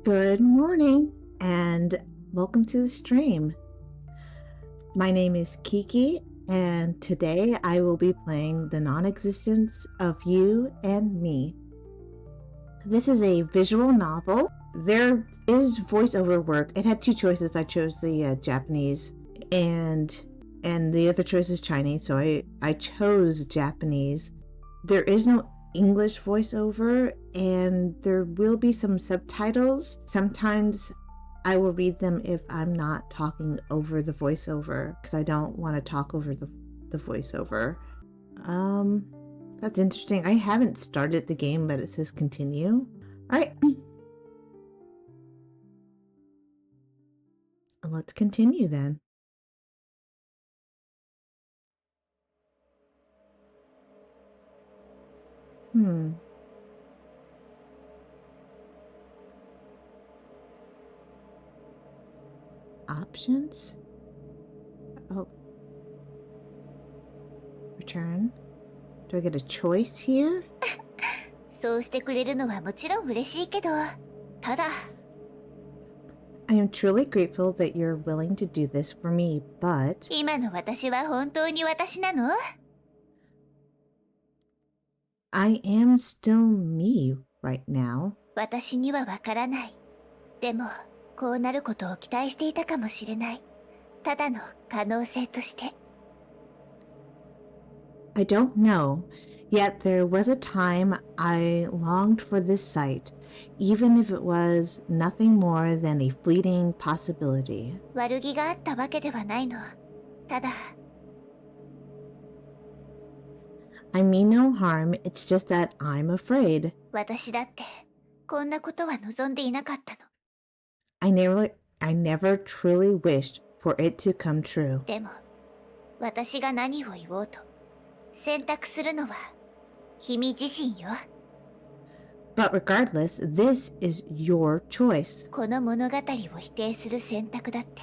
Good morning and welcome to the stream. My name is Kiki and today I will be playing The Non-Existence of You and Me. This is a visual novel. There is voiceover work. It had two choices. I chose the Japanese and the other choice is Chinese, so I chose Japanese. There is no English voiceover and there will be some subtitles. Sometimes I will read them if I'm not talking over the voiceover because I don't want to talk over the voiceover. That's interesting. I haven't started the game, but it says continue. All right. Let's continue then. Options? Oh. Return? Do I get a choice here? そうしてくれるのはもちろん嬉しいけど、ただ I am truly grateful that you're willing to do this for me, but 今の私は本当に私なの？ I am still me right now. 私にはわからない。でも、こうなることを期待していたかもしれない。ただの可能性として。I don't know, yet there was a time I longed for this sight, even if it was nothing more than a fleeting possibility. 悪気があったわけではないの。ただ、I mean no harm, it's just that I'm afraid. 私だってこんなことは望んでいなかったの。I never truly wished for it to come true. でも、私が何を言おうと、選択するのは君自身よ。But regardless, this is your choice. この物語を否定する選択だって。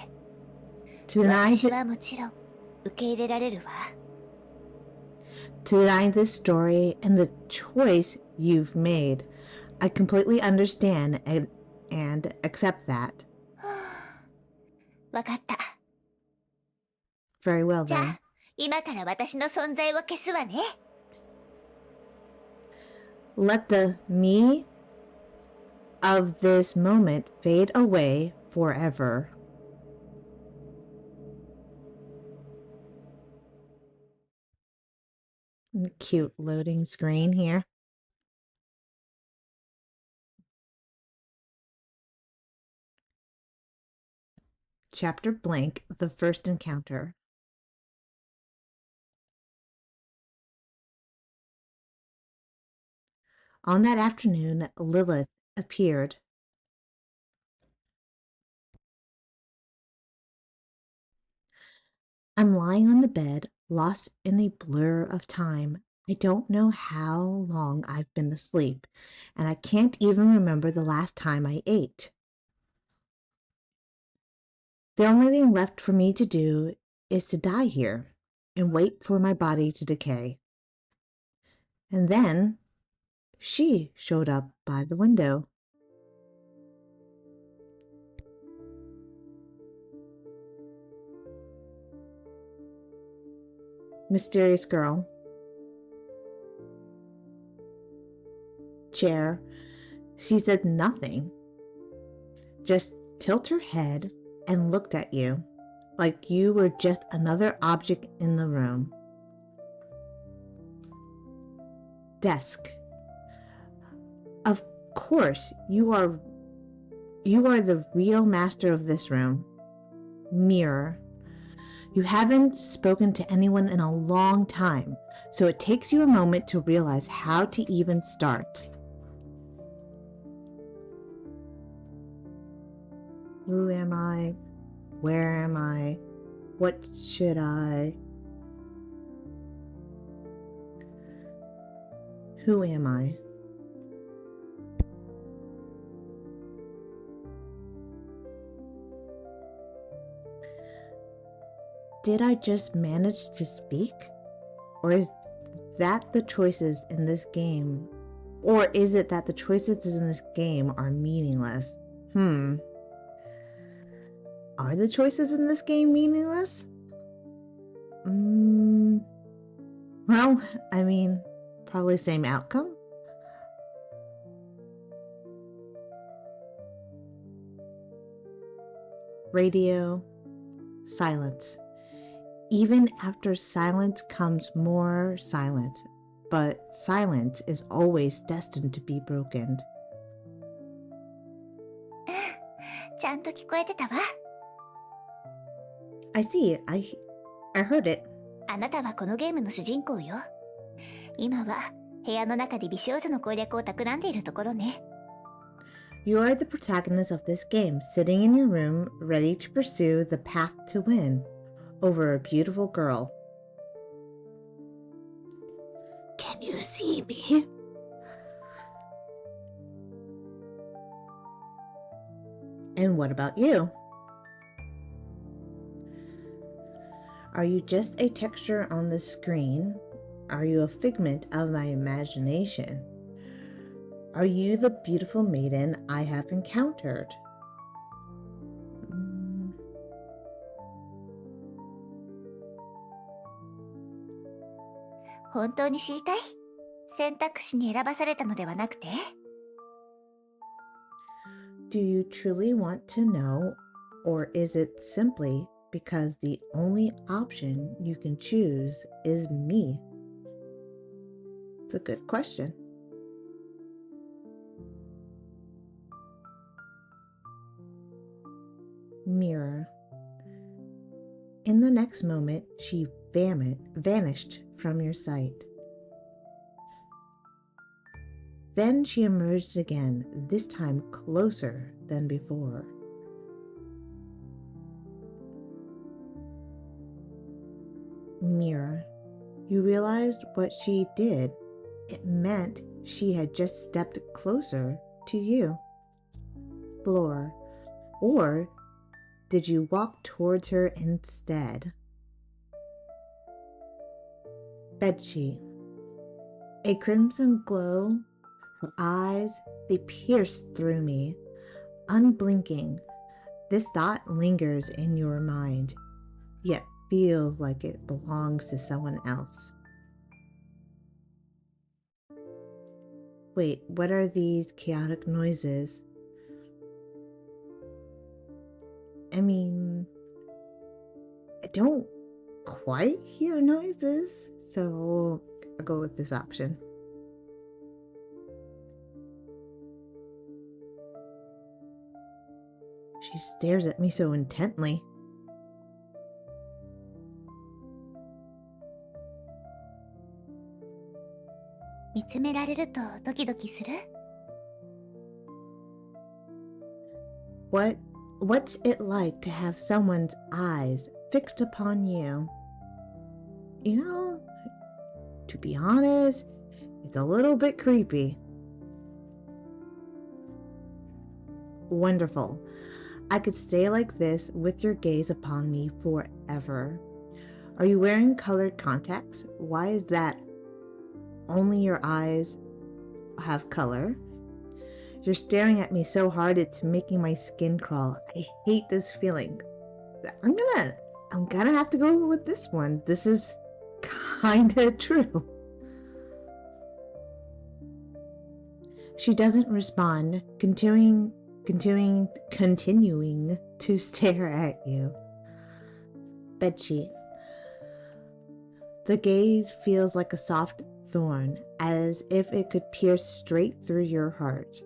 To deny 私はもちろん受け入れられるわ。To deny this story and the choice you've made. I completely understand and accept that. わかった。Very well じゃ then. あ、今から私の存在を消すわね。Let the me of this moment fade away forever. Cute loading screen here. Chapter blank, the first encounter. On that afternoon, Lilith appeared. I'm lying on the bed, lost in a blur of time. I don't know how long I've been asleep, and I can't even remember the last time I ate. The only thing left for me to do is to die here and wait for my body to decay. And then she showed up by the window. Mysterious girl. Chair. She said nothing. Just tilt her head and looked at you like you were just another object in the room. Desk. Of course, you are the real master of this room. Mirror. You haven't spoken to anyone in a long time, so it takes you a moment to realize how to even start. Who am I? Where am I? What should I? Who am I? Did I just manage to speak? Or is that the choices in this game? Or is it that the choices in this game are meaningless? Are the choices in this game meaningless? Well, I mean, probably same outcome. Radio, silence. Even after silence comes more silence, but silence is always destined to be broken. ちゃんと聞こえてたわ。I see. I heard it. あなたはこのゲームの主人公よ。今は部屋の中で美少女の攻略を企んでいるところね。You are the protagonist of this game, sitting in your room, ready to pursue the path to win over a beautiful girl. Can you see me? And what about you? Are you just a texture on the screen? Are you a figment of my imagination? Are you the beautiful maiden I have encountered?「本当に知りたい？選択肢に選ばされたのではなくて？ Do you truly want to know, or is it simply because the only option you can choose is me? It's a good question. Mirror. In the next moment, she vanished from your sight. Then she emerged again, this time closer than before. Mirror. You realized what she did. It meant she had just stepped closer to you. Floor. Or did you walk towards her instead? Bedsheet. A crimson glow. Her eyes, they pierced through me. Unblinking, this thought lingers in your mind, yet feels like it belongs to someone else. Wait, what are these chaotic noises? I mean, I don't quite hear noises, so I'll go with this option. She stares at me so intently. What's it like to have someone's eyes fixed upon you? You know, to be honest, it's a little bit creepy. Wonderful. I could stay like this with your gaze upon me forever. Are you wearing colored contacts? Why is that? Only your eyes have color? You're staring at me so hard it's making my skin crawl. I hate this feeling. I'm gonna have to go with this one. This is kinda true. She doesn't respond, continuing to stare at you. Bedsheet. The gaze feels like a soft thorn, as if it could pierce straight through your heart.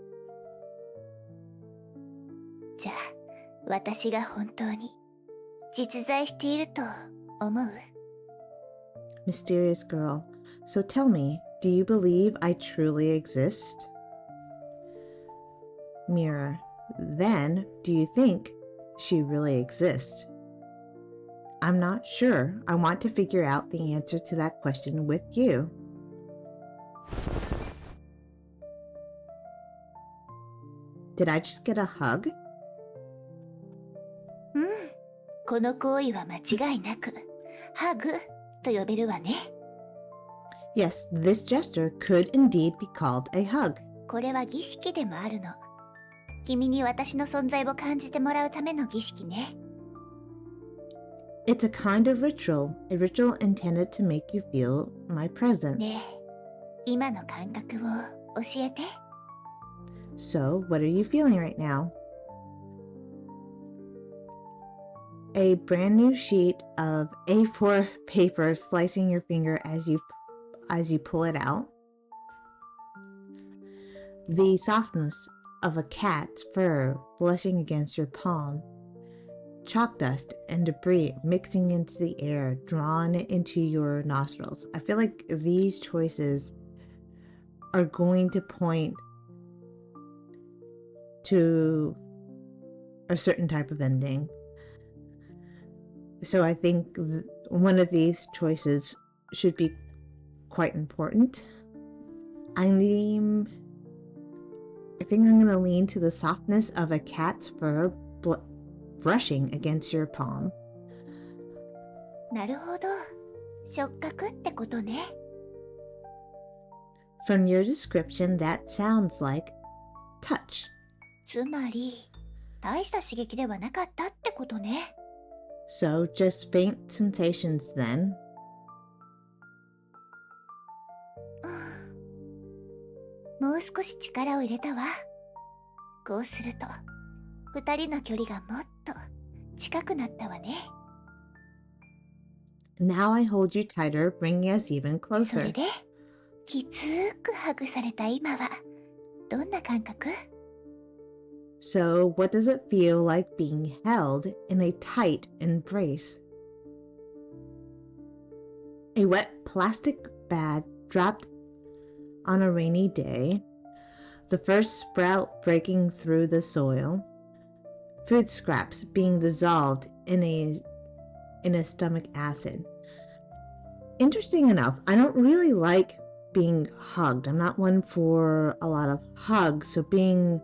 じゃあ、私が本当に実在していると思う？ Mysterious girl. So tell me, do you believe I truly exist? Mirror. Then, do you think she really exists? I'm not sure. I want to figure out the answer to that question with you. Did I just get a hug? この行為は間違いなくハグと呼べるわね。Yes, this gesture could indeed be called a hug. これは儀式でもあるの。君に私の存在を感じてもらうための儀式ね。It's a kind of ritual, a ritual intended to make you feel my presence. ねえ、今の感覚を教えて。So, what are you feeling right now? A brand new sheet of A4 paper slicing your finger as you pull it out. The softness of a cat's fur blushing against your palm. Chalk dust and debris mixing into the air, drawn into your nostrils. I feel like these choices are going to point to a certain type of ending. So I think one of these choices should be quite important. I think I'm going to lean to the softness of a cat's fur brushing against your palm. なるほど。触覚ってことね。From your description, that sounds like touch. つまり、大した刺激ではなかったってことね。So, just faint sensations then. もう少し力を入れたわ。こうすると、二人の距離がもっと近くなったわね。Now I hold you tighter, bringing us even それ closer. で、きつーくハグされた今は、どんな感覚？ So, what does it feel like being held in a tight embrace? A wet plastic bag dropped on a rainy day, the first sprout breaking through the soil, food scraps being dissolved in a stomach acid. Interesting enough, I don't really like being hugged. I'm not one for a lot of hugs, so being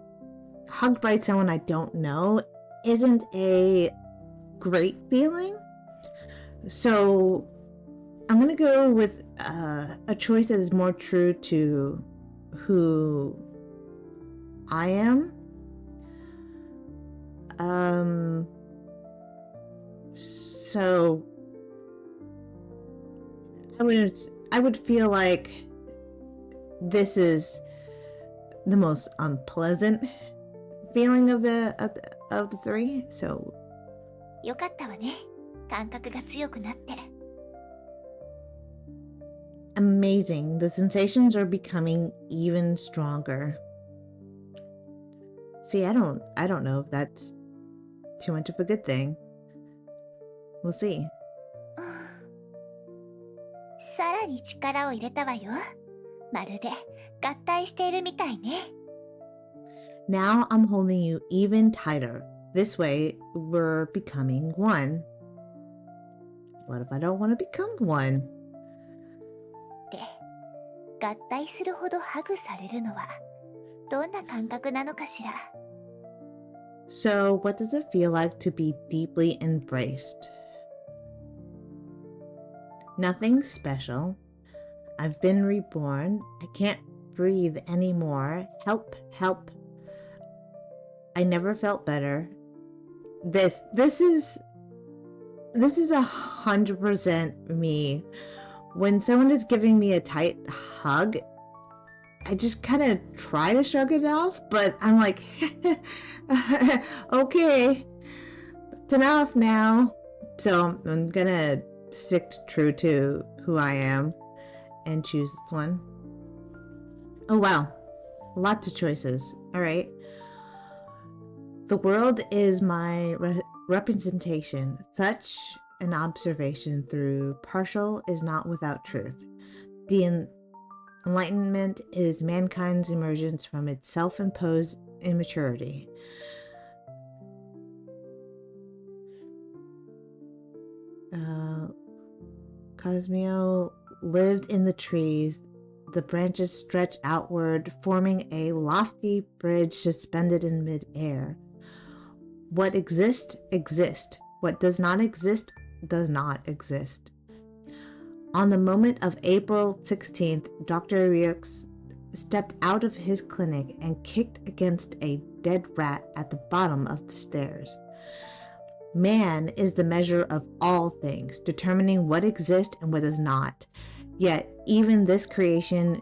hugged by someone I don't know isn't a great feeling. So I'm gonna go with a choice that is more true to who I am. So I would feel like this is the most unpleasant feeling of the three. So よかったわね。感覚が強くなって。amazing. The sensations are becoming even stronger. See, I don't know if that's too much of a good thing. We'll see. さらに力を入れたわよ。まるで合体しているみたいね。Now I'm holding you even tighter. This way, we're becoming one. What if I don't want to become one? で、合体するほどハグされるのはどんな感覚なのかしら。So, what does it feel like to be deeply embraced? Nothing special. I've been reborn. I can't breathe anymore. Help, help. I never felt better. This is 100% me. When someone is giving me a tight hug, I just kind of try to shrug it off, but I'm like, okay, it's enough now. So I'm gonna stick true to who I am and choose this one. Oh wow, lots of choices. All right. The world is my representation. Such an observation through partial is not without truth. The enlightenment is mankind's emergence from its self-imposed immaturity. Cosmeo lived in the trees. The branches stretch outward, forming a lofty bridge suspended in midair. What exists, exists. What does not exist, does not exist. On the moment of April 16th, Dr. Ryuk's stepped out of his clinic and kicked against a dead rat at the bottom of the stairs. Man is the measure of all things, determining what exists and what does not. Yet, even this creation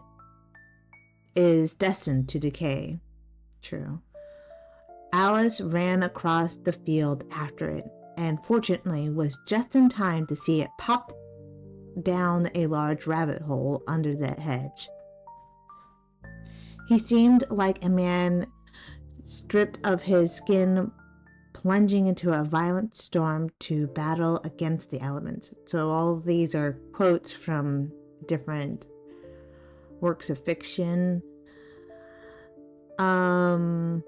is destined to decay. True. Alice ran across the field after it, and fortunately was just in time to see it pop down a large rabbit hole under that hedge. He seemed like a man stripped of his skin, plunging into a violent storm to battle against the elements. So all of these are quotes from different works of fiction. I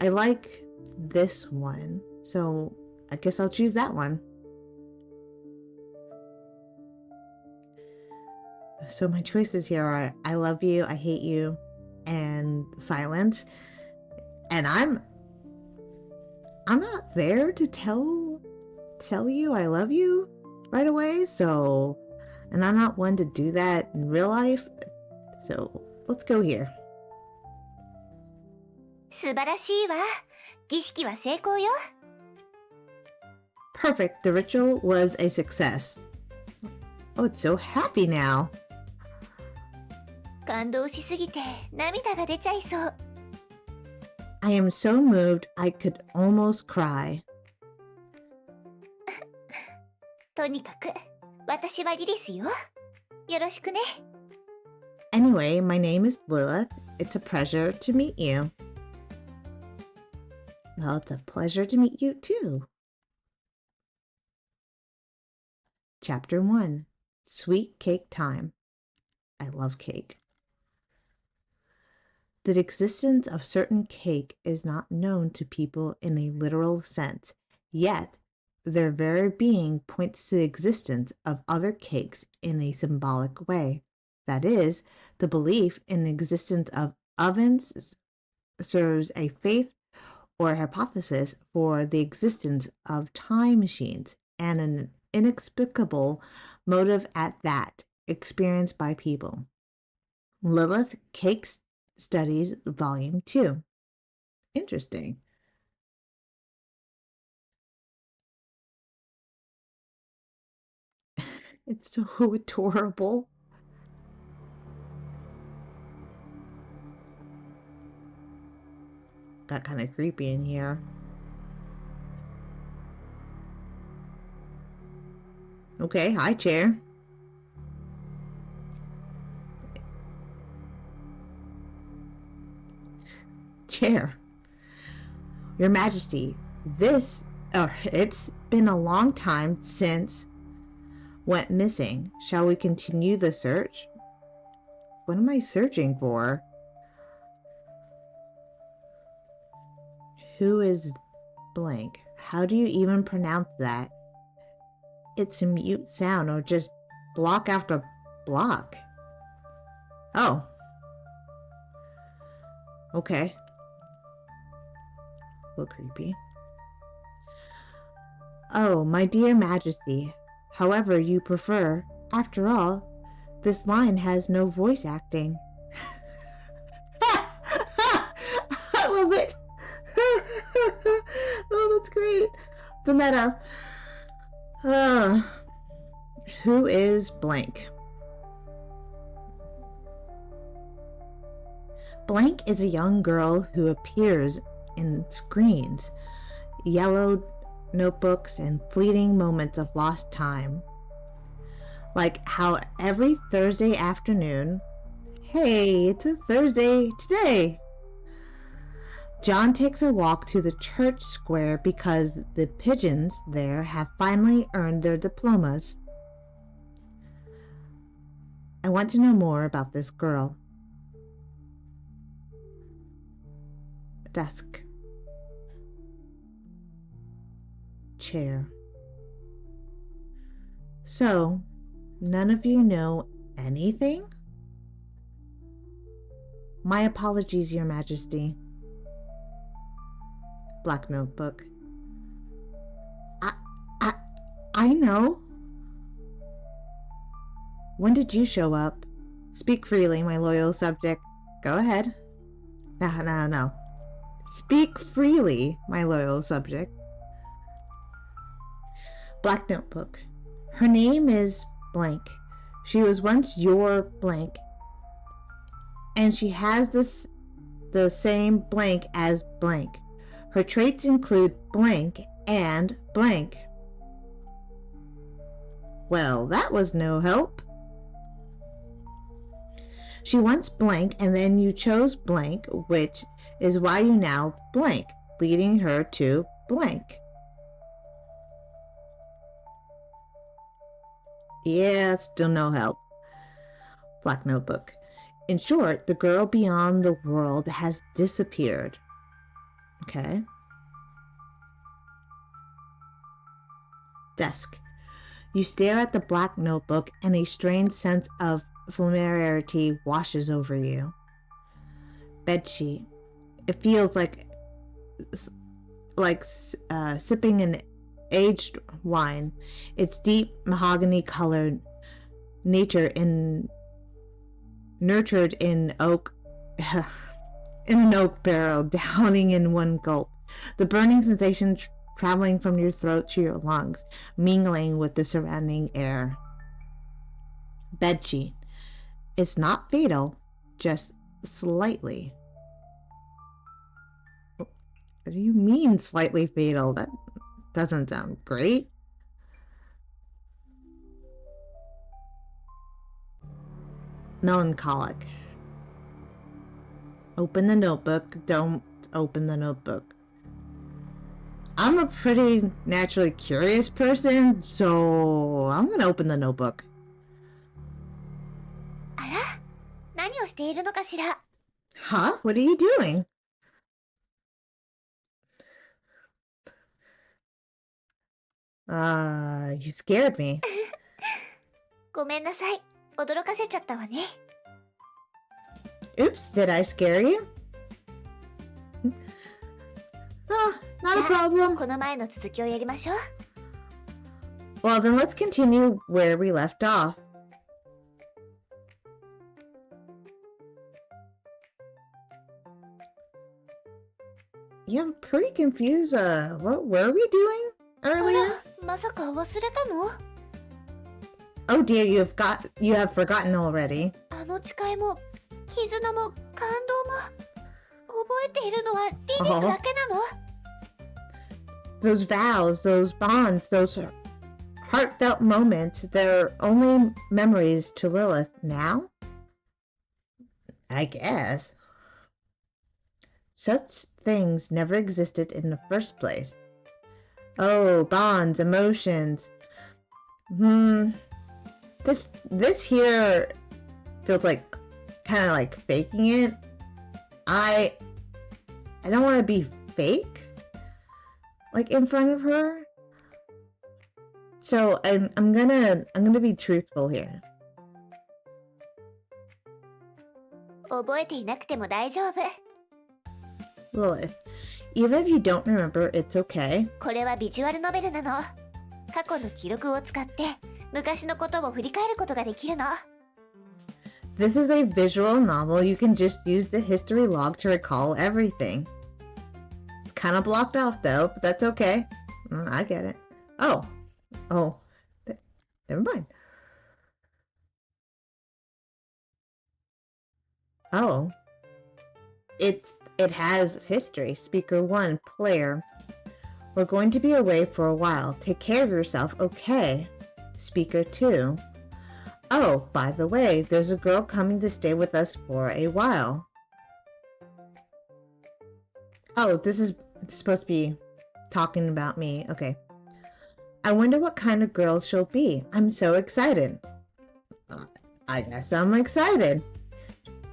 like this one, so I guess I'll choose that one. So my choices here are I love you, I hate you, and silence. And I'm not there to tell you I love you right away, so, and I'm not one to do that in real life. So let's go here. 素晴らしいわ。儀式は成功よ。Perfect. The ritual was a success. Oh, it's so happy now. 感動しすぎて涙が出ちゃいそう。I am so moved I could almost cry. とにかく、私はリリスよ。よろしくね。Anyway, my name is Lilith. It's a pleasure to meet you. Well, it's a pleasure to meet you too. Chapter 1. Sweet Cake Time. I love cake. The existence of certain cake is not known to people in a literal sense, yet their very being points to the existence of other cakes in a symbolic way. That is, the belief in the existence of ovens serves a faith or hypothesis for the existence of time machines, and an inexplicable motive at that, experienced by people. Lilith Cake Studies, Volume 2. Interesting. It's so adorable. Got kind of creepy in here. Okay, hi, chair. Chair. Your Majesty, it's been a long time since went missing. Shall we continue the search? What am I searching for? Who is blank? How do you even pronounce that? It's a mute sound, or just block after block. Oh. Okay. A little creepy. Oh, my dear Majesty, however you prefer. After all, this line has no voice acting. I love it. Oh, that's great. The meta. Who is blank? Blank is a young girl who appears in screens, yellowed notebooks, and fleeting moments of lost time. Like how every Thursday afternoon, hey, it's a Thursday today, John takes a walk to the church square because the pigeons there have finally earned their diplomas. I want to know more about this girl. Desk. Chair. So, none of you know anything? My apologies, Your Majesty. Black notebook. I know. When did you show up? Speak freely, my loyal subject. Go ahead. No. Speak freely, my loyal subject. Black notebook. Her name is blank. She was once your blank. And she has the same blank as blank. Her traits include blank and blank. Well, that was no help. She wants blank, and then you chose blank, which is why you now blank, leading her to blank. Yeah, still no help. Black notebook. In short, the girl beyond the world has disappeared. Okay. Desk. You stare at the black notebook and a strange sense of familiarity washes over you. Bedsheet. It feels like sipping an aged wine. Its deep mahogany colored nature nurtured in oak in an oak barrel, downing in one gulp. The burning sensation traveling from your throat to your lungs, mingling with the surrounding air. Bedsheet. It's not fatal, just slightly. What do you mean slightly fatal? That doesn't sound great. Melancholic. Open the notebook. Don't open the notebook. I'm a pretty naturally curious person, so I'm gonna open the notebook. あら、何をしているのかしら。 Huh? What are you doing? You scared me. ごめんなさい。驚かせちゃったわね。 Oops, did I scare you? Not a じゃあ problem. この前の続きをやりましょう。 Well, then let's continue where we left off. Yeah, I'm pretty confused. What were we doing あ earlier? ら、まさか忘れたの？ Oh dear, you have forgotten already. あの誓いも、絆も、感動も、覚えているのはリリスだけなの？ Those vows, those bonds, those heartfelt moments, they're only memories to Lilith now? I guess. Such things never existed in the first place. Oh, bonds, emotions. This here feels like kind of like faking it. I don't want to be fake, like in front of her. So I'm gonna be truthful here. 覚えていなくても大丈夫。 Lilith, even if you don't remember, it's okay. これはビジュアルノベルなの。過去の記録を使って昔のことを振り返ることができるの。 This is a visual novel. You can just use the history log to recall everything. It's kind of blocked off though, but that's okay. I get it. Oh, never mind. Oh, it has history. Speaker 1, player. We're going to be away for a while. Take care of yourself, okay? Speaker 2. Oh, by the way, there's a girl coming to stay with us for a while. Oh, this is supposed to be talking about me. Okay. I wonder what kind of girl she'll be. I'm so excited. I guess I'm excited.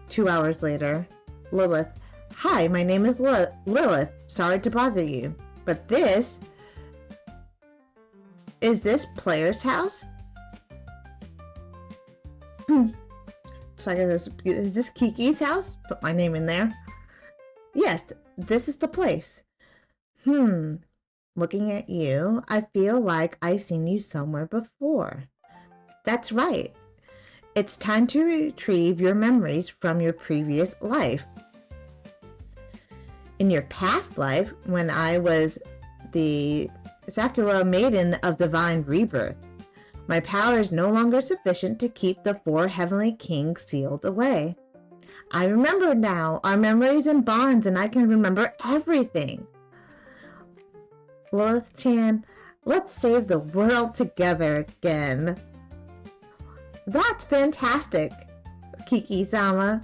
2 hours later. Lilith. Hi, my name is Lilith. Sorry to bother you. But this... Is this player's house? So I guess, is this Kiki's house? Put my name in there. Yes, this is the place. Looking at you, I feel like I've seen you somewhere before. That's right. It's time to retrieve your memories from your previous life. In your past life, when I was the Sakura Maiden of Divine Rebirth, my power is no longer sufficient to keep the 4 heavenly kings sealed away. I remember now our memories and bonds, and I can remember everything. Lilith-chan, let's save the world together again. That's fantastic, Kiki-sama.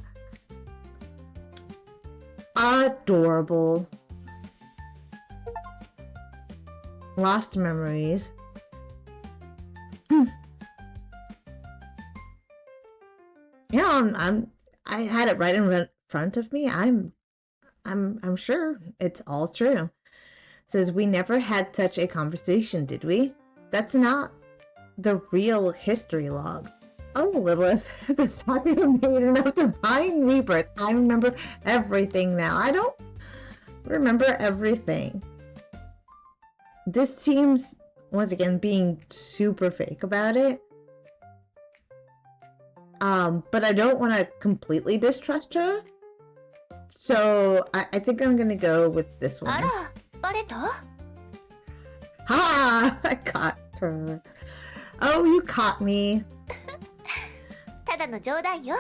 Adorable. Lost memories. Yeah, I had it right in front of me. I'm sure it's all true. It says we never had such a conversation, did we? That's not the real history log. Oh, Lilith, the Sakura Maiden of Divine Rebirth. I remember everything now. I don't remember everything. This seems, once again, being super fake about it. But I don't want to completely distrust her. So I think I'm gonna go with this one. Ha! I caught her. Oh, you caught me. ただの冗談よ。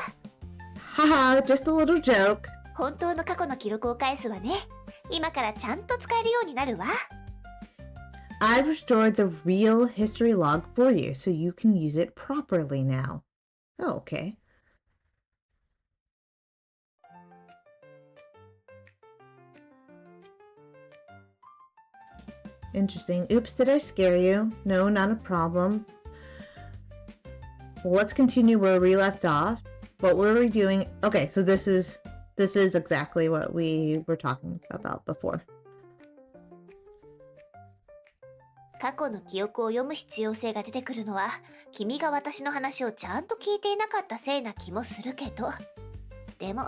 Haha, just a little joke. 本当の過去の記録を返すわね。今からちゃんと使えるようになるわ。 I've restored the real history log for you, so you can use it properly now. Oh, okay. Interesting. Oops, did I scare you? No, not a problem. Well, let's continue where we left off. What were we doing? Okay, so this is exactly what we were talking about before. 過去の記憶を読む必要性が出てくるのは、君が私の話をちゃんと聞いていなかったせいな気もするけど。でも、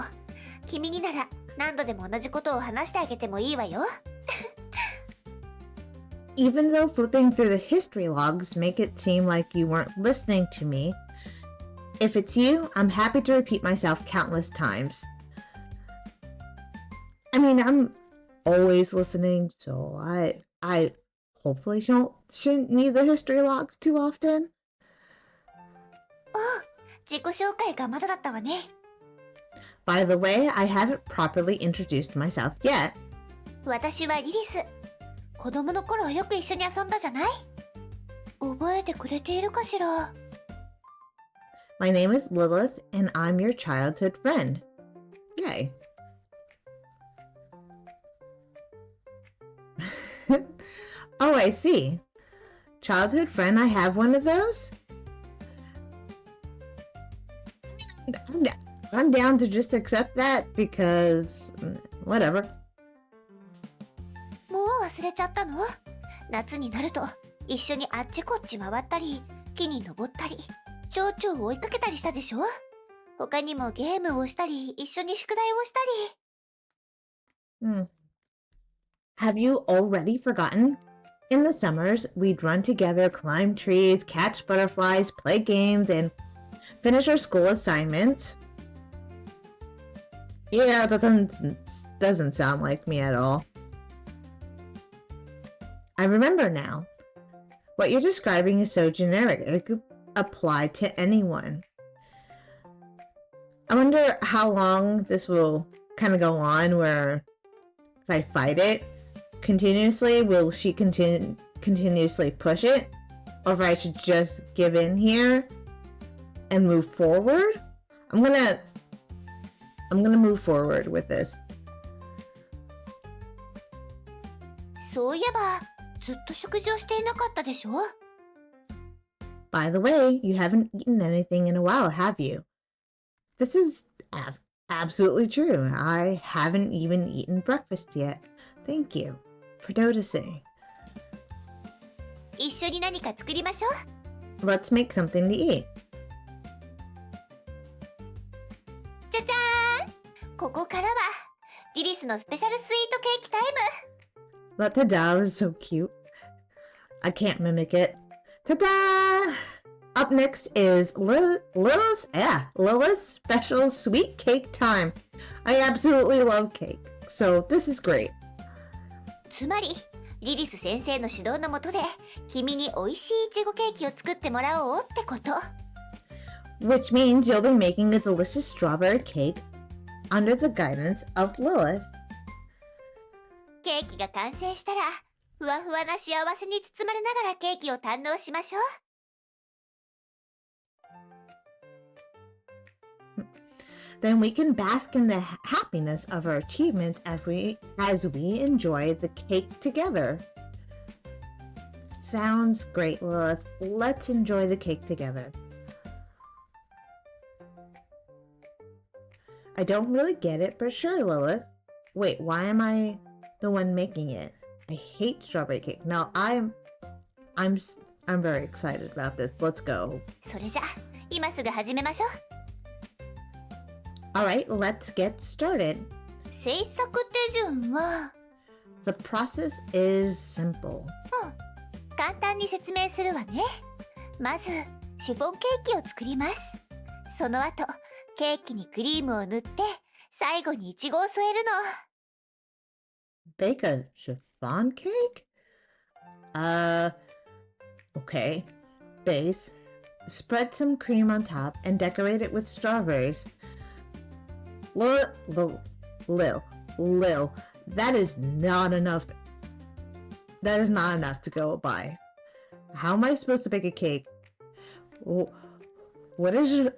君になら何度でも同じことを話してあげてもいいわよ。Even though flipping through the history logs make it seem like you weren't listening to me, if it's you, I'm happy to repeat myself countless times. I mean, I'm always listening, so I hopefully shouldn't need the history logs too often. 自己紹介がまだだったわね。 By the way, I haven't properly introduced myself yet. 私はリリス。子供の頃よく一緒に遊んだじゃない？覚えてくれているかしら？ My name is Lilith, and I'm your childhood friend. Yay. Oh, I see. Childhood friend, I have one of those? I'm down to just accept that because whatever. もう忘れちゃったの？夏になると一緒にあっちこっち回ったり、木に登ったり、蝶々を追いかけたりしたでしょ？他にもゲームをしたり、一緒に宿題をしたり。Have you already forgotten? In the summers, we'd run together, climb trees, catch butterflies, play games, and finish our school assignments. Yeah, that doesn't sound like me at all. I remember now. What you're describing is so generic, it could apply to anyone. I wonder how long this will kind of go on, where if I fight it continuously, will she continuously push it? Or if I should just give in here and move forward? I'm gonna move forward with this. そういえば、ずっと食事をしていなかったでしょ？ By the way, you haven't eaten anything in a while, have you? This is absolutely true. I haven't even eaten breakfast yet. Thank you for noticing. 一緒に何か作りましょう。 Let's make something to eat. じゃじゃーん！ここからはリリスのスペシャルスイートケーキタイム。 But ta-da was so cute. I can't mimic it. Ta-da! Up next is Lilith's special sweet cake time. I absolutely love cake, so this is great. つまり、リリス先生の指導のもとで、君に美味しいいちごケーキを作ってもらおうってこと。Which means you'll be making a delicious strawberry cake under the guidance of Lilith. ケーキが完成したら、ふわふわな幸せに包まれながらケーキを堪能しましょう。Then we can bask in the happiness of our achievements as we enjoy the cake together. Sounds great, Lilith. Let's enjoy the cake together. I don't really get it, but sure, Lilith. Wait, why am I the one making it? I hate strawberry cake. Now I'm very excited about this. Let's go. それじゃ、今すぐ始めましょう。Alright, let's get started. 制作手順は The process is simple. 簡単に説明するわね。まず、シフォンケーキを作ります。その後、ケーキにクリームを塗って、最後にイチゴを添えるの。Bake a chiffon cake? Okay. Base. Spread some cream on top and decorate it with strawberries. Lil, that is not enough. That is not enough to go by. How am I supposed to bake a cake? What is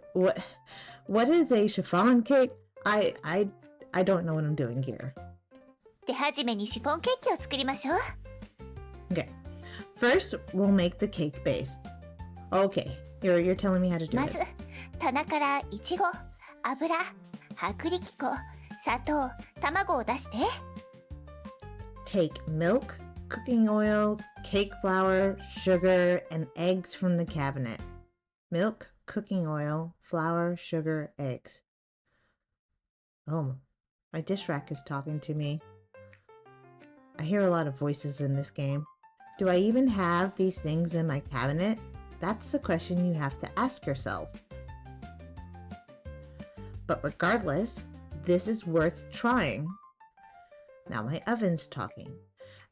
a chiffon cake? I don't know what I'm doing here. 手始めにシフォンケーキを作りましょう。Okay. First, we'll make the cake base. Okay. You're telling me how to do まず it. 棚からイチゴ、油、薄力粉、砂糖、卵を出して。Take milk, cooking oil, cake flour, sugar, and eggs from the cabinet. Milk, cooking oil, flour, sugar, eggs. Oh, my dish rack is talking to me. I hear a lot of voices in this game. Do I even have these things in my cabinet? That's the question you have to ask yourself. But regardless, this is worth trying. Now my oven's talking.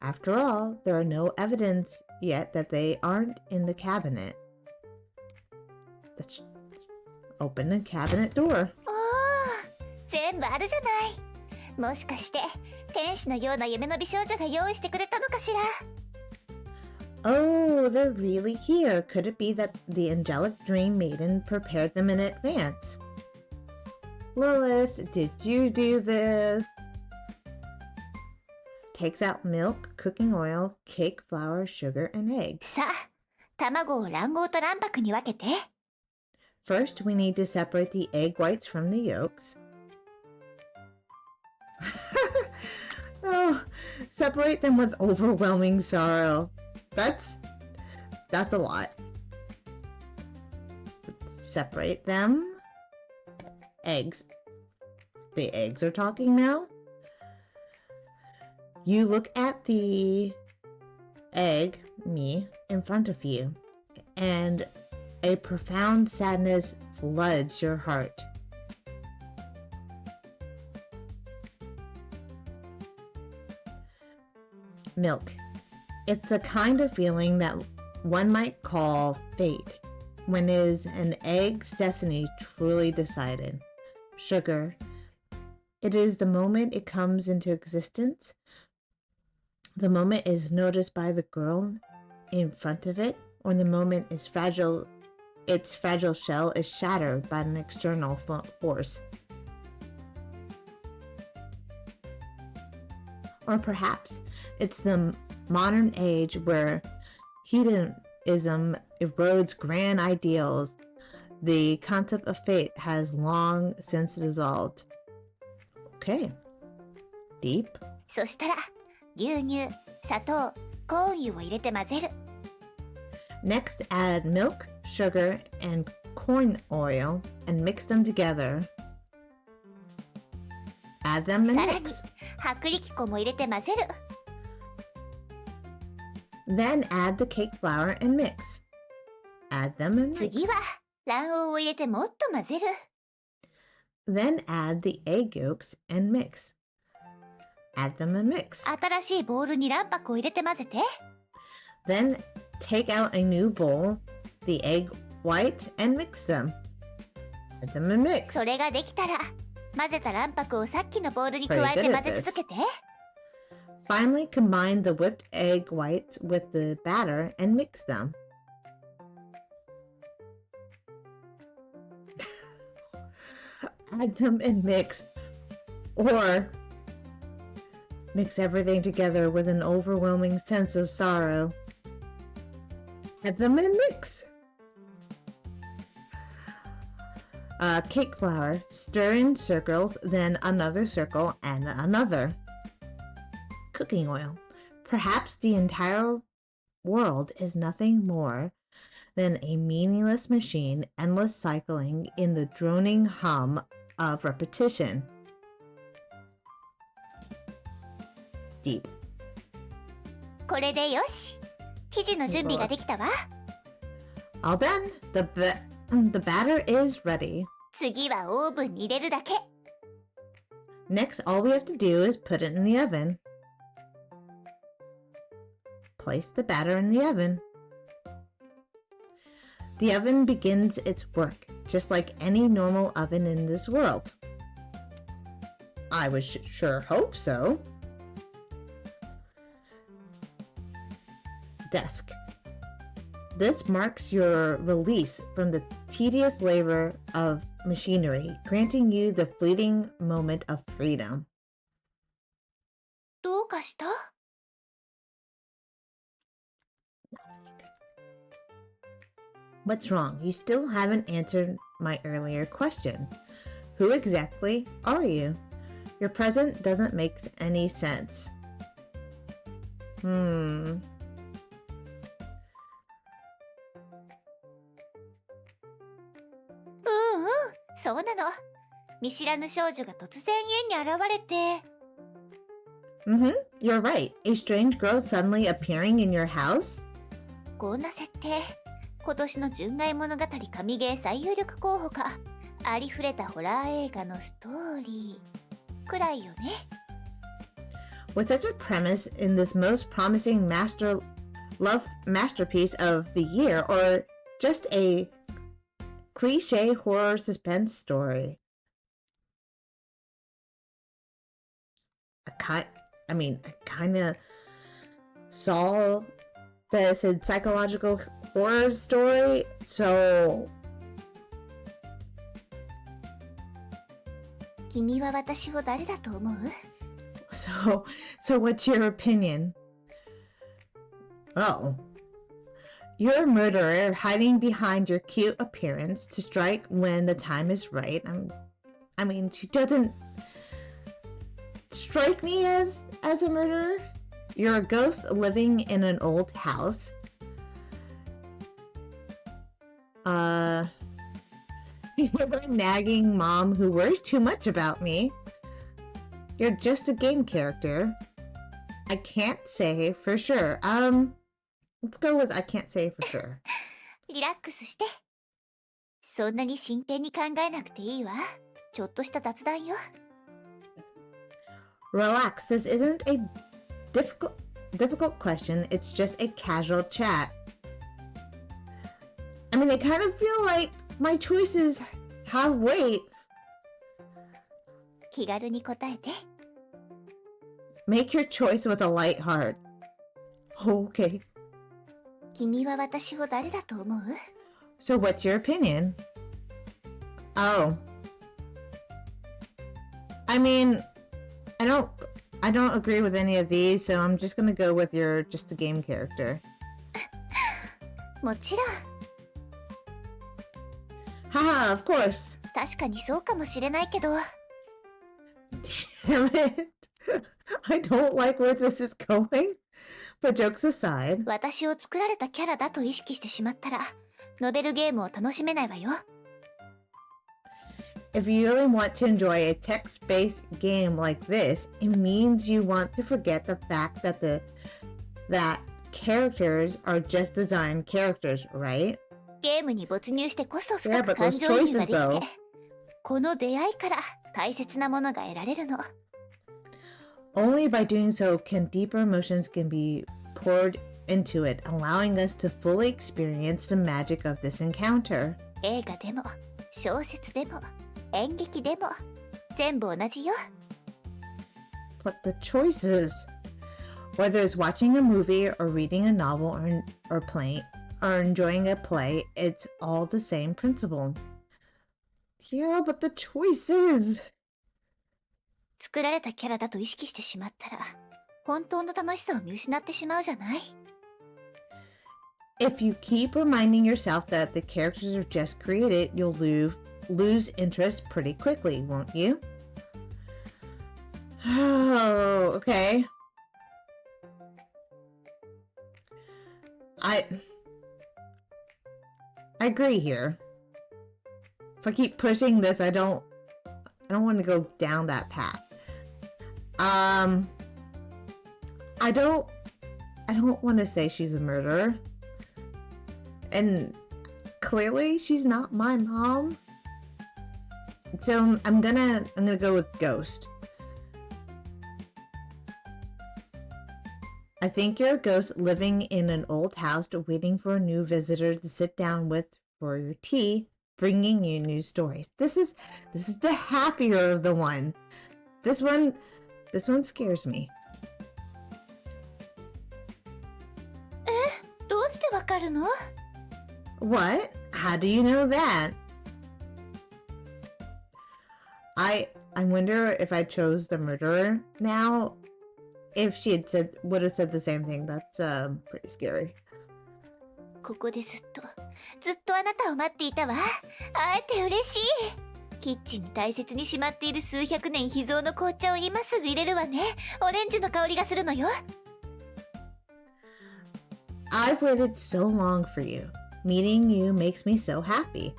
After all, there are no evidence yet that they aren't in the cabinet. Let's open the cabinet door. 全部あるじゃない。もしかして天使のような夢の美少女が用意してくれたのかしら。Oh, they're really here. Could it be that the angelic dream maiden prepared them in advance? Lilith, did you do this? Takes out milk, cooking oil, cake flour, sugar, and eggs. さあ、卵を卵黄と卵白に分けて。First, we need to separate the egg whites from the yolks. Oh, separate them with overwhelming sorrow. That's a lot. Separate them. Eggs. The eggs are talking now. You look at the egg, me, in front of you, and a profound sadness floods your heart. Milk. It's the kind of feeling that one might call fate, when is an egg's destiny truly decided. Sugar. It is the moment it comes into existence. The moment is noticed by the girl in front of it, or the moment is fragile. Its fragile shell is shattered by an external force. Or perhaps it's the modern age where hedonism erodes grand ideals. The concept of fate has long since dissolved. Okay. Deep. そしたら牛乳、砂糖、コーン油を入れて混ぜる。Next, add milk, sugar, and corn oil and mix them together. Add them and さらに mix. 薄力粉も入れて混ぜる。Then add the cake flour and mix. Add them and mix. 次は卵黄を入れてもっと混ぜる。Then add the egg yolks and mix. Add them and mix. 新しいボウルに卵白を入れて混ぜて。Then take out a new bowl, the egg whites, and mix them. Add them and mix. それができたら、混ぜた卵白をさっきのボウルに加えて混ぜ続けて。Finally, combine the whipped egg whites with the batter and mix them. Add them and mix, or mix everything together with an overwhelming sense of sorrow. Add them and mix. Cake flour. Stir in circles, then another circle and another. Cooking oil. Perhaps the entire world is nothing more than a meaningless machine, endless cycling in the droning hum of repetition. Deep. これでよし。生地の準備ができたわ。All done. The batter is ready. 次はオーブンに入れるだけ。Next, all we have to do is put it in the oven. Place the batter in the oven. The oven begins its work, just like any normal oven in this world. I would sure hope so. Desk. This marks your release from the tedious labor of machinery, granting you the fleeting moment of freedom. どうかした？ What's wrong? You still haven't answered my earlier question. Who exactly are you? Your present doesn't make any sense. そうなの。見知らぬ少女が突然家に現れて。You're right. A strange girl suddenly appearing in your house? こんな設定、今年の純愛物語神ゲー最有力候補か。ありふれたホラー映画のストーリーくらいよね。With such a premise in this most promising love masterpiece of the year, or just a cliche horror suspense story? I kind of saw this in psychological horror story, so 君は私を誰だと思う？ So what's your opinion? Oh. You're a murderer hiding behind your cute appearance to strike when the time is right. She doesn't strike me as a murderer. You're a ghost living in an old house. You're a nagging mom who worries too much about me. You're just a game character. I can't say for sure. Let's go with I can't say for sure. リラックスして。そんなに真剣に考えなくていいわ。ちょっとした雑談よ。Relax. This isn't a difficult question. It's just a casual chat. I kind of feel like my choices have weight. 気軽に答えて。Make your choice with a light heart. Okay. 君は私を誰だと思う？ So what's your opinion? Oh. I don't agree with any of these, so I'm just gonna go with your just a game character. もちろん。Haha, of course. 確かにそうかもしれないけど。Damn it. I don't like where this is going. But jokes aside, 私を作られたキャラだと意識してしまったら、ノベルゲームを楽しめないわよ。if you really want to enjoy a text-based game like this, it means you want to forget the fact that characters are just designed characters, right? ゲームに没入してこそ Yeah, 深く but 感 those 情移入が choices, でき though. て、この出会いから大切なものが得られるの。Only by doing so can deeper emotions can be poured into it, allowing us to fully experience the magic of this encounter. 映画でも小説でも演劇でも全部同じよ。But the choices, whether it's watching a movie or reading a novel or playing or enjoying a play, it's all the same principle. Yeah, but the choices. 作られたキャラだと意識してしまったら、本当の楽しさを見失ってしまうじゃない。If you keep reminding yourself that the characters are just created, you'll lose interest pretty quickly, won't you? Oh, okay. I agree here. If I keep pushing this, I don't want to go down that path. I don't want to say she's a murderer. And clearly she's not my mom. So I'm gonna go with ghost. I think you're a ghost living in an old house waiting for a new visitor to sit down with for your tea, bringing you new stories. This is the happier of the one. This one scares me. どうしてわかるの？ What? How do you know that? I wonder if I chose the murderer now, if she would have said the same thing. That's pretty scary. ここでずっとあなたを待っていたわ。会えて嬉しい。キッチンに大切にしまっている数百年秘蔵の紅茶を今すぐ入れるわね。オレンジの香りがするのよ。I've waited so long for you. Meeting you makes me so happy.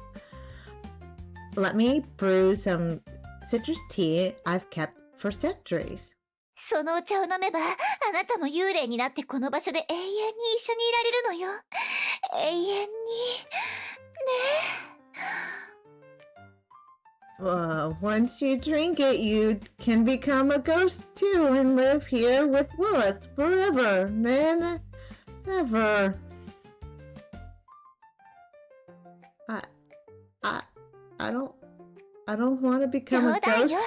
Let me brew some citrus tea I've kept for centuries. そのお茶を飲めば、あなたも幽霊になってこの場所で永遠に一緒にいられるのよ。永遠に。ねえ。Once you drink it, you can become a ghost too and live here with Lilith forever and ever. I don't want to become a 冗談 ghost. よ。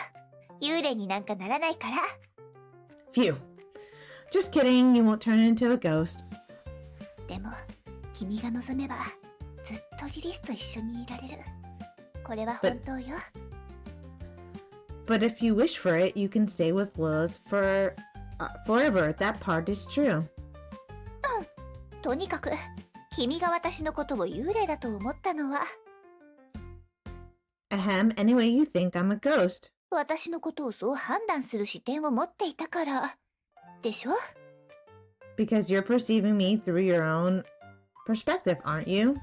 幽霊になんかならないから。Phew. Just kidding, you won't turn into a ghost. でも、君が望めば、ずっとリリスと一緒にいられる。これは本当よ。But if you wish for it, you can stay with Lilith forever. That part is true. とにかく、君が私のことを幽霊だと思ったのは、Ahem, anyway, you think I'm a ghost. 私のことをそう判断する視点を持っていたから、でしょ？ Because you're perceiving me through your own perspective, aren't you?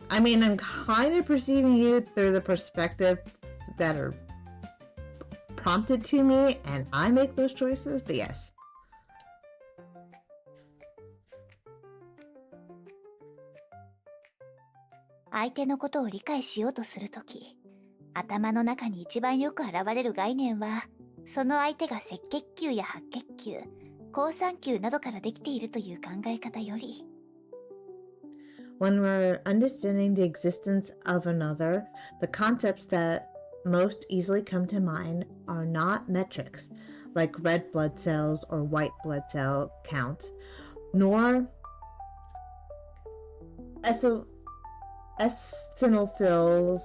I mean, I'm kind of perceiving you through the perspective that are prompted to me, and I make those choices, but yes. 相手のことを理解しようとするとき、頭の中に一番よく現れる概念は、その相手が赤血球や白血球、好酸球などからできているという考え方より、When we're understanding the existence of another, the concepts that most easily come to mind are not metrics, like red blood cells or white blood cell counts, nor eosinophils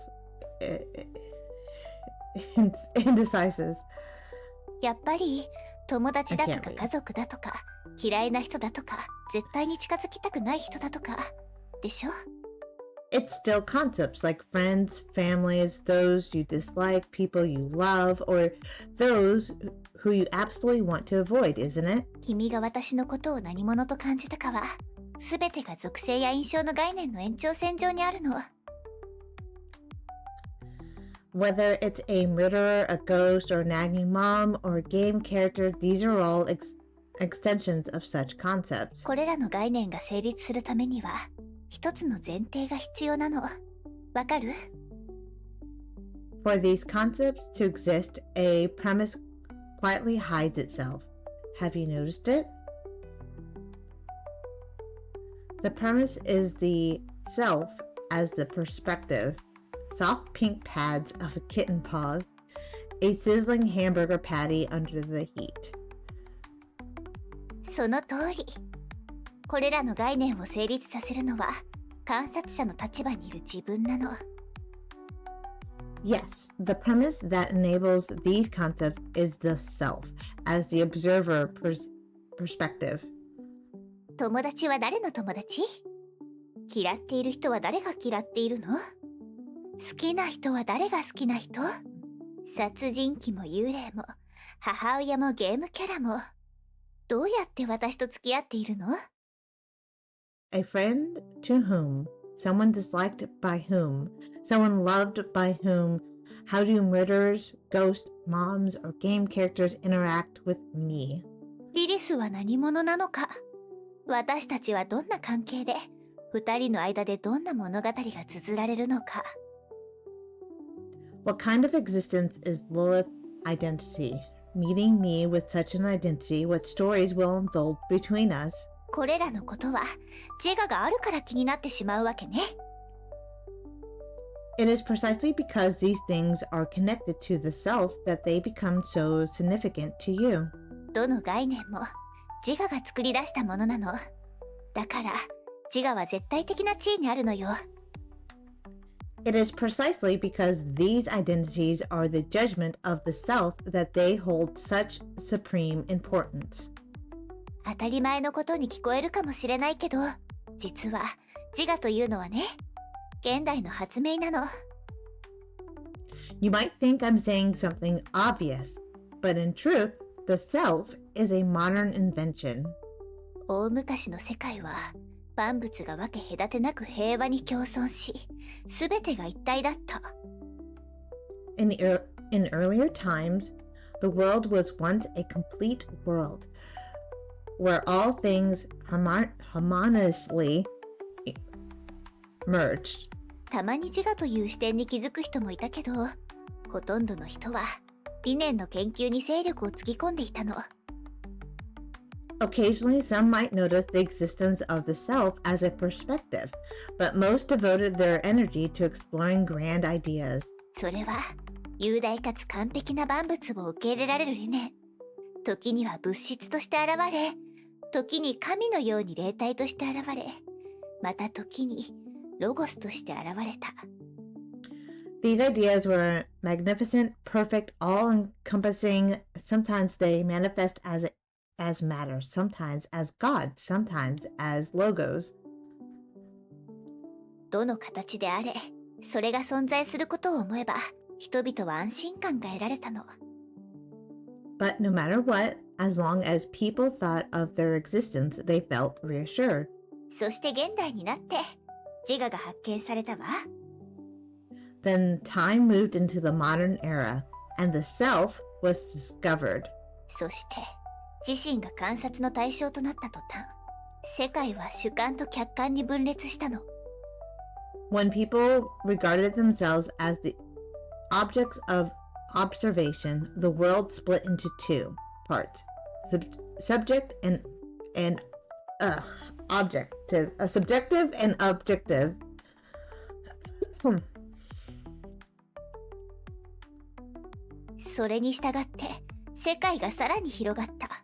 indecises. やっぱり友達だとか家族だとか嫌いな人だとか絶対に近づきたくない人だとかでしょ？ It's still concepts like friends, families, those you dislike, people you love, or those who you absolutely want to avoid, isn't it? 君が私のことを何者と感じたかは全てが属性や印象の概念の延長線上にあるの。Whether it's a murderer, a ghost, or a nagging mom, or a game character, these are all extensions of such concepts. これらの概念が成立するためには一つの前提が必要なの。わかる？ For these concepts to exist, a premise quietly hides itself. Have you noticed it? The premise is the self as the perspective, soft pink pads of a kitten paws, a sizzling hamburger patty under the heat. その通り。これらの概念を成立させるのは観察者の立場にいる自分なの。Yes, the premise that enables these concepts is the self as the observer perspective. 友達は誰の友達？嫌っている人は誰が嫌っているの？好きな人は誰が好きな人？殺人鬼も幽霊も母親もゲームキャラもどうやって私と付き合っているの？ A friend to whom, someone disliked by whom, someone loved by whom, how do murderers, ghosts, moms, or game characters interact with me? リリスは何者なのか？私たちはどんな関係で二人の間でどんな物語が綴られるのか？ What kind of existence is Lilith's identity? Meeting me with such an identity, what stories will unfold between us? これらのことは自我があるから気になってしまうわけね。It is precisely because these things are connected to the self that they become so significant to you. どの概念も自我が作り出したものなの。だから自我は絶対的な地位にあるのよ。It is precisely because these identities are the judgment of the self that they hold such supreme importance. 当たり前のことに聞こえるかもしれないけど、実は自我というのはね、現代の発明なの。You might think I'm saying something obvious, but in truth, the self is a modern invention. 大昔の世界は万物が分け隔てなく平和に共存し、すべてが一体だった。In earlier times, the world was once a complete world, where all things harmoniously merged. たまに自我という視点に気づく人もいたけど、ほとんどの人は理念の研究に精力をつぎ込んでいたの。Occasionally, some might notice the existence of the self as a perspective, but most devoted their energy to exploring grand ideas. それは雄大かつ完璧な万物を受け入れられる理念。時には物質として現れ、時に神のように霊体として現れ、また時にロゴスとして現れた。These ideas were magnificent, perfect, all-encompassing. Sometimes they manifest as matter, sometimes as God, sometimes as logos. どの形であれ、それが存在することを思えば、人々は安心感が得られたの。But no matter what, as long as people thought of their existence, they felt reassured. そして現代になって、自我が発見されたわ。Then time moved into the modern era, and the self was discovered. そして、自身が観察の対象となった途端、世界は主観と客観に分裂したの。When people regarded themselves as the objects of observation, the world split into two parts: subject and objective. Subjective and objective. それに従って世界がさらに広がった。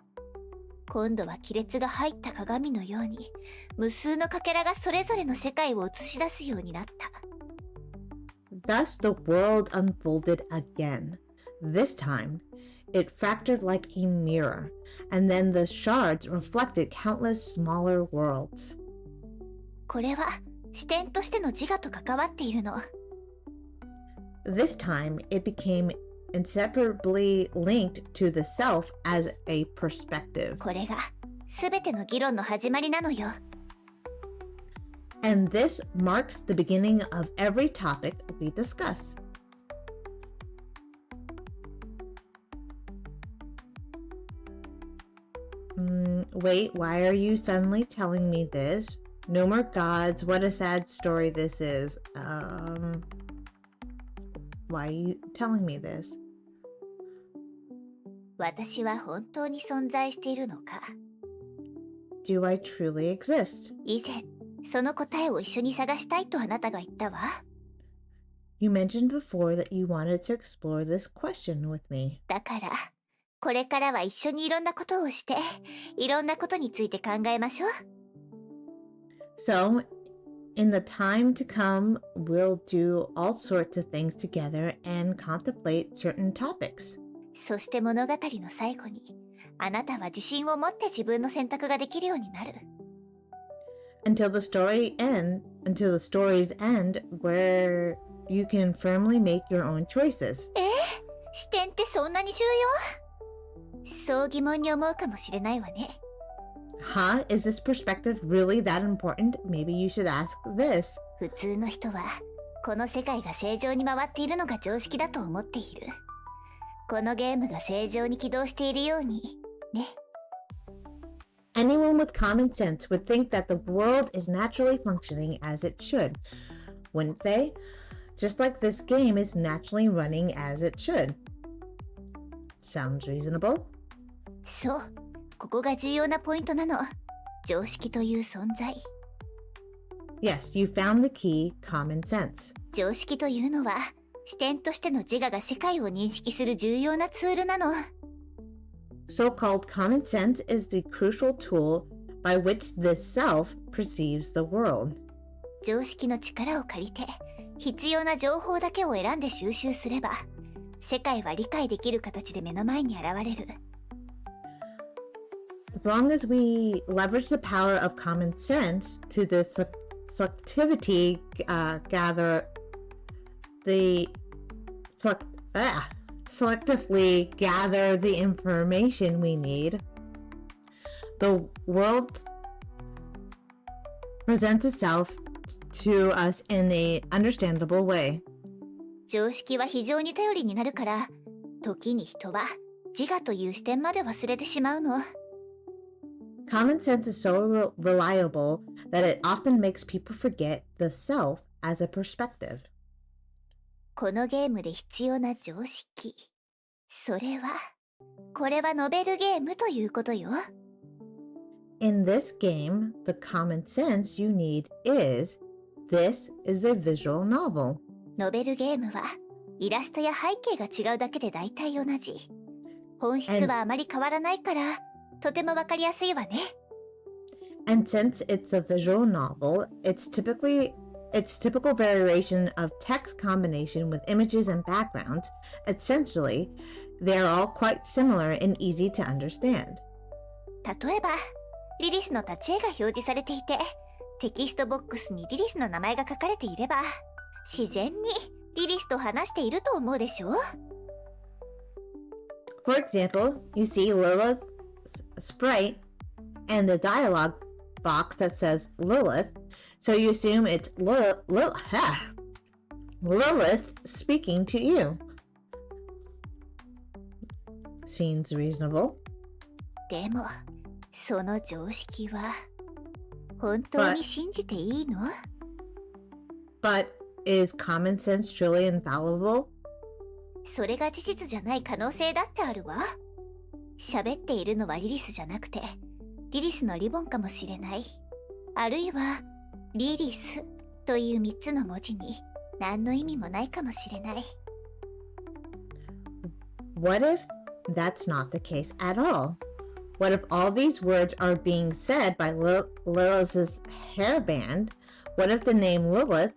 今度は亀裂が入った鏡のように無数のかけらがそれぞれの世界を映し出すようになった。Thus the world unfolded again. This time, it fractured like a mirror, and then the shards reflected countless smaller worlds. これは視点としての自我と関わっているの。This time, it became inseparably linked to the self as a perspective. これが全ての議論の始まりなのよ。And this marks the beginning of every topic we discuss. Wait, why are you suddenly telling me this? No more gods. What a sad story this is. Why are you telling me this? 私は本当に存在しているのか。Do I truly exist? 以前、その答えを一緒に探したいとあなたが言ったわ。You mentioned before that you wanted to explore this question with me. だから、これからは一緒にいろんなことをして、いろんなことについて考えましょう。So, in the time to come, we'll do all sorts of things together and contemplate certain topics. そして物語の最後に、あなたは自信を持って自分の選択ができるようになる。Until the story's end, where you can firmly make your own choices. 視点ってそんなに重要？そう疑問に思うかもしれないわね。Huh? Is this perspective really that important? Maybe you should ask this. 普通の人は、この世界が正常に回っているのが常識だと思っている。このゲームが正常に起動しているように、ね。Anyone with common sense would think that the world is naturally functioning as it should, wouldn't they? Just like this game is naturally running as it should. Sounds reasonable. そう、ここが重要なポイントなの。常識という存在。Yes, you found the key, common sense. 常識というのは、視点としての自我が世界を認識する重要なツールなの。So-called common sense is the crucial tool by which the self perceives the world. 常識の力を借りて、必要な情報だけを選んで収集すれば、世界は理解できる形で目の前に現れる。As long as we leverage the power of common sense to the selectivity selectively gather the information we need, the world presents itself to us in an understandable way. 常識は非常に頼りになるから、時に人は自我という視点まで忘れてしまうの。Common sense is so reliable that it often makes people forget the self as a perspective. このゲームで必要な常識。それは、これはノベルゲームということよ。In this game, the common sense you need is, this is a visual novel. ノベルゲームは、イラストや背景が違うだけで大体同じ。本質はあまり変わらないから、とてもわかりやすいわね。And since it's a visual novel, its typical variation of text combination with images and backgrounds, essentially, they are all quite similar and easy to understand. 例えば、リリスの立ち絵が表示されていて、テキストボックスにリリスの名前が書かれていれば、自然にリリスと話していると思うでしょ？ For example, you see Lilith's sprite and the dialogue box that says Lilith, so you assume it's Lilith speaking to you. Seems reasonable. でも、その常識は、本当に信じていいの？ But is common sense truly infallible? それが事実じゃない可能性だってあるわ。喋っているのはリリスじゃなくて、リリスのリボンかもしれない。あるいは、リリスという3つの文字に何の意味もないかもしれない。What if that's not the case at all? What if all these words are being said by Lilith's hairband? What if the name Lilith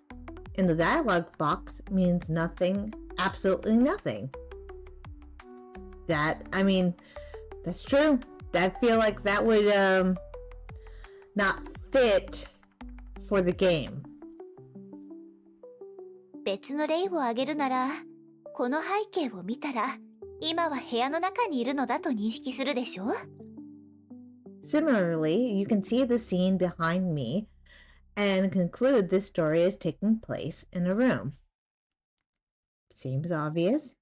in the dialogue box means nothing, absolutely nothing? That's true. I feel like that would not fit for the game. 別の例を挙げるなら、この背景を見たら、今は部屋の中にいるのだと認識するでしょ？ Similarly, you can see the scene behind me and conclude this story is taking place in a room. Seems obvious.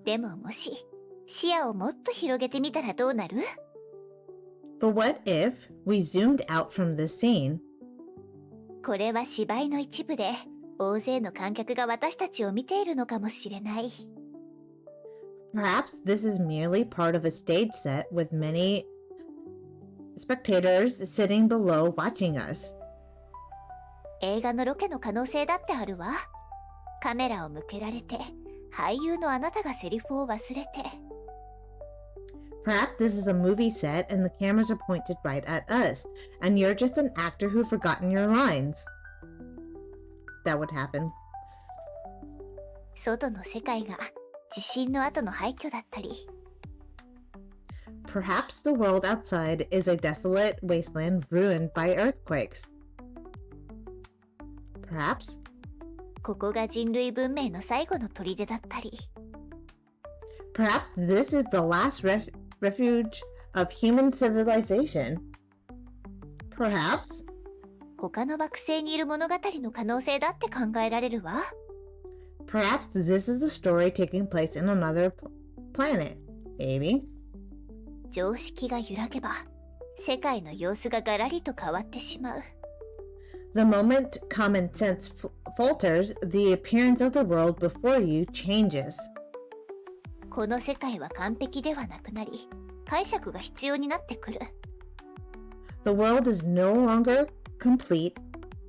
でももし、視野をもっと広げてみたらどうなる？ But what if we zoomed out from this scene これは芝居の一部で、大勢の観客が私たちを見ているのかもしれない。Perhaps this is merely part of a stage set with many spectators sitting below watching us. 映画のロケの可能性だってあるわ。カメラを向けられて、俳優のあなたがセリフを忘れて。Perhaps this is a movie set and the cameras are pointed right at us, and you're just an actor who've forgotten your lines. That would happen. 外の世界が地震の後の廃墟だったり。Perhaps the world outside is a desolate wasteland ruined by earthquakes. Perhaps. ここが人類文明の最後の砦だったり。Perhaps this is the last refuge of human civilization. Perhaps. 他の惑星にいる物語の可能性だって考えられるわ。Perhaps this is a story taking place in another planet. Maybe. 常識が揺らげば、世界の様子がガラリと変わってしまう。The moment common sense falters, the appearance of the world before you changes. この世界は完璧ではなくなり、解釈が必要になってくる。The world is no longer complete.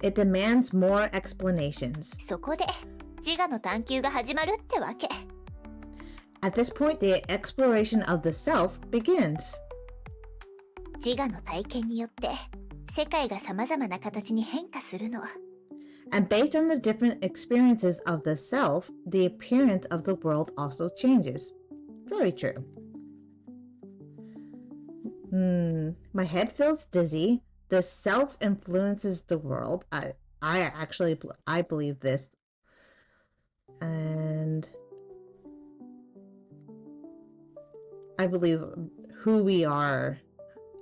It demands more explanations. そこで、自我の探求が始まるってわけ。At this point, the exploration of the self begins. 自我の体験によって、世界が様々な形に変化するの。And based on the different experiences of the self, the appearance of the world also changes. Very true. My head feels dizzy. The self influences the world. I believe this. And I believe who we are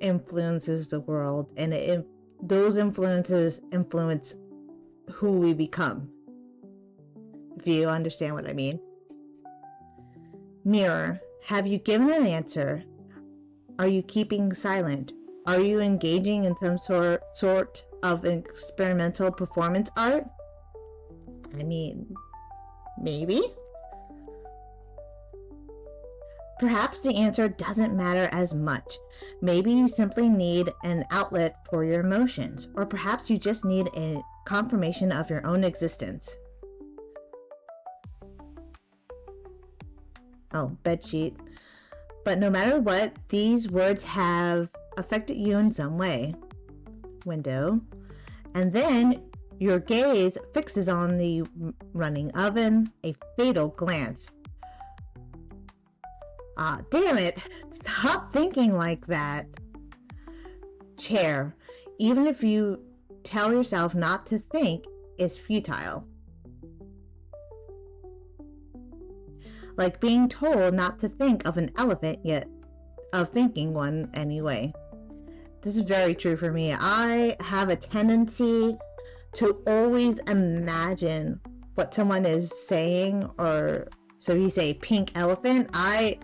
influences the world, and those influences influence who we become. If you understand what I mean. Mirror, have you given an answer? Are you keeping silent? Are you engaging in some sort of experimental performance art? I mean, maybe? Perhaps the answer doesn't matter as much. Maybe you simply need an outlet for your emotions, or perhaps you just need a confirmation of your own existence. Oh, bedsheet. But no matter what, these words have affected you in some way. Window. And then your gaze fixes on the running oven, a fatal glance. Ah, damn it! Stop thinking like that. Chair. Even if you tell yourself not to think, is futile. Like being told not to think of an elephant, yet of thinking one anyway. This is very true for me. I have a tendency to always imagine what someone is saying, or so you say pink elephant, I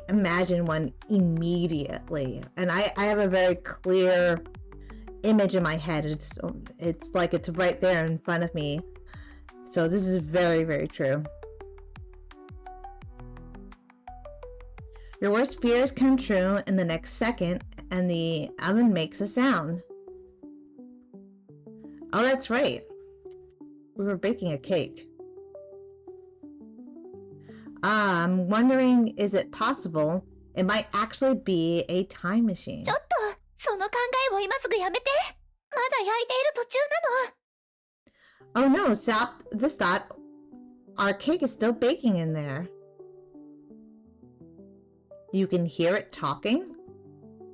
imagine one immediately, and I have a very clear image in my head. It's like it's right there in front of me. So this is very, very true. Your worst fears come true in the next second, and the oven makes a sound. Oh, that's right. We were baking a cake. I'm wondering, is it possible it might actually be a time machine? ちょっと、その考えを今すぐやめて。まだ焼いている途中なの。Oh no, stop this thought. Our cake is still baking in there. You can hear it talking?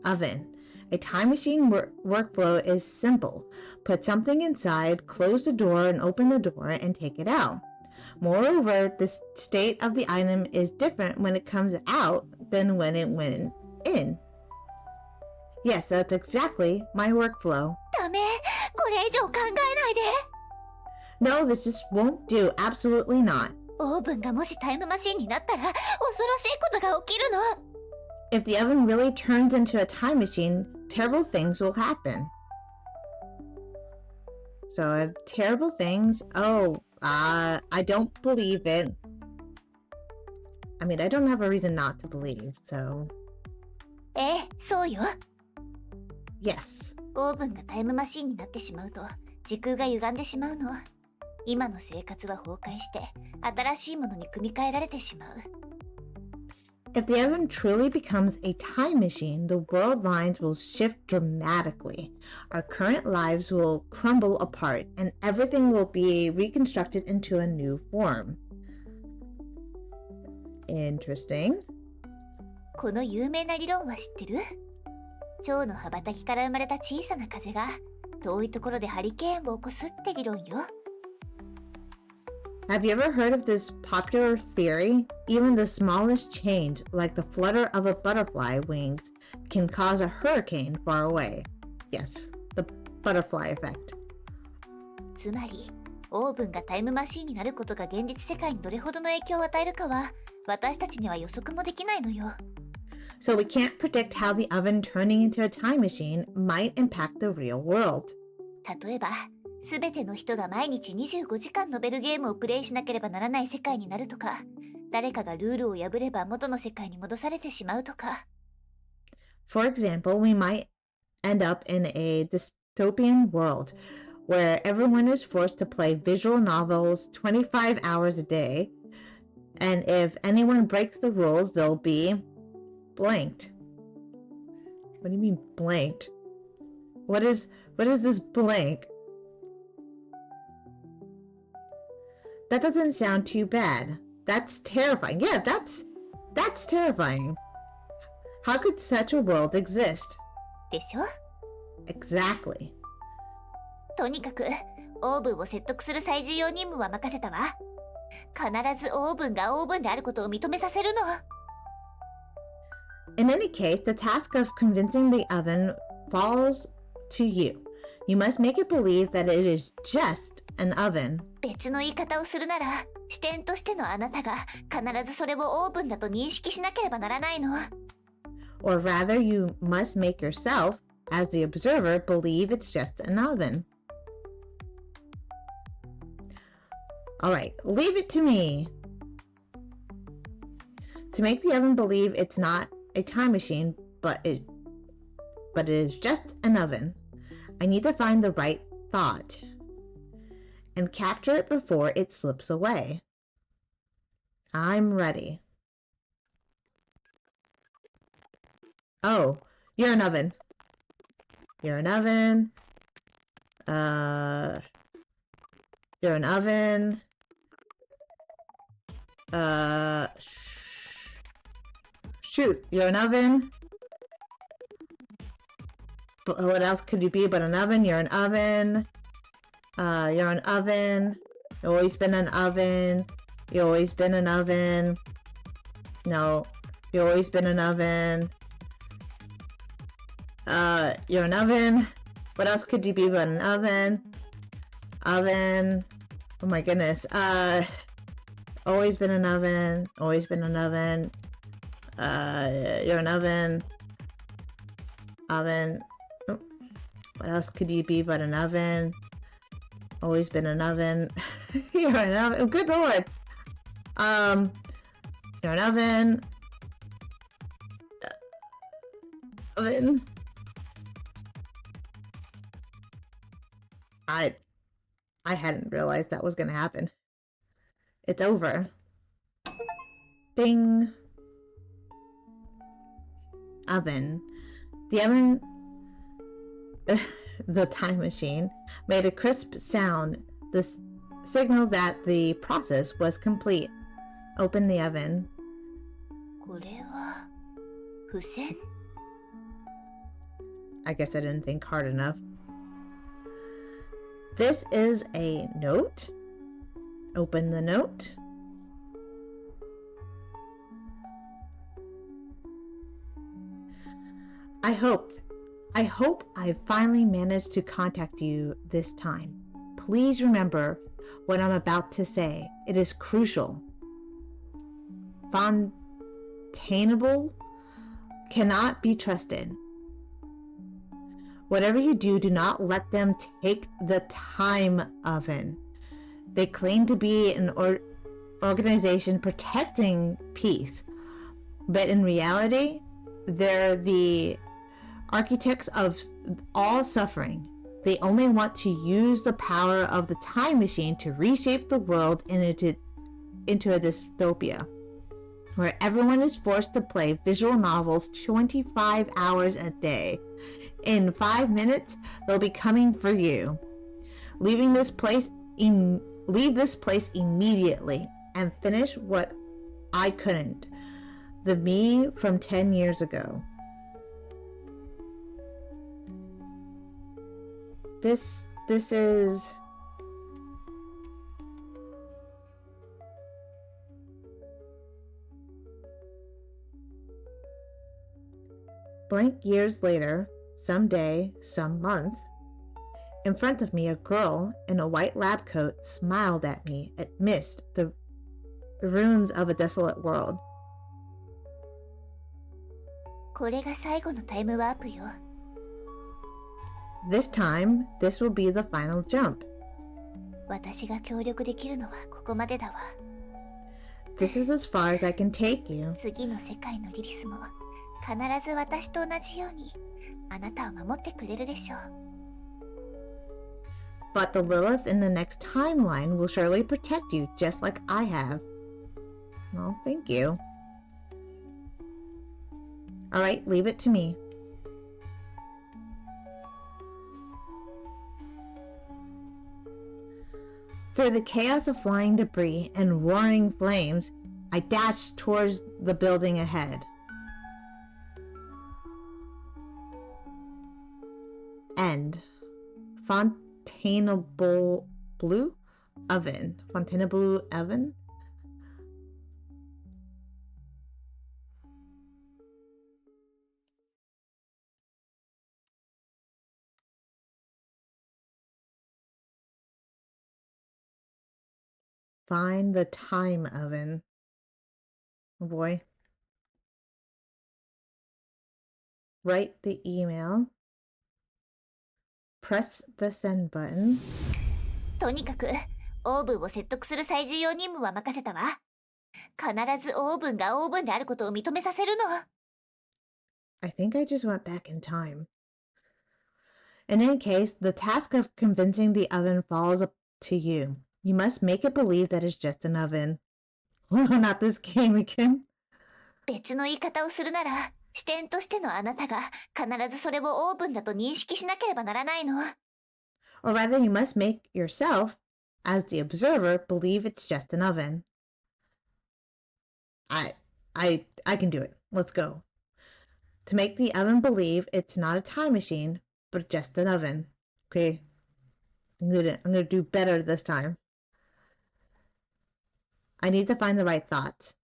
Oven. A time machine workflow is simple. Put something inside, close the door, and open the door and take it out. Moreover, the state of the item is different when it comes out than when it went in. Yes, that's exactly my workflow. ダメ、これ以上考えないで。No, this just won't do. Absolutely not. オーブンがもしタイムマシンになったら恐ろしいことが起きるの。If the oven really turns into a time machine, terrible things will happen. So I have terrible things. Oh, I don't believe it. I mean, I don't have a reason not to believe, so... そうよ。 Yes. オーブンがタイムマシンになってしまうと時空が歪んでしまうの。今の生活は崩壊して新しいものに組み替えられてしまう。 If the oven truly becomes a time machine, the world lines will shift dramatically. Our current lives will crumble apart, and everything will be reconstructed into a new form. Interesting. この有名な理論は知ってる？蝶の羽ばたきから生まれた小さな風が遠いところでハリケーンを起こすって理論よ。 Have you ever heard of this popular theory? Even the smallest change, like the flutter of a butterfly wings, can cause a hurricane far away. Yes, the butterfly effect. つまりオーブンがタイムマシーンになることが現実世界にどれほどの影響を与えるかは私たちには予測もできないのよ。 So we can't predict how the oven turning into a time machine might impact the real world. 例えばすべての人が毎日25時間のベルゲームをプレイしなければならない世界になるとか、誰かがルールを破れば元の世界に戻されてしまうとか。 For example, we might end up in a dystopian world where everyone is forced to play visual novels 25 hours a day, and if anyone breaks the rules, they'll be blanked. What do you mean blanked? What is this blank? That doesn't sound too bad. That's terrifying. Yeah, that's terrifying. How could such a world exist? でしょ？ Exactly. とにかくオーブンを説得する最重要任務は任せたわ。必ずオーブンがオーブンであることを認めさせるの。 In any case, the task of convincing the oven falls to you. You must make it believe that it is just an oven. 別の言い方をするなら、視点としてのあなたが必ずそれをオーブンだと認識しなければならないの。 Or rather, you must make yourself, as the observer, believe it's just an oven. Alright, leave it to me. To make the oven believe it's not a time machine, but it is just an oven, I need to find the right thought and capture it before it slips away. I'm ready. Oh, you're an oven. You're an oven. You're an oven. Shoot, you're an oven. But what else could you be but an oven? You're an oven. You're an oven. You've always been an oven. You've always been an oven. No, you've always been an oven. You're an oven. What else could you be but an oven? Oven. Oh my goodness. Always been an oven. Always been an oven. You're an oven. Oven. Oh. What else could you be but an oven? Always been an oven. You're an oven. Oh, good lord. You're an oven. Oven. I hadn't realized that was gonna happen. It's over. Ding. Oven. The oven, the time machine, made a crisp sound, the signal that the process was complete. Open the oven. これは付箋？ I guess I didn't think hard enough. This is a note. Open the note. I hope I finally managed to contact you this time. Please remember what I'm about to say. It is crucial. Fontainable cannot be trusted. Whatever you do, do not let them take the time oven. They claim to be an organization protecting peace, but in reality, they're the architects of all suffering. They only want to use the power of the time machine to reshape the world into a dystopia, where everyone is forced to play visual novels 25 hours a day. In 5 minutes, they'll be coming for you. Leave this place immediately and finish what I couldn't. The me from 10 years ago. This is... Blank years later, some day, some month, in front of me a girl in a white lab coat smiled at me amidst the ruins of a desolate world. これが最後のタイムワープよ。 This time, this will be the final jump. 私が協力できるのはここまでだわ。 This is as far as I can take you. 次の世界のリリスも必ず私と同じようにあなたを守ってくれるでしょう。 But the Lilith in the next timeline will surely protect you just like I have. Well, thank you. Alright, leave it to me. Through the chaos of flying debris and roaring flames, I dashed towards the building ahead. End. Fontainebleau oven. Fontainebleau oven? Find the time oven. Oh boy. Write the email. Press the send button. とにかくオーブンを説得する最重要任務は任せたわ。必ずオーブンがオーブンであることを認めさせるの。 I think I just went back in time. In any case, the task of convincing the oven falls up to you. You must make it believe that it's just an oven. Not this game again. 別の言い方をするなら、視点としてのあなたが必ずそれをオーブンだと認識しなければならないの。 Or rather, you must make yourself, as the observer, believe it's just an oven. I can do it. Let's go. To make the oven believe it's not a time machine, but just an oven. Okay. I'm gonna do better this time. I need to find the right thoughts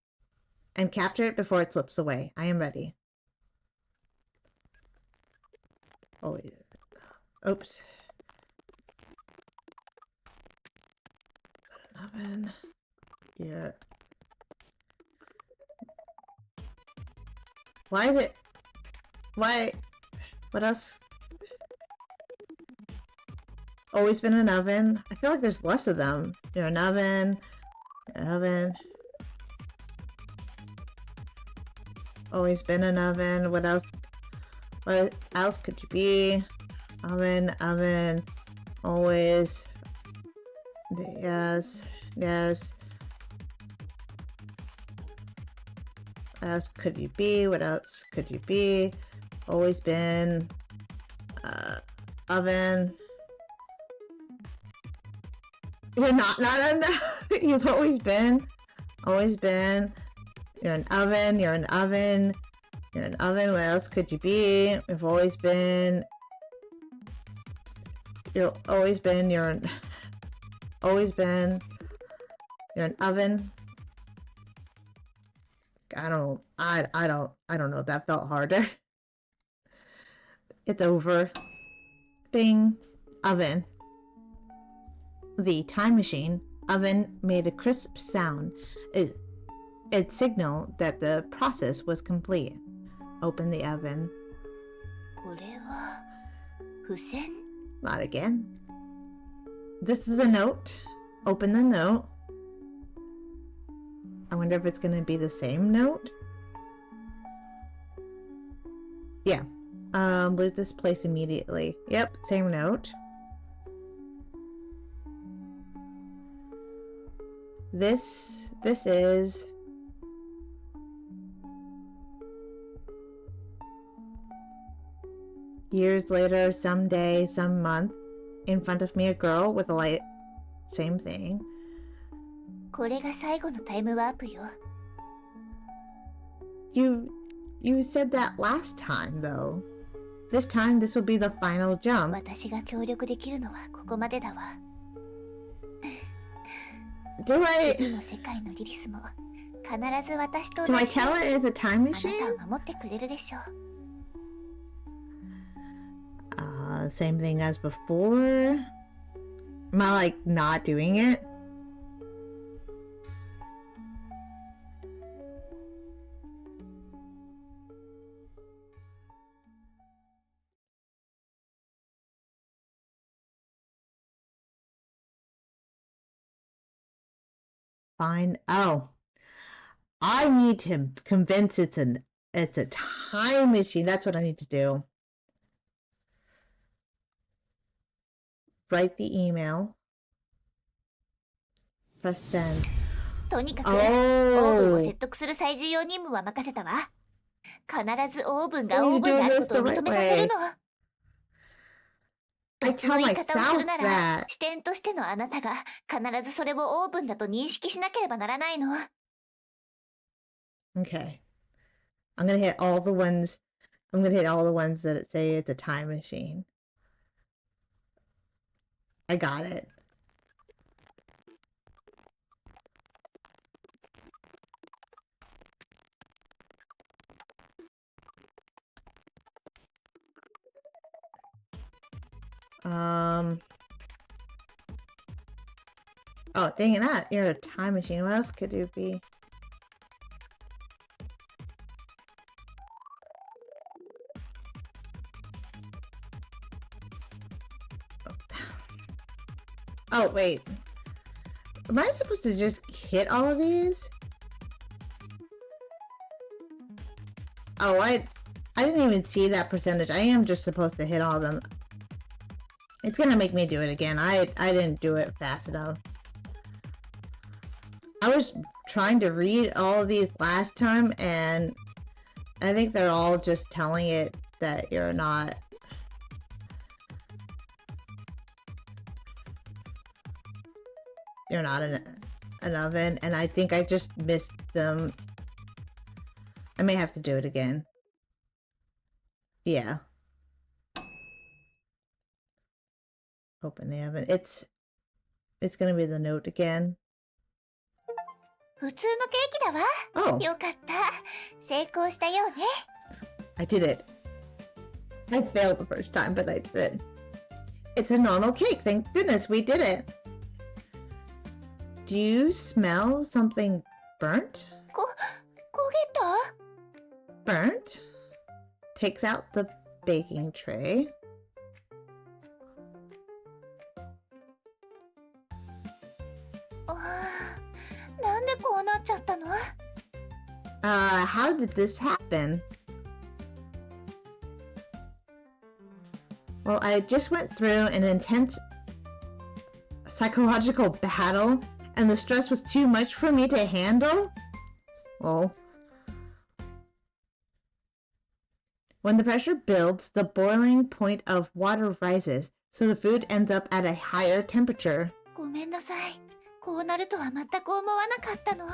and capture it before it slips away. I am ready. Oh, wait. Oops. Oven. Yeah. Why is it? Why? What else? Always been an oven. I feel like there's less of them. You're an oven. You're an oven. Always been an oven. What else? What else could you be? Oven, oven. Always. Yes. Yes. What else could you be? What else could you be? Always been. Oven. You're not you've always been. Always been. You're an oven. You're an oven. You're an oven. What else could you be? You've always been. You've always been. You're an. Always been. You're an oven. I don't know. That felt harder. It's over. Ding. Oven. The time machine oven made a crisp sound. It signaled that the process was complete. Open the oven. これは付箋? Not again. This is a note. Open the note. I wonder if it's going to be the same note. Yeah. Leave this place immediately. Yep, same note. This is... Years later, some day, some month, in front of me a girl with a light. Same thing. これが最後のタイムワープよ。You said that last time, though. This time, this will be the final jump. 私が協力できるのはここまでだわ。Do I 次の世界のリリスも必ず私と tell it it is a time あな machine? たを守ってくれるでしょう。Same thing as before. Am I like not doing it? Fine. Oh, I need to convince it's a time machine. That's what I need to do. Write the email. Press send. とにかく、オーブンを Oh, 説得する最重要任務は任せたわ。必ずオーブンが Oh, オ you ーブンであ do る this ことを the right 認めさせるの。 I 別の tell 言い方をす myself るなら、 that. 視点としてのあなたが必ずそれをオーブンだと認識しなければならないの。Okay. I'm gonna hit all the ones that say it's a time machine. I got it. Oh, dang it, not. You're a time machine. What else could you be? Oh, wait. Am I supposed to just hit all of these? Oh, I didn't even see that percentage. I am just supposed to hit all of them. It's gonna make me do it again. I didn't do it fast enough. I was trying to read all of these last time, and I think they're all just telling it that you're not... You're not an oven, and I think I just missed them. I may have to do it again. Yeah. Open the oven. It's gonna be the note again. 普通のケーキだわ。 Oh, よかった。成功したようね。 I did it. I failed the first time, but I did it. It's a normal cake. Thank goodness we did it. Do you smell something burnt? 焦げた? Burnt? Takes out the baking tray. Ah, なんでこうなっちゃったの? How did this happen? Well, I just went through an intense psychological battle, and the stress was too much for me to handle? Well, when the pressure builds, the boiling point of water rises, so the food ends up at a higher temperature. ごめんなさい。こうなるとは全く思わなかったの。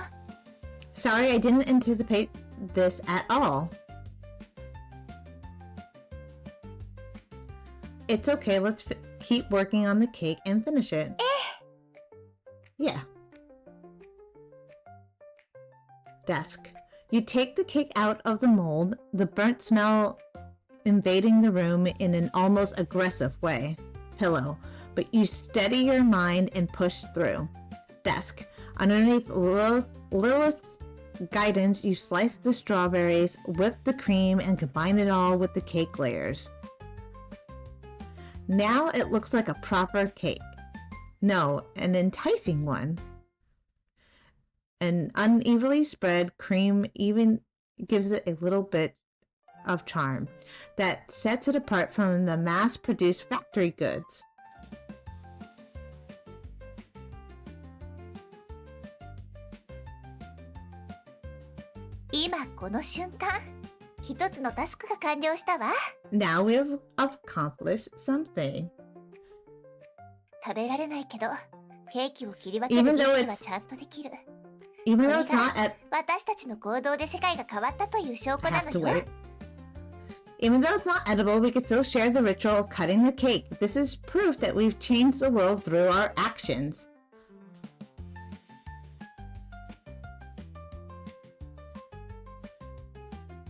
Sorry, I didn't anticipate this at all. It's okay, let's keep working on the cake and finish it. Yeah. Desk. You take the cake out of the mold, the burnt smell invading the room in an almost aggressive way. Pillow. But you steady your mind and push through. Desk. Underneath Lilith's guidance, you slice the strawberries, whip the cream, and combine it all with the cake layers. Now it looks like a proper cake. No, an enticing one. An unevenly spread cream even gives it a little bit of charm that sets it apart from the mass-produced factory goods. Now we have accomplished something. Even though it's not Even though it's not edible, we can still share the ritual of cutting the cake. This is proof that we've changed the world through our actions.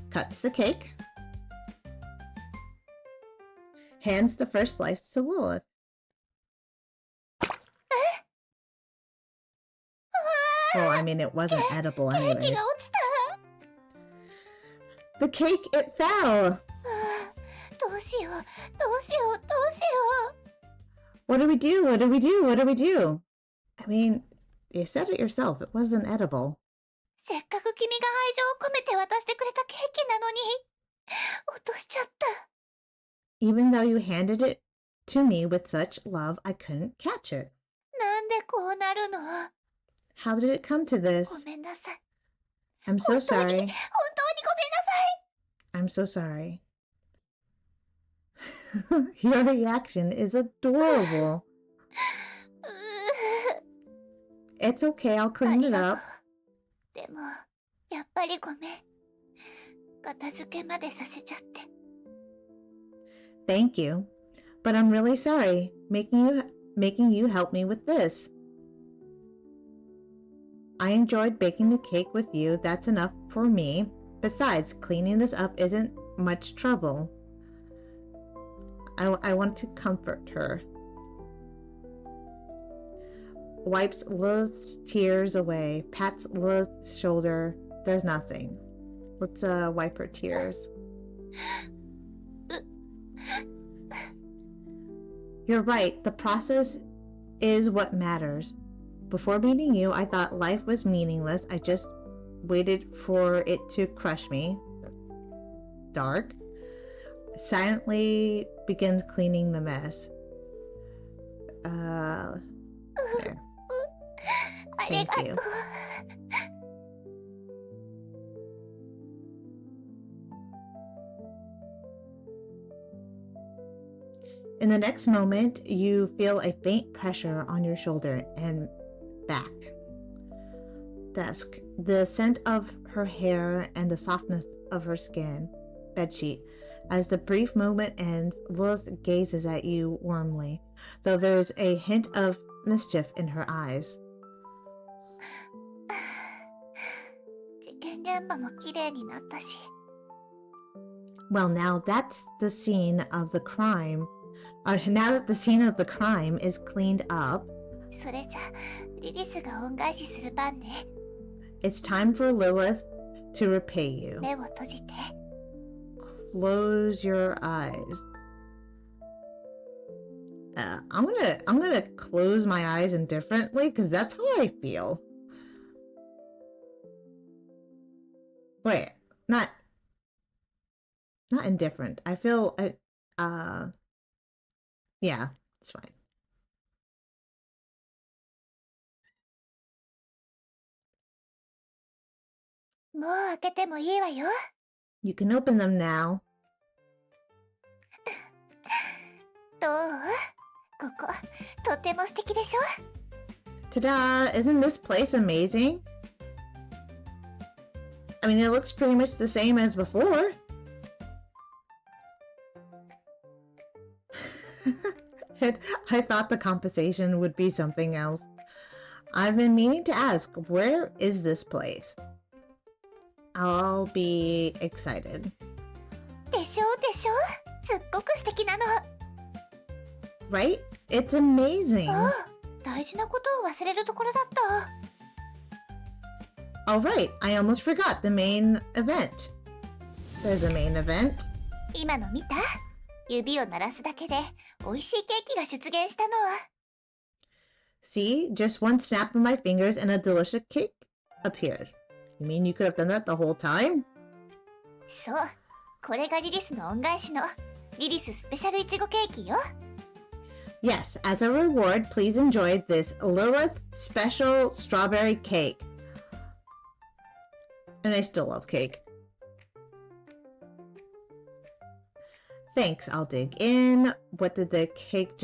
Cuts the cake. Hands the first slice to Lilith. Well, I mean, it wasn't edible anyways. The cake, it fell! What do we do? What do we do? What do we do? I mean, you said it yourself. It wasn't edible. Even though you handed it to me with such love, I couldn't catch it. How did it come to this? I'm so sorry. I'm so sorry. Your reaction is adorable. It's okay, I'll clean it up. Thank you, but I'm really sorry making you help me with this. I enjoyed baking the cake with you. That's enough for me. Besides, cleaning this up isn't much trouble. I want to comfort her. Wipes Lilith's tears away. Pats Lilith's shoulder. Does nothing. Let's wipe her tears. You're right. The process is what matters. Before meeting you, I thought life was meaningless. I just waited for it to crush me. Dark. Silently begins cleaning the mess. There. Thank you. In the next moment, you feel a faint pressure on your shoulder and back. Desk. The scent of her hair and the softness of her skin. Bedsheet. As the brief moment ends, Lilith gazes at you warmly, though there's a hint of mischief in her eyes. Well, now that's the scene of the crime. Now that the scene of the crime is cleaned up, it's time for Lilith to repay you. Close your eyes. I'm gonna close my eyes indifferently because that's how I feel. Wait, not indifferent. I feel yeah, it's fine. You can open them now. Ta-da! Isn't this place amazing? I mean, it looks pretty much the same as before. I thought the compensation would be something else. I've been meaning to ask, where is this place? I'll be excited. Right? It's amazing. All right, I almost forgot the main event. There's a main event. 指を鳴らすだけで美味しいケーキが出現したの。See, just one snap of my fingers and a delicious cake appeared. You mean you could have done that the whole time? そう、これがリリスの恩返しのリリススペシャルいちごケーキよ。Yes, as a reward, please enjoy this Lilith special strawberry cake. And I still love cake. Thanks, I'll dig in. Why did the cake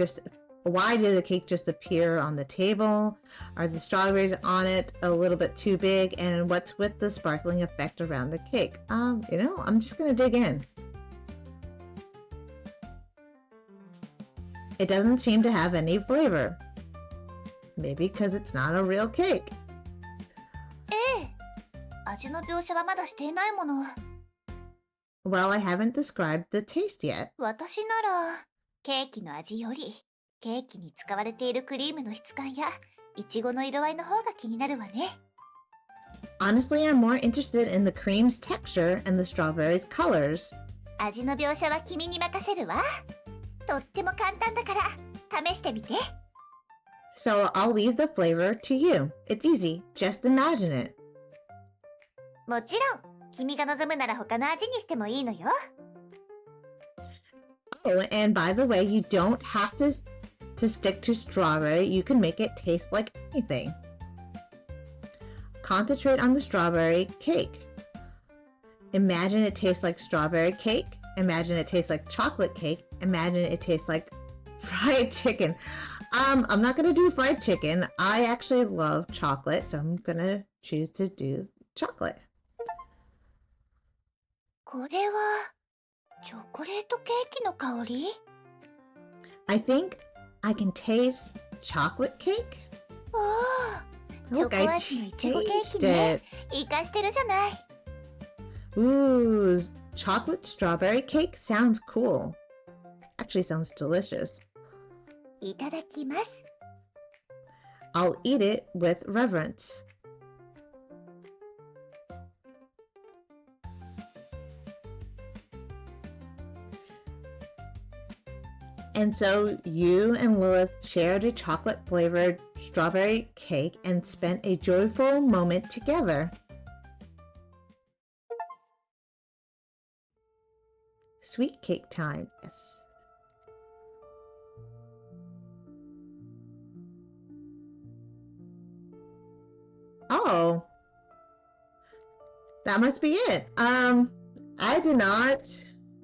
just appear on the table? Are the strawberries on it a little bit too big? And what's with the sparkling effect around the cake? I'm just gonna dig in. It doesn't seem to have any flavor. Maybe because it's not a real cake. ええ、味の描写はまだしていないもの。Well, I haven't described the taste yet. 私なら、ケーキの味より、ケーキに使われているクリームの質感や、いちごの色合いの方が気になるわね。Honestly, I'm more interested in the cream's texture and the strawberries' colors. 味の描写は君に任せるわ。とっても簡単だから試してみて。So I'll leave the flavor to you. It's easy. Just imagine it. もちろん、君が望むなら他の味にしてもいいのよ。Oh, and by the way, you don't have to stick to strawberry. You can make it taste like anything. Concentrate on the strawberry cake. Imagine it tastes like strawberry cake. Imagine it tastes like chocolate cake. Imagine it tastes like fried chicken. I'm not gonna do fried chicken. I actually love chocolate, so I'm gonna choose to do chocolate. これはチョコレートケーキの香り？ I think I can taste chocolate cake. おー、チョ Look, コ I 味のいちごケーキ changed ね。 it. 活かしてるじゃない。Ooh, chocolate strawberry cake sounds cool. Actually sounds delicious. いただきます。I'll eat it with reverence. And so you and Lilith shared a chocolate-flavored strawberry cake and spent a joyful moment together. Sweet cake time, yes. Oh, that must be it. I did not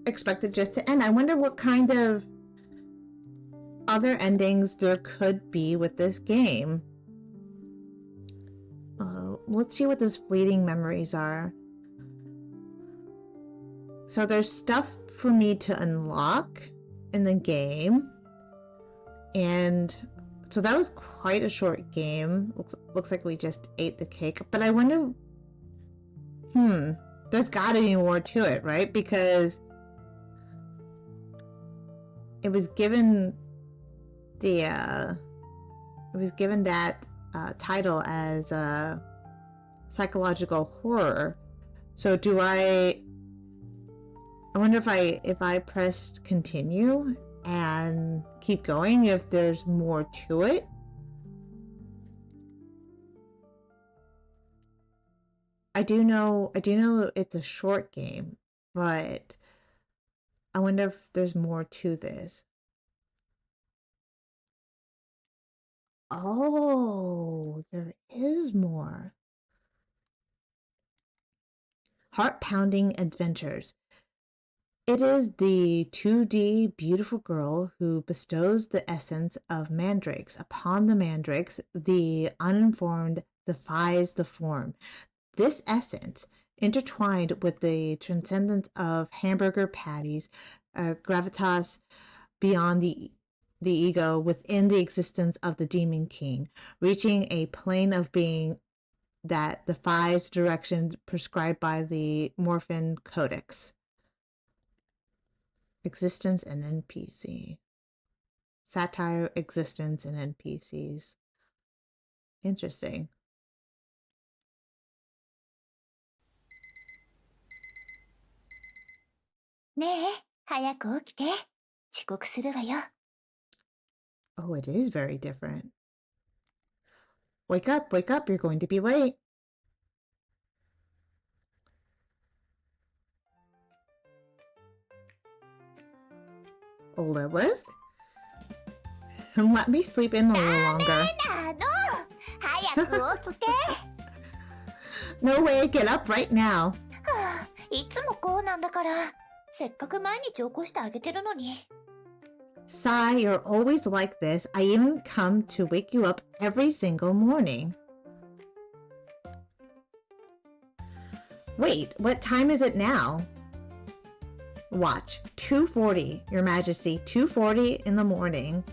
expect it just to end. I wonder what kind of other endings there could be with this game. Let's see what those fleeting memories are. So there's stuff for me to unlock in the game. And so that was quite a short game. Looks like we just ate the cake. But I wonder, there's gotta be more to it, right? Because it was given that title as a psychological horror. So I wonder if I pressed continue and keep going, if there's more to it. I do know it's a short game, but I wonder if there's more to this. Oh, there is more. Heart-pounding adventures. It is the 2D beautiful girl who bestows the essence of mandrakes upon the mandrakes. The uninformed defies the form. This essence, intertwined with the transcendence of hamburger patties, gravitas beyond the ego within the existence of the Demon King, reaching a plane of being that defies direction prescribed by the Morphin Codex. Existence and NPC. Satire, existence, and NPCs. Interesting. ねえ、早く起きて。遅刻するわよ。Oh, it is very different. Wake up, you're going to be late. Lilith? Let me sleep in a little longer. なの早く起きて No way, get up right now. いつもこうなんだから。せっかく毎日起こしてあげてるのに。Sigh, you're always like this. I even come to wake you up every single morning. Wait, what time is it now? Watch, 2:40, Your Majesty, 2:40 in the morning.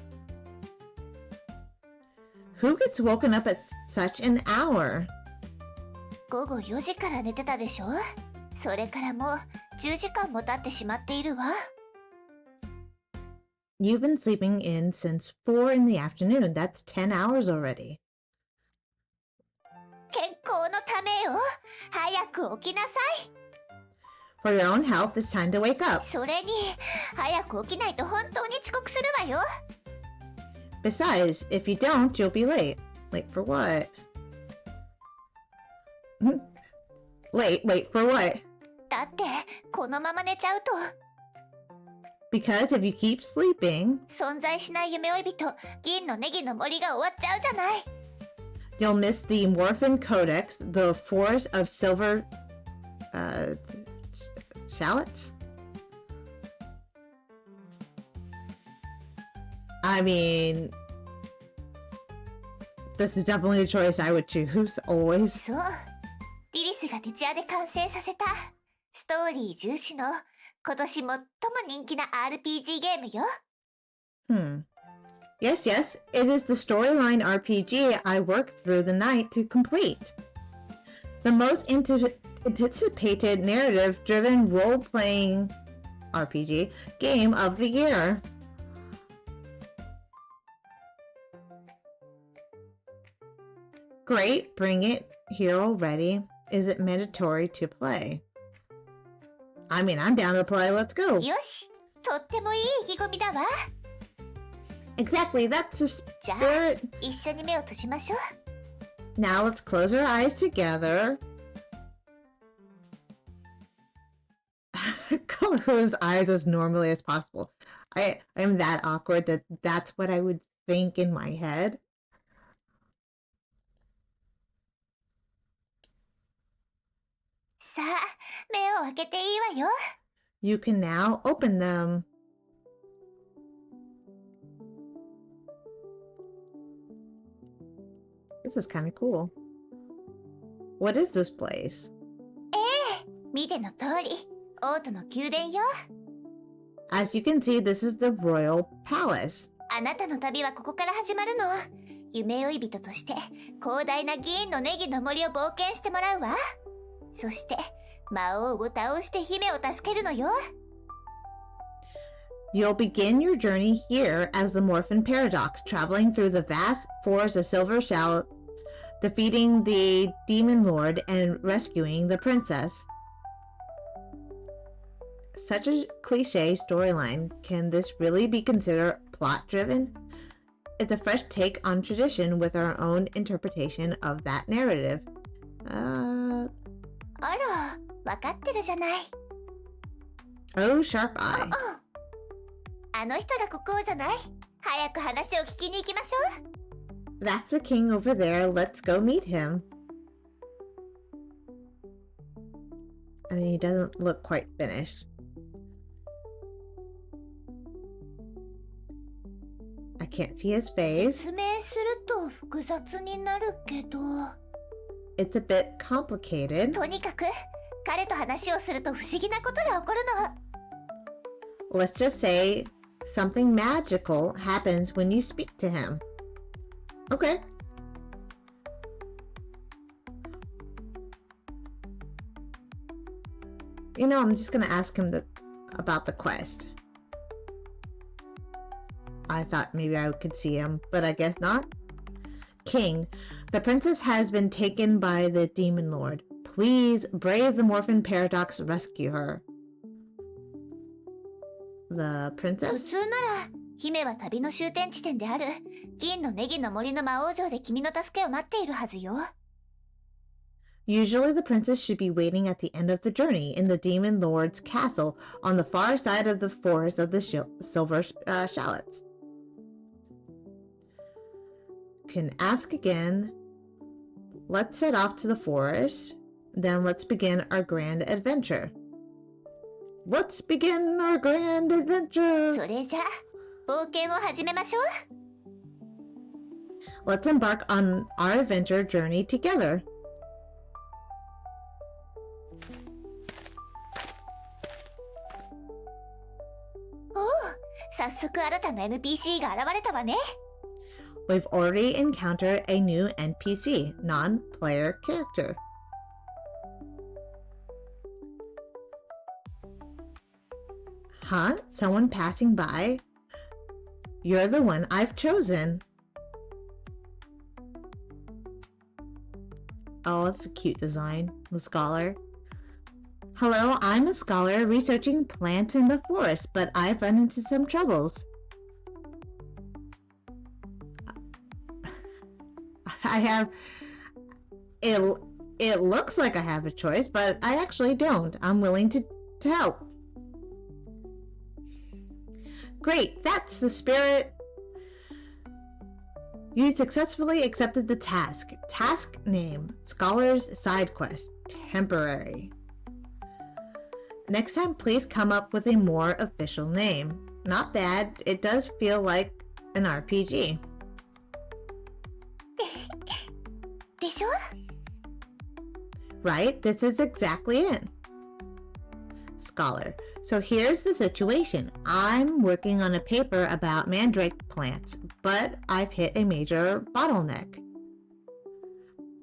Who gets woken up at such an hour? 午後4時から寝てたでしょ。それからもう10時間も経ってしまっているわ。You've been sleeping in since 4 in the afternoon. That's 10 hours already. 健康のためよ。早く起きなさい。For your own health, it's time to wake up. それに、早く起きないと本当に遅刻するわよ。Besides, if you don't, you'll be late. Late for what? Late for what? だって、このまま寝ちゃうと。Because if you keep sleeping, 存在しない夢追い人、銀のネギの森が終わっちゃうじゃない。you'll miss the Morphin Codex, the forest of silver, shallots? I mean, this is definitely a choice I would choose, always. そう。リリスが徹夜で完成させた、ストーリー重視の、今年最も人気な RPG ゲームよ。Yes, it is the storyline RPG I worked through the night to complete. The most anticipated narrative-driven role-playing RPG game of the year. Great, bring it here already. Is it mandatory to play? I mean, I'm down to play, let's go. よし、とってもいい意気込みだわ。Exactly, that's the じゃあ、 spirit. 一緒に目を閉じましょう。Now let's close our eyes together. Close eyes as normally as possible. I'm that awkward that that's what I would think in my head. さあ、目を開けていいわよ。You can now open them. This is kind of cool. What is this place? 見ての通り、王都の宮殿よ。As you can see, this is the royal palace. あなたの旅はここから始まるの。夢追い人として広大な銀のネギの森を冒険してもらうわ。そして魔王を倒して姫を助けるのよ。You'll begin your journey here as the Morphin Paradox, traveling through the vast forest of Silver Shallot, defeating the Demon Lord and rescuing the princess. Such a cliche storyline. Can this really be considered plot-driven? It's a fresh take on tradition with our own interpretation of that narrative. あら、わかってるじゃない。Oh, sharp eye. あの人が国王じゃない。早く話を聞きに行きましょう。That's the king over there. Let's go meet him. I mean, he doesn't look quite finished. I can't see his face. 説明すると複雑になるけど。It's a bit complicated. とにかく、彼と話をすると不思議なことが起こるの。Let's just say something magical happens when you speak to him. Okay. You know, I'm just gonna ask him about the quest. I thought maybe I could see him, but I guess not. King, the princess has been taken by the Demon Lord. Please brave the Morphin Paradox, rescue her. the 普 princess? 通なら姫は旅の終点地点である銀のネギの森の魔王城で君の助けを待っているはずよ。 Usually the princess should be waiting at the end of the journey in the demon lord's castle on the far side of the forest of the silver shallots. Can ask again. Let's set off to the forest. Then let's begin our grand adventure. Let's begin our grand adventure. それじゃ冒険を始めましょう。 Let's embark on our adventure journey together. おお、早速新たな NPC が現れたわね。 We've already encountered a new NPC, non-player character. Huh? Someone passing by? You're the one I've chosen. Oh, that's a cute design. The scholar. Hello, I'm a scholar researching plants in the forest, but I've run into some troubles. I have... It looks like I have a choice, but I actually don't. I'm willing to help. Great, that's the spirit. You successfully accepted the task. Task name, Scholar's Side Quest, temporary. Next time, please come up with a more official name. Not bad, it does feel like an RPG. でしょ？ Right? This is exactly it. Scholar. So here's the situation. I'm working on a paper about mandrake plants, but I've hit a major bottleneck.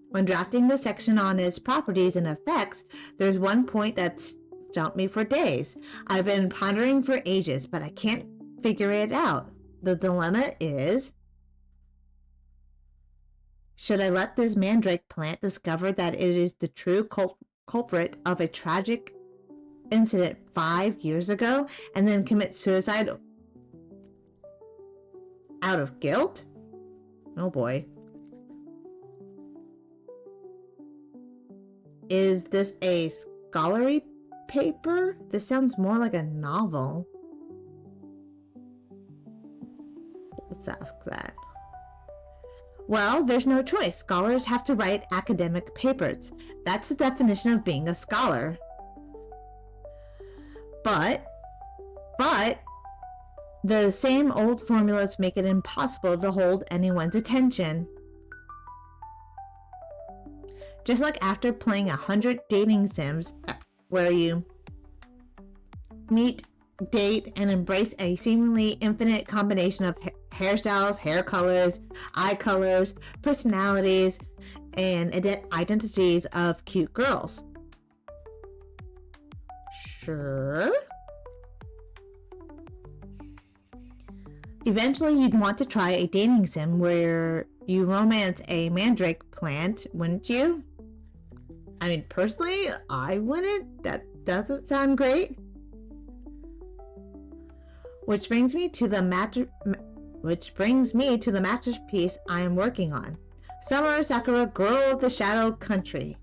When drafting the section on its properties and effects, there's one point that's stumped me for days. I've been pondering for ages, but I can't figure it out. The dilemma is... Should I let this mandrake plant discover that it is the true culprit of a tragic incident 5 years ago and then commit suicide out of guilt? Oh boy. Is this a scholarly paper? This sounds more like a novel. Let's ask that. Well, there's no choice. Scholars have to write academic papers. That's the definition of being a scholar. But the same old formulas make it impossible to hold anyone's attention. Just like after playing 100 dating sims where you meet, date, and embrace a seemingly infinite combination of hairstyles, hair colors, eye colors, personalities, and identities of cute girls. Sure. Eventually, you'd want to try a dating sim where you romance a mandrake plant, wouldn't you? I mean, personally, I wouldn't. That doesn't sound great. Which brings me to the masterpiece I am working on. Summer Sakura, Girl of the Shadow Country.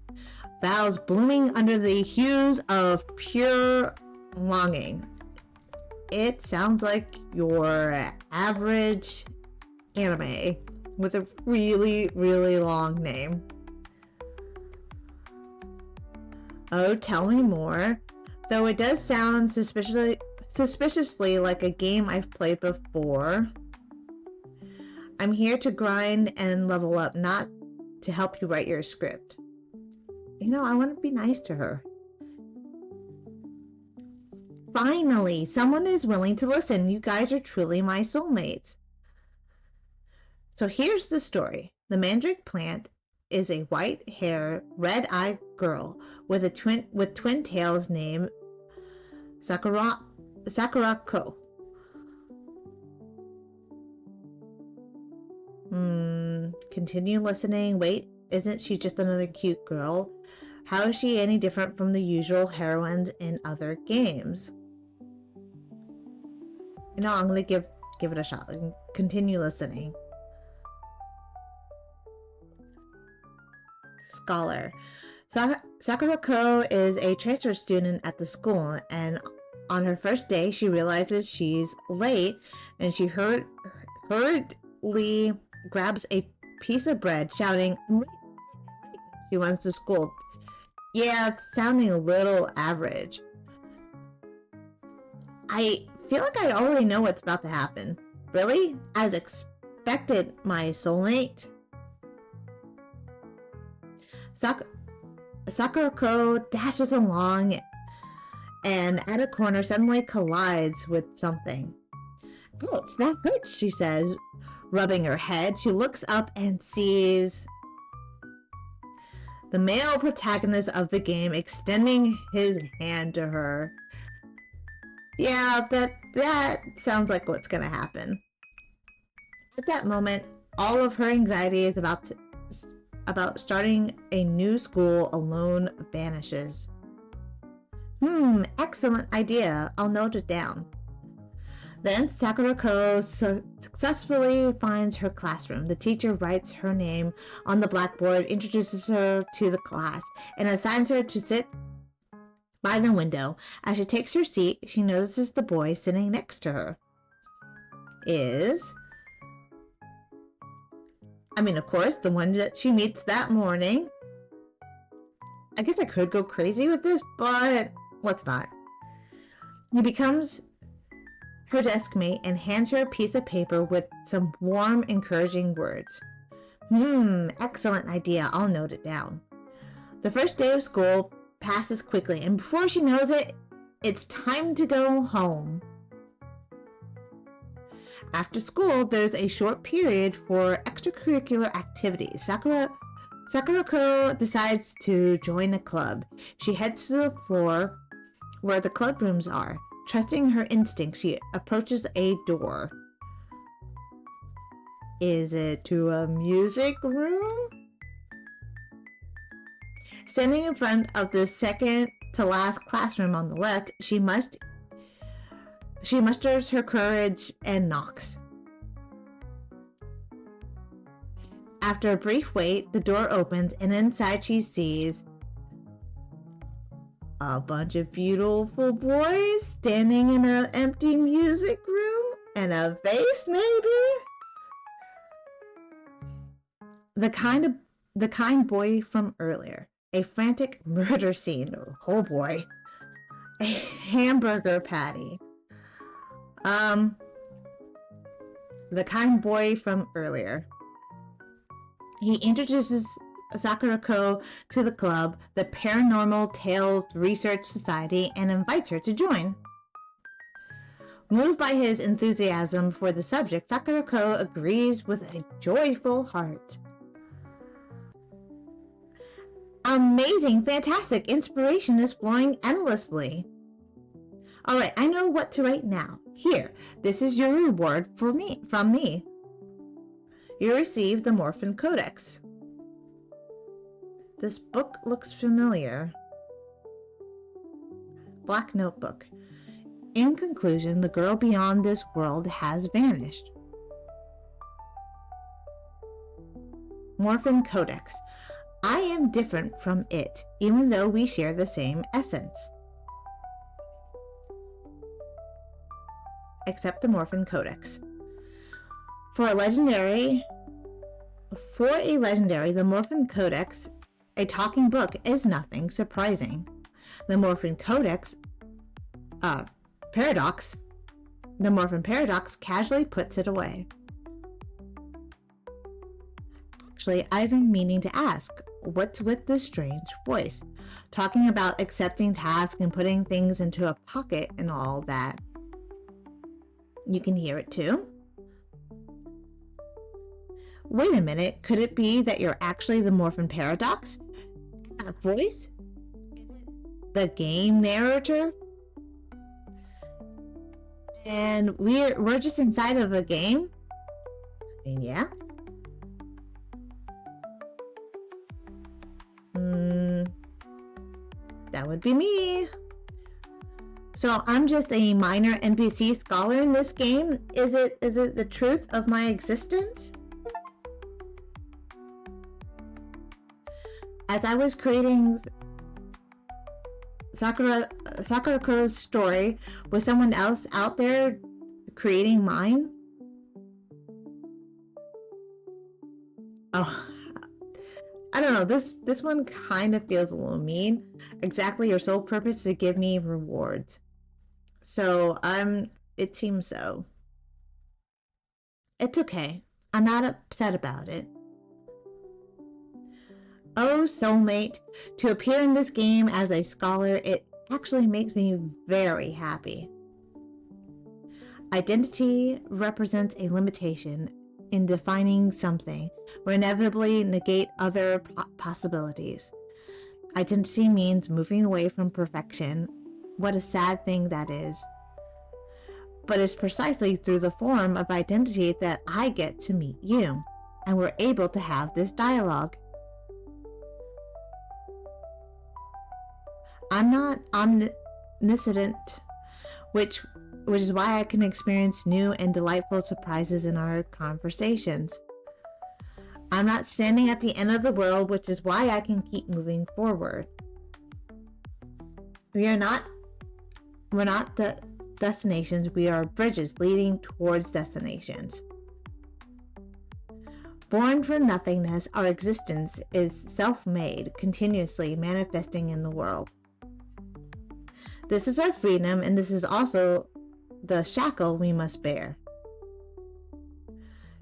Vows blooming under the hues of pure longing. It sounds like your average anime with a really, really long name. Oh, tell me more. Though it does sound suspiciously like a game I've played before. I'm here to grind and level up, not to help you write your script. You know, I want to be nice to her. Finally, someone is willing to listen. You guys are truly my soulmates. So here's the story. The mandrake plant is a white-haired, red-eyed girl with twin tails named Sakurako. Continue listening. Wait, isn't she just another cute girl? How is she any different from the usual heroines in other games? No, I'm gonna give it a shot. Continue listening. Scholar. Sakurako is a transfer student at the school, and on her first day, she realizes she's late, and she hurriedly grabs a piece of bread, shouting, "I'm late." She runs to school. Yeah, it's sounding a little average. I feel like I already know what's about to happen. Really? As expected, my soulmate? Sakurako dashes along and at a corner suddenly collides with something. "Ouch, that hurts," she says, rubbing her head. She looks up and sees the male protagonist of the game extending his hand to her. Yeah, that sounds like what's gonna happen. At that moment, all of her anxiety is about starting a new school alone vanishes. Excellent idea. I'll note it down. Then Sakurako successfully finds her classroom. The teacher writes her name on the blackboard, introduces her to the class, and assigns her to sit by the window. As she takes her seat, she notices the boy sitting next to her is, of course, the one that she meets that morning. I guess I could go crazy with this, but let's not. He becomes her desk mate and hands her a piece of paper with some warm, encouraging words. Excellent idea. I'll note it down. The first day of school passes quickly, and before she knows it, it's time to go home. After school, there's a short period for extracurricular activities. Sakurako decides to join a club. She heads to the floor where the club rooms are. Trusting her instincts, she approaches a door. Is it to a music room? Standing in front of the second to last classroom on the left, she musters her courage and knocks. After a brief wait, the door opens, and inside she sees a bunch of beautiful boys standing in an empty music room and a vase, maybe? The kind boy from earlier. A frantic murder scene. Oh boy. A hamburger patty. The kind boy from earlier. He introduces Sakurako to the club, the Paranormal Tales Research Society, and invites her to join. Moved by his enthusiasm for the subject, Sakurako agrees with a joyful heart. Amazing, fantastic, inspiration is flowing endlessly. Alright, I know what to write now. Here, this is your reward from me. You receive the Morphin Codex. This book looks familiar. Black notebook. In conclusion, the girl beyond this world has vanished. Morphin Codex. I am different from it, even though we share the same essence. Accept the Morphin Codex. For a legendary, the Morphin Codex, a talking book, is nothing surprising. The Morphin Codex, paradox, the Morphin Paradox casually puts it away. Actually, I've been meaning to ask, what's with this strange voice? Talking about accepting tasks and putting things into a pocket and all that. You can hear it too? Wait a minute, could it be that you're actually the Morphin Paradox? That voice? Is it the game narrator? And we're just inside of a game? Yeah. That would be me. So I'm just a minor NPC scholar in this game. Is it the truth of my existence? As I was creating Sakurako's story, was someone else out there creating mine? Oh, I don't know. This one kind of feels a little mean. Exactly, your sole purpose is to give me rewards. So it seems so. It's okay. I'm not upset about it. Oh, soulmate, to appear in this game as a scholar, it actually makes me very happy. Identity represents a limitation in defining something, or inevitably negate other possibilities. Identity means moving away from perfection. What a sad thing that is. But it's precisely through the form of identity that I get to meet you, and we're able to have this dialogue. I'm not omniscient, which is why I can experience new and delightful surprises in our conversations. I'm not standing at the end of the world, which is why I can keep moving forward. We're not the destinations, we are bridges leading towards destinations. Born from nothingness, our existence is self-made, continuously manifesting in the world. This is our freedom, and this is also the shackle we must bear.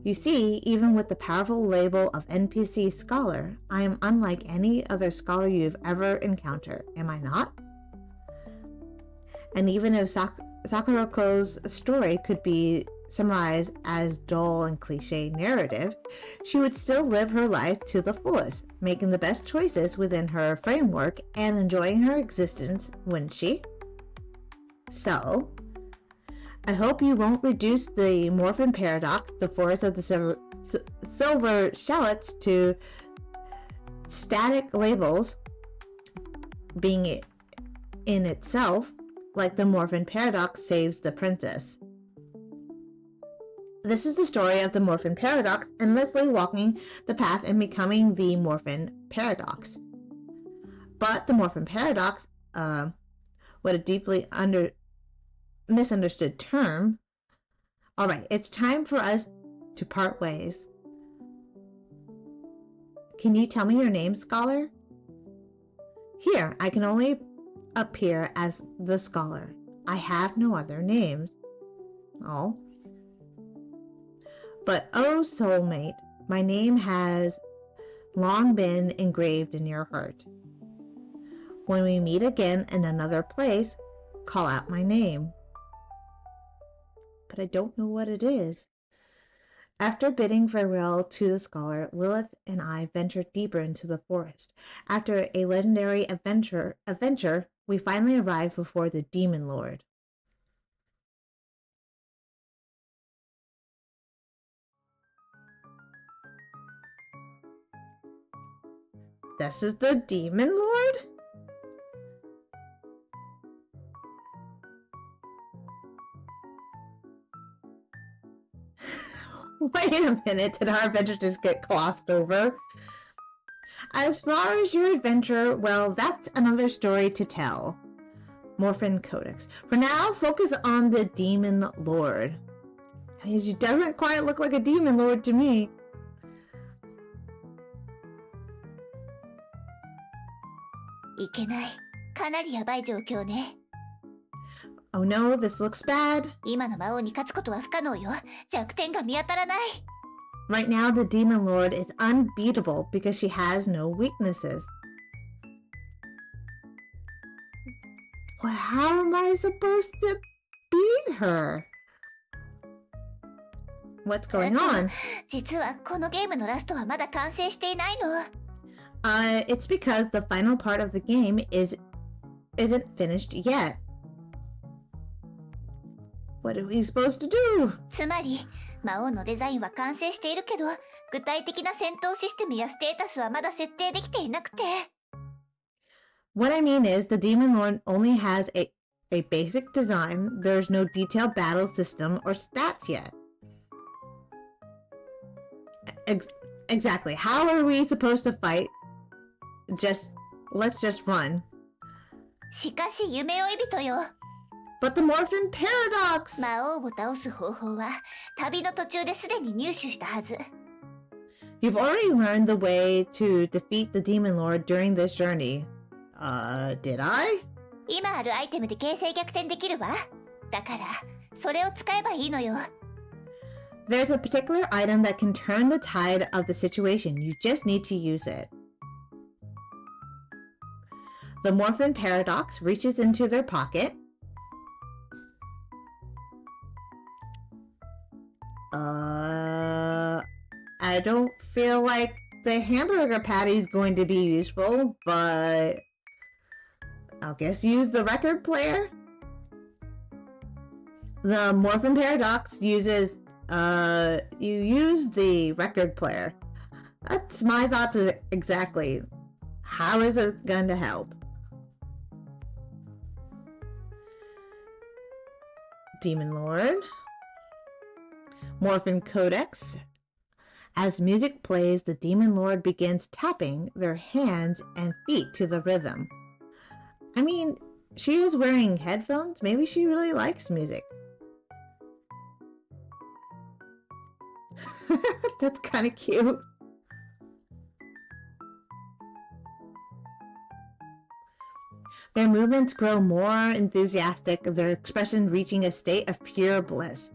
You see, even with the powerful label of NPC scholar, I am unlike any other scholar you've ever encountered, am I not? And even if Sakurako's story could be summarized as dull and cliche narrative, she would still live her life to the fullest, making the best choices within her framework and enjoying her existence, wouldn't she? So, I hope you won't reduce the Morphin Paradox, the forest of the silver shallots, to static labels being in itself, like the Morphin Paradox saves the princess. This is the story of the Morphin Paradox, endlessly walking the path and becoming the Morphin Paradox. But the Morphin Paradox, what a deeply misunderstood term. Alright, it's time for us to part ways. Can you tell me your name, scholar? Here, I can only appear as the scholar. I have no other names. Oh. But oh, soulmate, my name has long been engraved in your heart. When we meet again in another place, call out my name. But I don't know what it is. After bidding farewell to the scholar, Lilith and I ventured deeper into the forest. After a legendary adventure, we finally arrived before the Demon Lord. This is the Demon Lord? Wait a minute, did our adventure just get glossed over? As far as your adventure, well, that's another story to tell. Morphin Codex. For now, focus on the Demon Lord. I mean, she doesn't quite look like a Demon Lord to me. Oh no, this looks bad. Right now, the Demon Lord is unbeatable because she has no weaknesses. Well, how am I supposed to beat her? What's going on? It's because the final part of the game isn't finished yet. What are we supposed to do? つまり、魔王のデザインは完成しているけど、具体的な戦闘システムやステータスはまだ設定できていなくて。What I mean is, the Demon Lord only has a basic design. There's no detailed battle system or stats yet. Exactly. How are we supposed to fight? Let's just run. しかし夢追い人よ。 But the Morphin Paradox! 魔王を倒す方法は旅の途中ですでに入手したはず。 You've already learned the way to defeat the Demon Lord during this journey. Did I? 今あるアイテムで形勢逆転できるわ。だからそれを使えばいいのよ。 There's a particular item that can turn the tide of the situation. You just need to use it. The Morphin Paradox reaches into their pocket. I don't feel like the hamburger patty is going to be useful, but I'll guess use the record player. The Morphin Paradox uses, you use the record player. That's my thoughts exactly. How is it going to help? Demon Lord. Morphin Codex. As music plays, the Demon Lord begins tapping their hands and feet to the rhythm. I mean, she is wearing headphones. Maybe she really likes music. That's kind of cute. Their movements grow more enthusiastic, their expression reaching a state of pure bliss.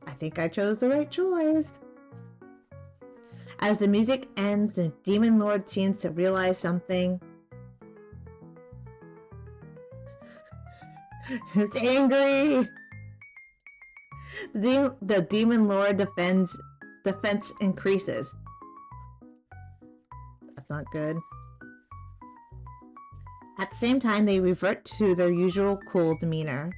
I think I chose the right choice. As the music ends, the Demon Lord seems to realize something. It's angry! The Demon Lord defense increases. That's not good. At the same time, they revert to their usual cool demeanor.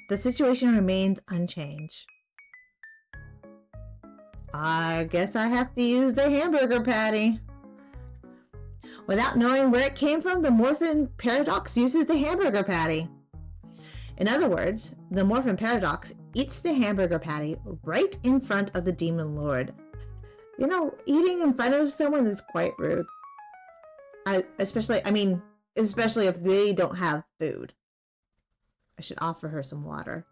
The situation remains unchanged. I guess I have to use the hamburger patty. Without knowing where it came from, the Morphin Paradox uses the hamburger patty. In other words, the Morphin Paradox eats the hamburger patty right in front of the Demon Lord. You know, eating in front of someone is quite rude. Especially if they don't have food. I should offer her some water.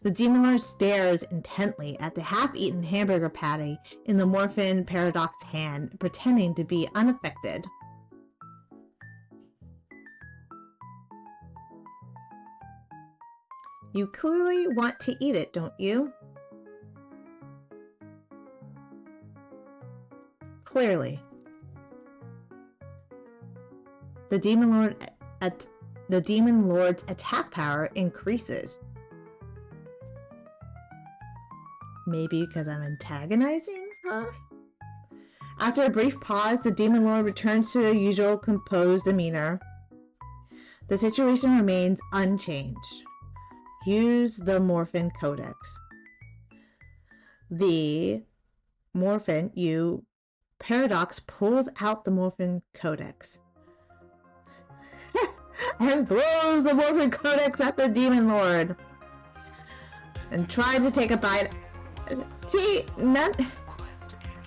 The Demon Lord stares intently at the half-eaten hamburger patty in the Morphin Paradox hand, pretending to be unaffected. You clearly want to eat it, don't you? Clearly. The Demon Lord's attack power increases. Maybe because I'm antagonizing her? After a brief pause, the Demon Lord returns to their usual composed demeanor. The situation remains unchanged. Use the Morphin Codex. The Morphin Paradox pulls out the Morphin Codex and throws the Morphin Codex at the Demon Lord and tries to take a bite. See, I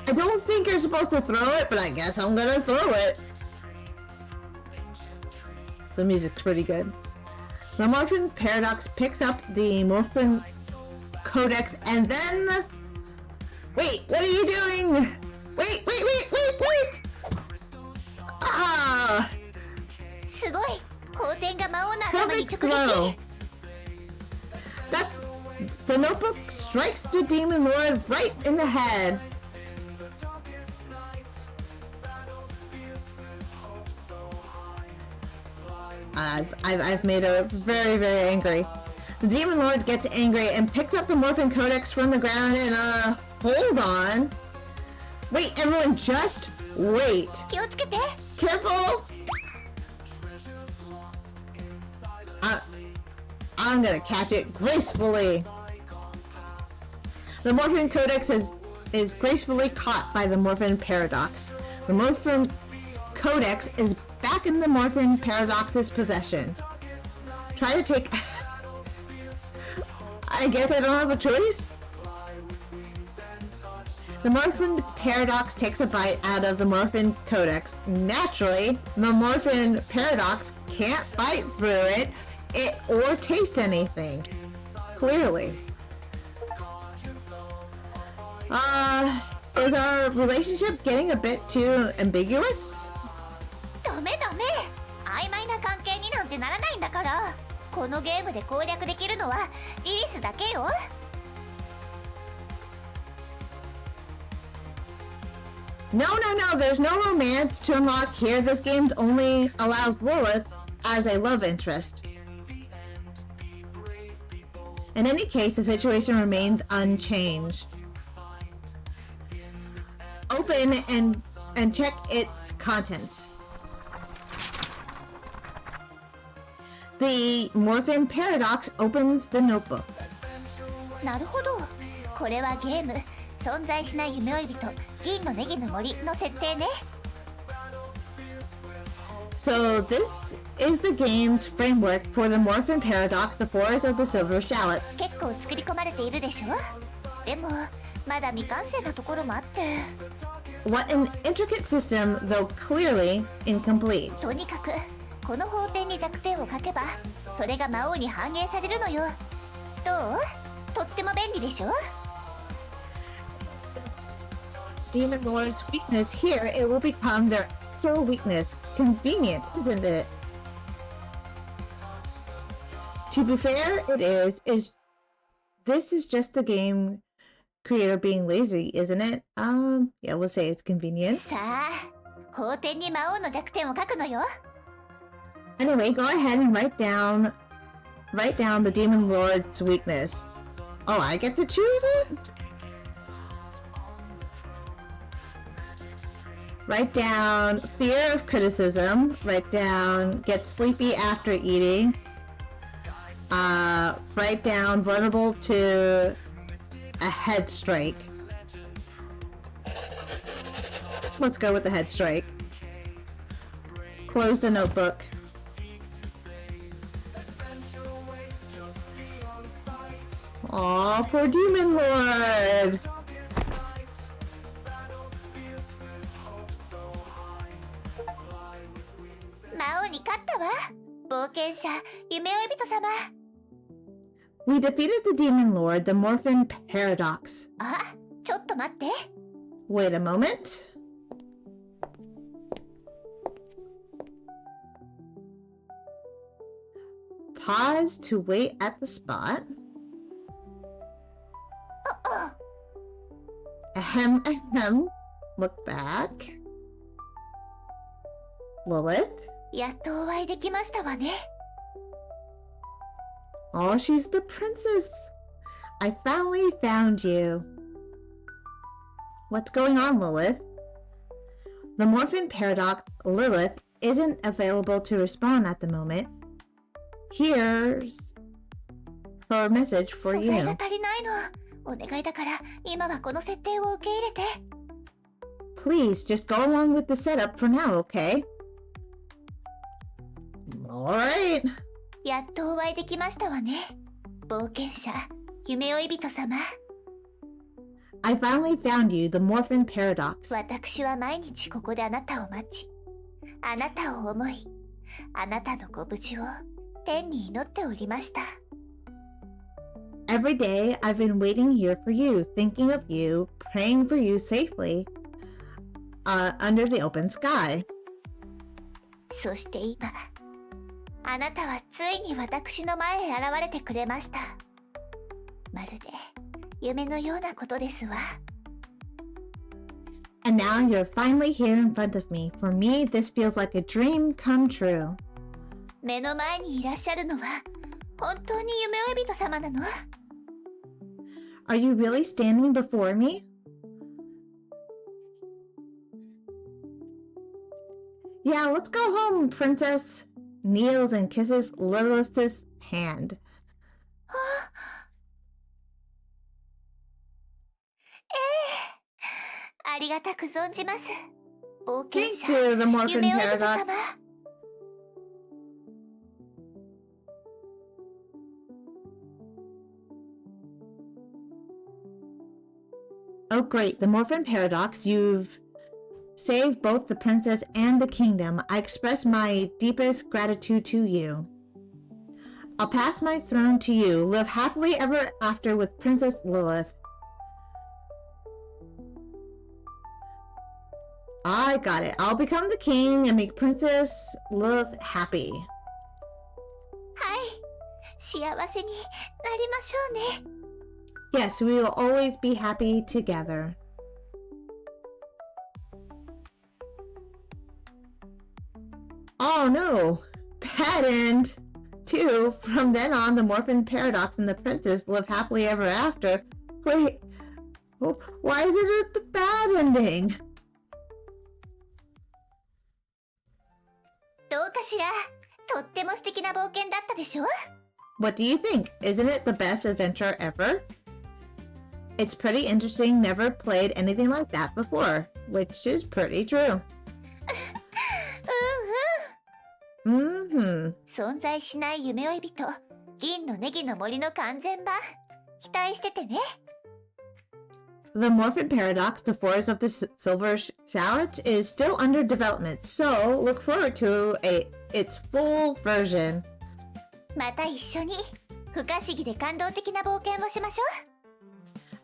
don't think you're supposed to throw it, but I guess I'm gonna throw it. The music's pretty good. The Morphin Paradox picks up the Morphin Codex and then... Wait, what are you doing? Wait! Ah! Perfect throw. The notebook strikes the Demon Lord right in the head. I've made her very, very angry. The Demon Lord gets angry and picks up the Morphin Codex from the ground and hold on. Wait, everyone, just wait. Careful. I'm gonna catch it gracefully. The Morphin Codex is gracefully caught by the Morphin Paradox. The Morphin Codex is back in the Morphin Paradox's possession. Try to take... I guess I don't have a choice? The Morphin Paradox takes a bite out of the Morphin Codex. Naturally, the Morphin Paradox can't bite through it or taste anything. Clearly. Is our relationship getting a bit too ambiguous? ダメダメ。曖昧な関係になんてならないんだから。このゲームで攻略できるのはリリスだけよ。No, there's no romance to unlock here. This game only allows Lilith as a love interest. In any case, the situation remains unchanged. Open and check its contents. The Morphin Paradox opens the notebook. なるほど。これはゲーム存在しない夢追い人銀のネギの森の設定ね。So this is the game's framework for the Morphin Paradox, the Forest of the Silver Shallots. 結構作り込まれているでしょ。でもまだ未完成なところもあって。What an intricate system, though clearly incomplete. とにかくこの法典に弱点を書けばそれが魔王に反映されるのよ。どう？とっても便利でしょ。Demon Lord's weakness here, it will become their actual weakness. Convenient, isn't it? To be fair, it is. This is just the game creator being lazy, isn't it? Yeah, we'll say it's convenient. さあ、法典に魔王の弱点を書くのよ。Anyway, go ahead and write down the Demon Lord's weakness. Oh, I get to choose it? Write down fear of criticism. Write down get sleepy after eating. Write down vulnerable to a head strike. Let's go with the head strike. Close the notebook. Aw, poor Demon Lord! We defeated the Demon Lord, the Morphin Paradox. あ、ちょっと待って。Wait a moment. Pause to wait at the spot. Ahem, ahem. Look back. Lilith? やっとお会いできましたわね。Oh, she's the princess. I finally found you. What's going on, Lilith? The Morphin Paradox, Lilith, isn't available to respond at the moment. Here's her message for 素材が you. 足りないの。お願いだから今はこの設定を受け入れて。Please, just go along with the setup for now, okay? Alright. やっとお会いできましたわね。冒険者、夢追い人様。I finally found you, the Morphin Paradox. 私は毎日ここであなたを待ち、あなたを思い、あなたのご無事を天に祈っておりました。Every day I've been waiting here for you, thinking of you, praying for you safely under the open sky. そして今、あなたはついに私の前へ現れてくれました。まるで夢のようなことですわ。And now you're finally here in front of me. For me, this feels like a dream come true. 目の前にいらっしゃるのは本当に夢追い人様なの？ Are you really standing before me? Yeah, let's go home, princess. Kneels and kisses Lilith's hand. ありがたく存じます。冒険 Thank 者 you, the Morphin 夢追い人 Paradox. 様。 Oh, great. The Morphin Paradox. You've saved both the princess and the kingdom. I express my deepest gratitude to you. I'll pass my throne to you. Live happily ever after with Princess Lilith. I got it. I'll become the king and make Princess Lilith happy. はい、幸せになりましょうね。 Yes, we will always be happy together. Oh no! Bad end! 2. From then on, the Morphin Paradox and the princess live happily ever after. Wait, why is it the bad ending? どうかしら。とっても素敵な冒険だったでしょ。 What do you think? Isn't it the best adventure ever? It's pretty interesting, never played anything like that before, which is pretty true. うんうん。Mm-hmm. 存在しない夢追い人、銀のネギの森の完全版。期待しててね。 The Morphin Paradox, the Forest of the Silver Shallots, is still under development, so look forward to its full version. また一緒に不可思議で感動的な冒険をしましょ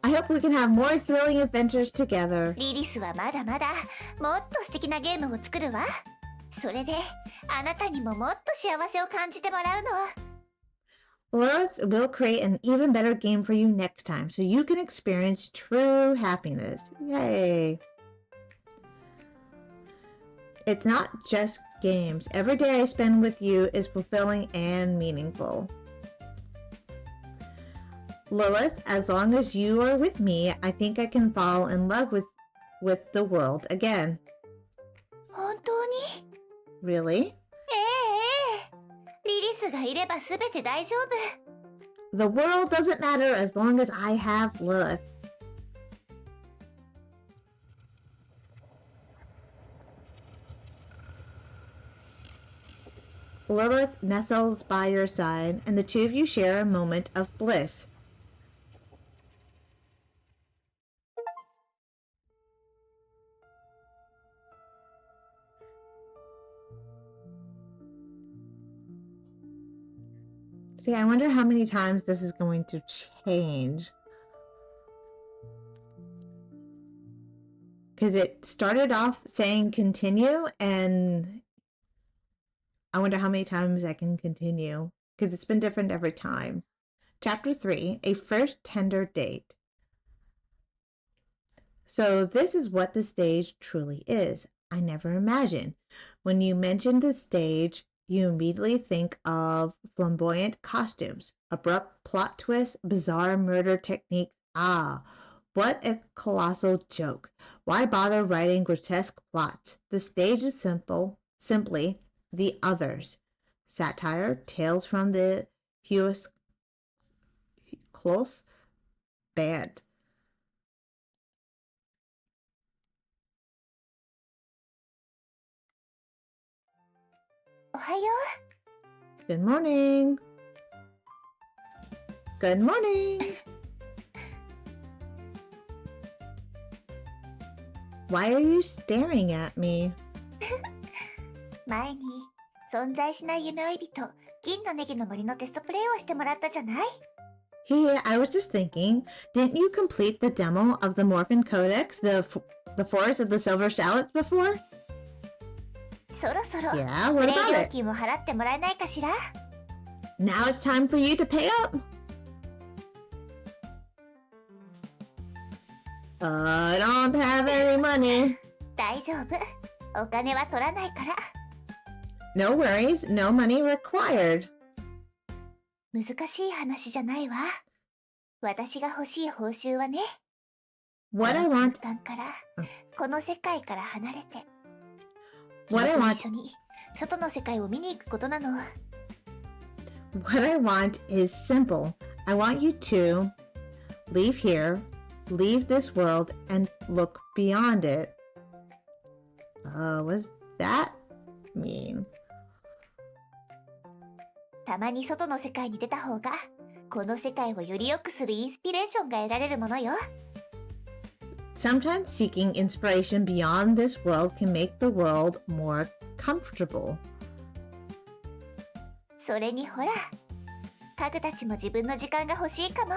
I hope we can have more thrilling adventures together. う。リリスはまだまだもっと素敵なゲームを作るわ。それであなたにももっと幸せを感じてもらうの。 Lilith will create an even better game for you next time, so you can experience true happiness. Yay! It's not just games. Every day I spend with you is fulfilling and meaningful. Lilith, as long as you are with me, I think I can fall in love with the world again. 本当に？ Really? リリスがいれば全て大丈夫。 The world doesn't matter as long as I have Lilith. Lilith nestles by your side, and the two of you share a moment of bliss. See, I wonder how many times this is going to change. Because it started off saying continue, and I wonder how many times I can continue. Because it's been different every time. Chapter 3, A First Tender Date. So this is what the stage truly is. I never imagined. When you mention the stage, you immediately think of flamboyant costumes, abrupt plot twists, bizarre murder techniques. Ah, what a colossal joke. Why bother writing grotesque plots? The stage is simply the others. Satire, tales from the close band. Good morning. Good morning. Why are you staring at me? 前に存在しない夢追い人、銀のネギの森のテストプレイをしてもらったじゃない？ Hey, I was just thinking, didn't you complete the demo of the Morphin Codex, the Forest of the Silver Shallots before? そろそろ Yeah, プ what レイ about 料 it? 金を払ってもらえないかしら？ Now it's time for you to pay up. I don't have any money. 大丈夫。お金は取らないから。 No worries, no money required. 難しい話じゃないわ。私が欲しい報酬はね。 What I この want, 空間から、この世界から離れて。 what I 君と want, 一緒に外の世界を見に行くことなの。 what I want is simple. I want you to leave here, leave this world, and look beyond it. What's that mean? たまに外の世界に出た方が、この世界をより良くするインスピレーションが得られるものよ。Sometimes seeking inspiration beyond this world can make the world more comfortable. それにほら、家具たちも自分の時間が欲しいかも。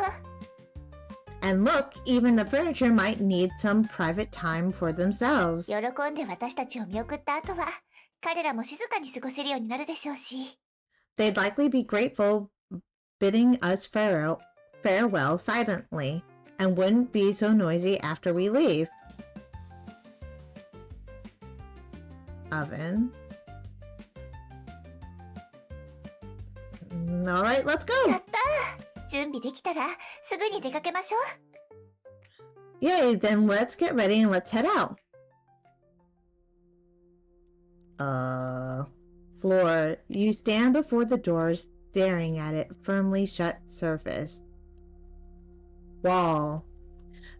And look, even the furniture might need some private time for themselves. 喜んで私たちを見送った後は、彼らも静かに過ごせるようになるでしょうし。They'd likely be grateful bidding us farewell silently and wouldn't be so noisy after we leave. Oven. All right, let's go. やったー。準備できたらすぐに出かけましょう。 Yay, then let's get ready and let's head out. Floor. You stand before the door staring at it firmly shut surface. Wall.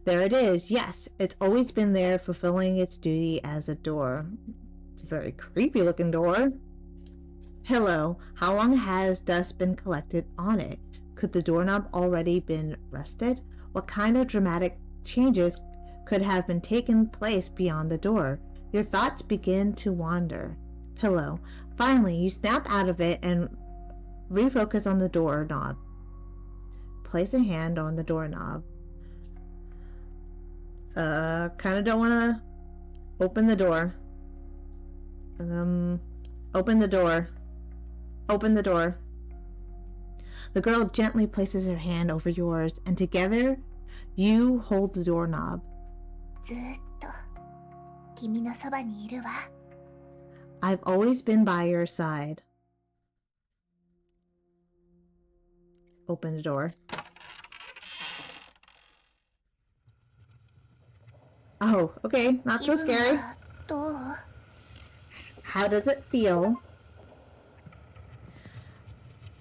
There it is. Yes, it's always been there fulfilling its duty as a door. It's a very creepy looking door. Pillow. How long has dust been collected on it? Could the doorknob already been rusted? What kind of dramatic changes could have been taken place beyond the door? Your thoughts begin to wander. Pillow. Finally, you snap out of it and refocus on the doorknob. Place a hand on the doorknob. Kind of don't want to open the door. Open the door. Open the door. The girl gently places her hand over yours, and together, you hold the doorknob. ずーっと君のそばにいるわ。 I've always been by your side. Open the door. Oh, okay, not so 気分 scary. はどう？ How does it feel?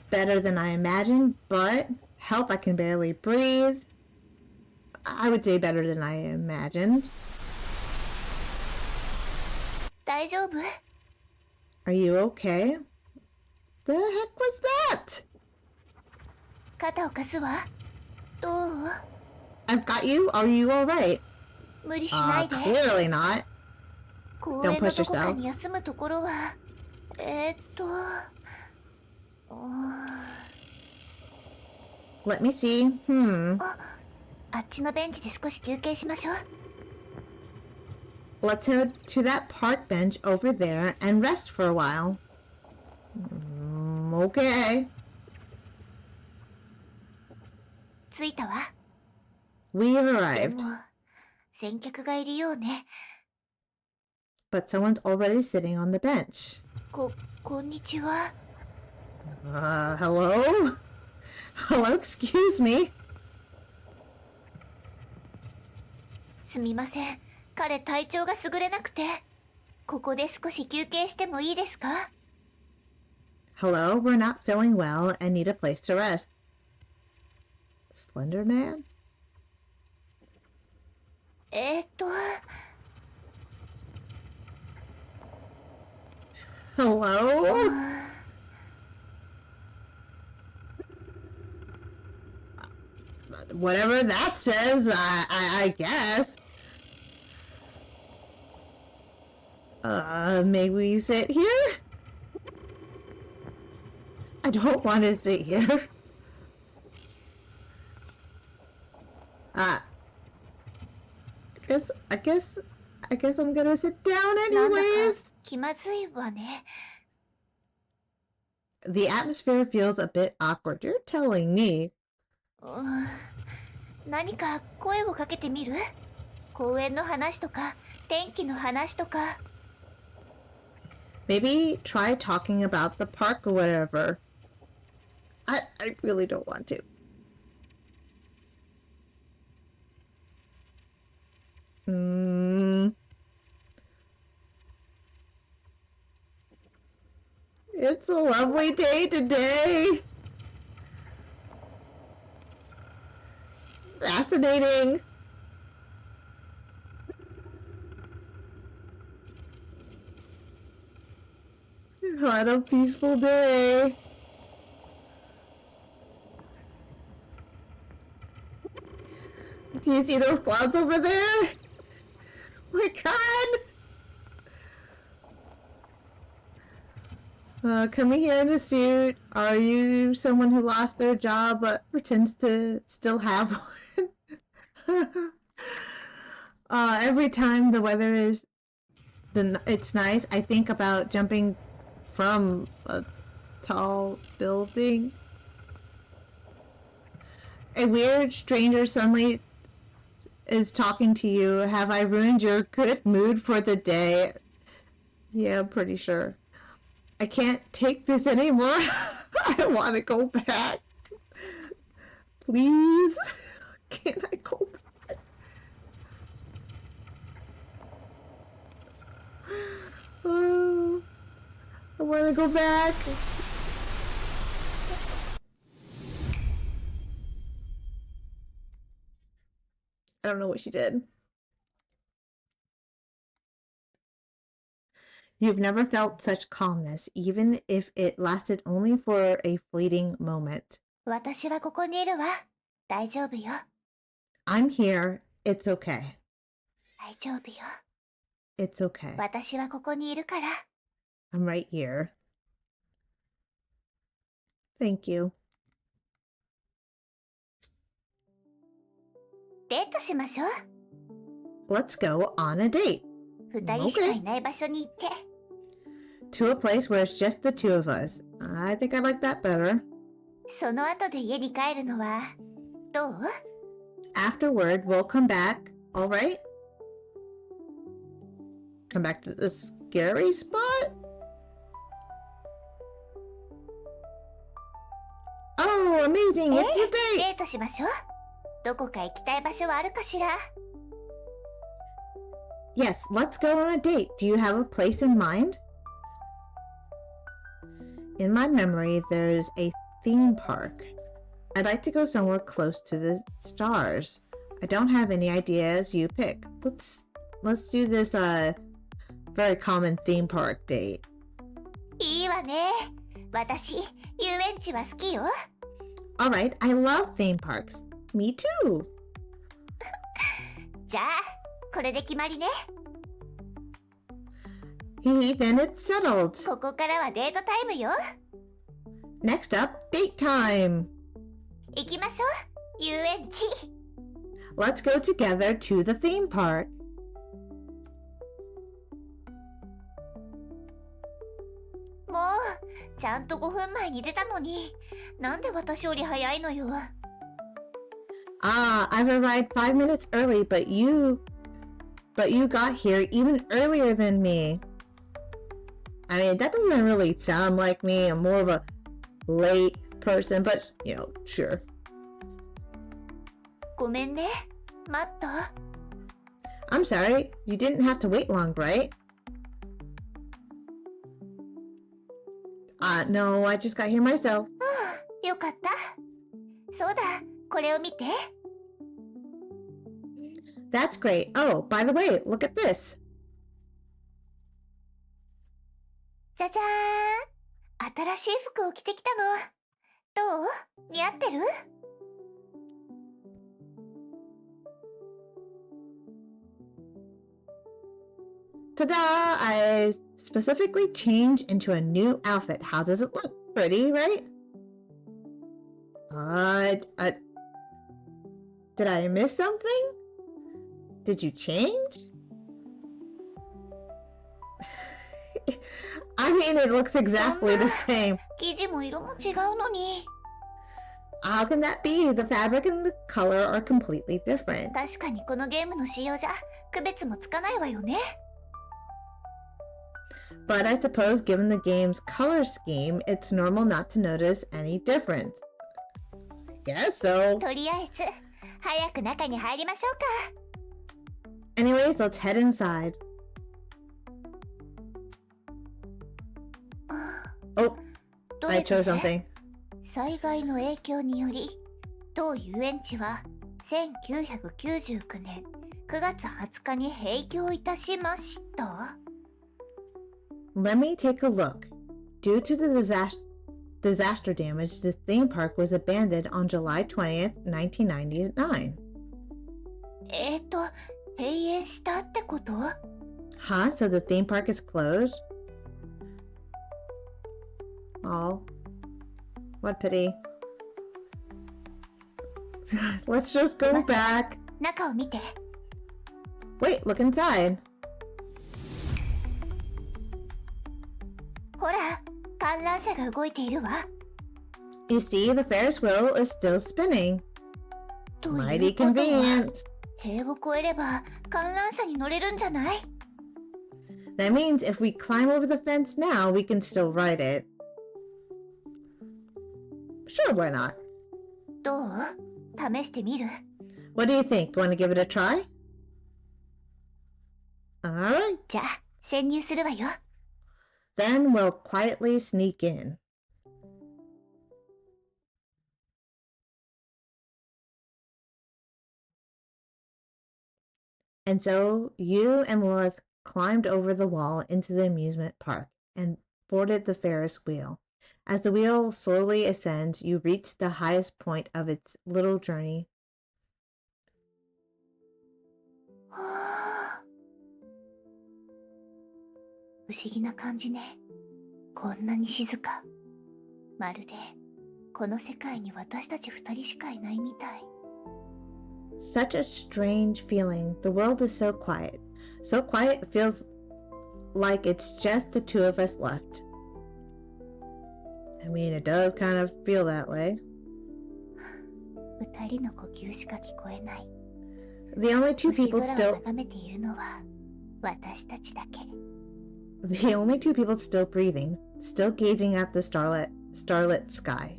Better than I imagined, but help, I can barely breathe. I would say better than I imagined. 大丈夫？ Are you okay? The heck was that? 肩を貸すわ。どう？ I've got you. Are you alright? 無理しないで。 Clearly not. 公園のどこかに休むところは、Let me see. あっちのベンチで少し休憩しましょう。 Let's head to that park bench over there and rest for a while. Okay. 着いたわ。 We've で arrived. も、先客がいるようね。 But someone's already sitting on the bench. こんにちは。 Hello? Hello, excuse me. すみません。彼体調が優れなくて。ここで少し休憩してもいいですか？ Hello, we're not feeling well and need a place to rest. Slender Man? Hello? Whatever that says, I guess. May we sit here? I don't want to sit here. I guess I'm gonna sit down なんだか anyways. 気まずいわね。 The atmosphere feels a bit awkward. You're telling me. 何か声をかけてみる？公園の話とか、天気の話とか。 Maybe try talking about the park or whatever. I really don't want to. It's a lovely day today. Fascinating. What a peaceful day. Do you see those clouds over there? My God! Coming here in a suit. Are you someone who lost their job but pretends to still have one? Every time the weather is it's nice, I think about jumping from a tall building. A weird stranger suddenly is talking to you. Have I ruined your good mood for the day? Yeah, I'm pretty sure. I can't take this anymore. I want to go back. Please. Can I go back? Oh, I want to go back. I don't know what she did. You've never felt such calmness, even if it lasted only for a fleeting moment. 私はここにいるわ。大丈夫よ。I'm here. It's okay. 大丈夫よ。It's okay. 私はここにいるから。I'm right here. Thank you. デートしましょう。Let's go on a date. 二人しかいない場所に行って。To a place where it's just the two of us. I think I like that better. その後で家に帰るのはどう？ Afterward, we'll come back. All right? Come back to the scary spot? Oh, amazing! It's a デ date! ートしましょう。どこか行きたい場所はあるかしら？ Yes, let's go on a date. Do you have a place in mind? In my memory, there's a theme park. I'd like to go somewhere close to the stars. I don't have any ideas. You pick. Let's do this very common theme park date. いいわね。私、遊園地は好きよ。Alright, I love theme parks. Me too. じゃあ、これで決まりね。Then it's settled. ここからはデートタイムよ。Next up, date time. 行きましょう。遊園地。Let's go together to the theme park. もう、ちゃんと5分前に出たのに、なんで私より早いのよ。I've arrived 5 minutes early, but you got here even earlier than me. I mean, that doesn't really sound like me. I'm more of a late person, but, sure. ごめんね。待った？ I'm sorry. You didn't have to wait long, right? No, I just got here myself. よかった。そうだ、これを見て。That's great. Oh, by the way, look at this. じゃじゃーん。新しい服を着てきたの。どう？似合ってる？ Ta-da! I specifically changed into a new outfit. How does it look? Pretty, right? Did I miss something? Did you change? I mean, it looks exactly the same. 生地も色も違うのに。 How can that be? The fabric and the color are completely different. 確かにこのゲームの仕様じゃ区別もつかないわよね。 But I suppose given the game's color scheme, it's normal not to notice any difference. I guess so. とりあえず、早く中に入りましょうか。 Anyways, let's head inside. Oh, どれ I どれ chose something. 災害の影響により、当遊園地は1999年9月20日に閉業いたしました。 Let me take a look. Due to the disaster damage, the theme park was abandoned on July 20th, 1999. 閉園したってこと？ Huh? So the theme park is closed? Oh. What pity. Let's just go back. 中を見て。 Wait, look inside. ほら、観覧車が動いているわ。You see, the Ferris wheel is still spinning. という Mighty ことは、 convenient. 塀を越えれば観覧車に乗れるんじゃない？ That means if we climb over the fence now, we can still ride it. Sure, why not? どう？試してみる？ What do you think? Want to give it a try? Alright. じゃあ、潜入するわよ。 Then we'll quietly sneak in. And so you and Lilith climbed over the wall into the amusement park and boarded the Ferris wheel. As the wheel slowly ascends, you reach the highest point of its little journey. はあ、不思議な感じね。こんなに静か。まるでこの世界に私たち二人しかいないみたい。 Such a strange feeling. The world is so quiet. So quiet it feels like it's just the two of us left. I mean, it does kind of feel that way. 二人の呼吸しか聞こえない。 The only two 星 people 空を still 眺めているのは私たちだけ。 the only two people still breathing, still gazing at the starlit sky.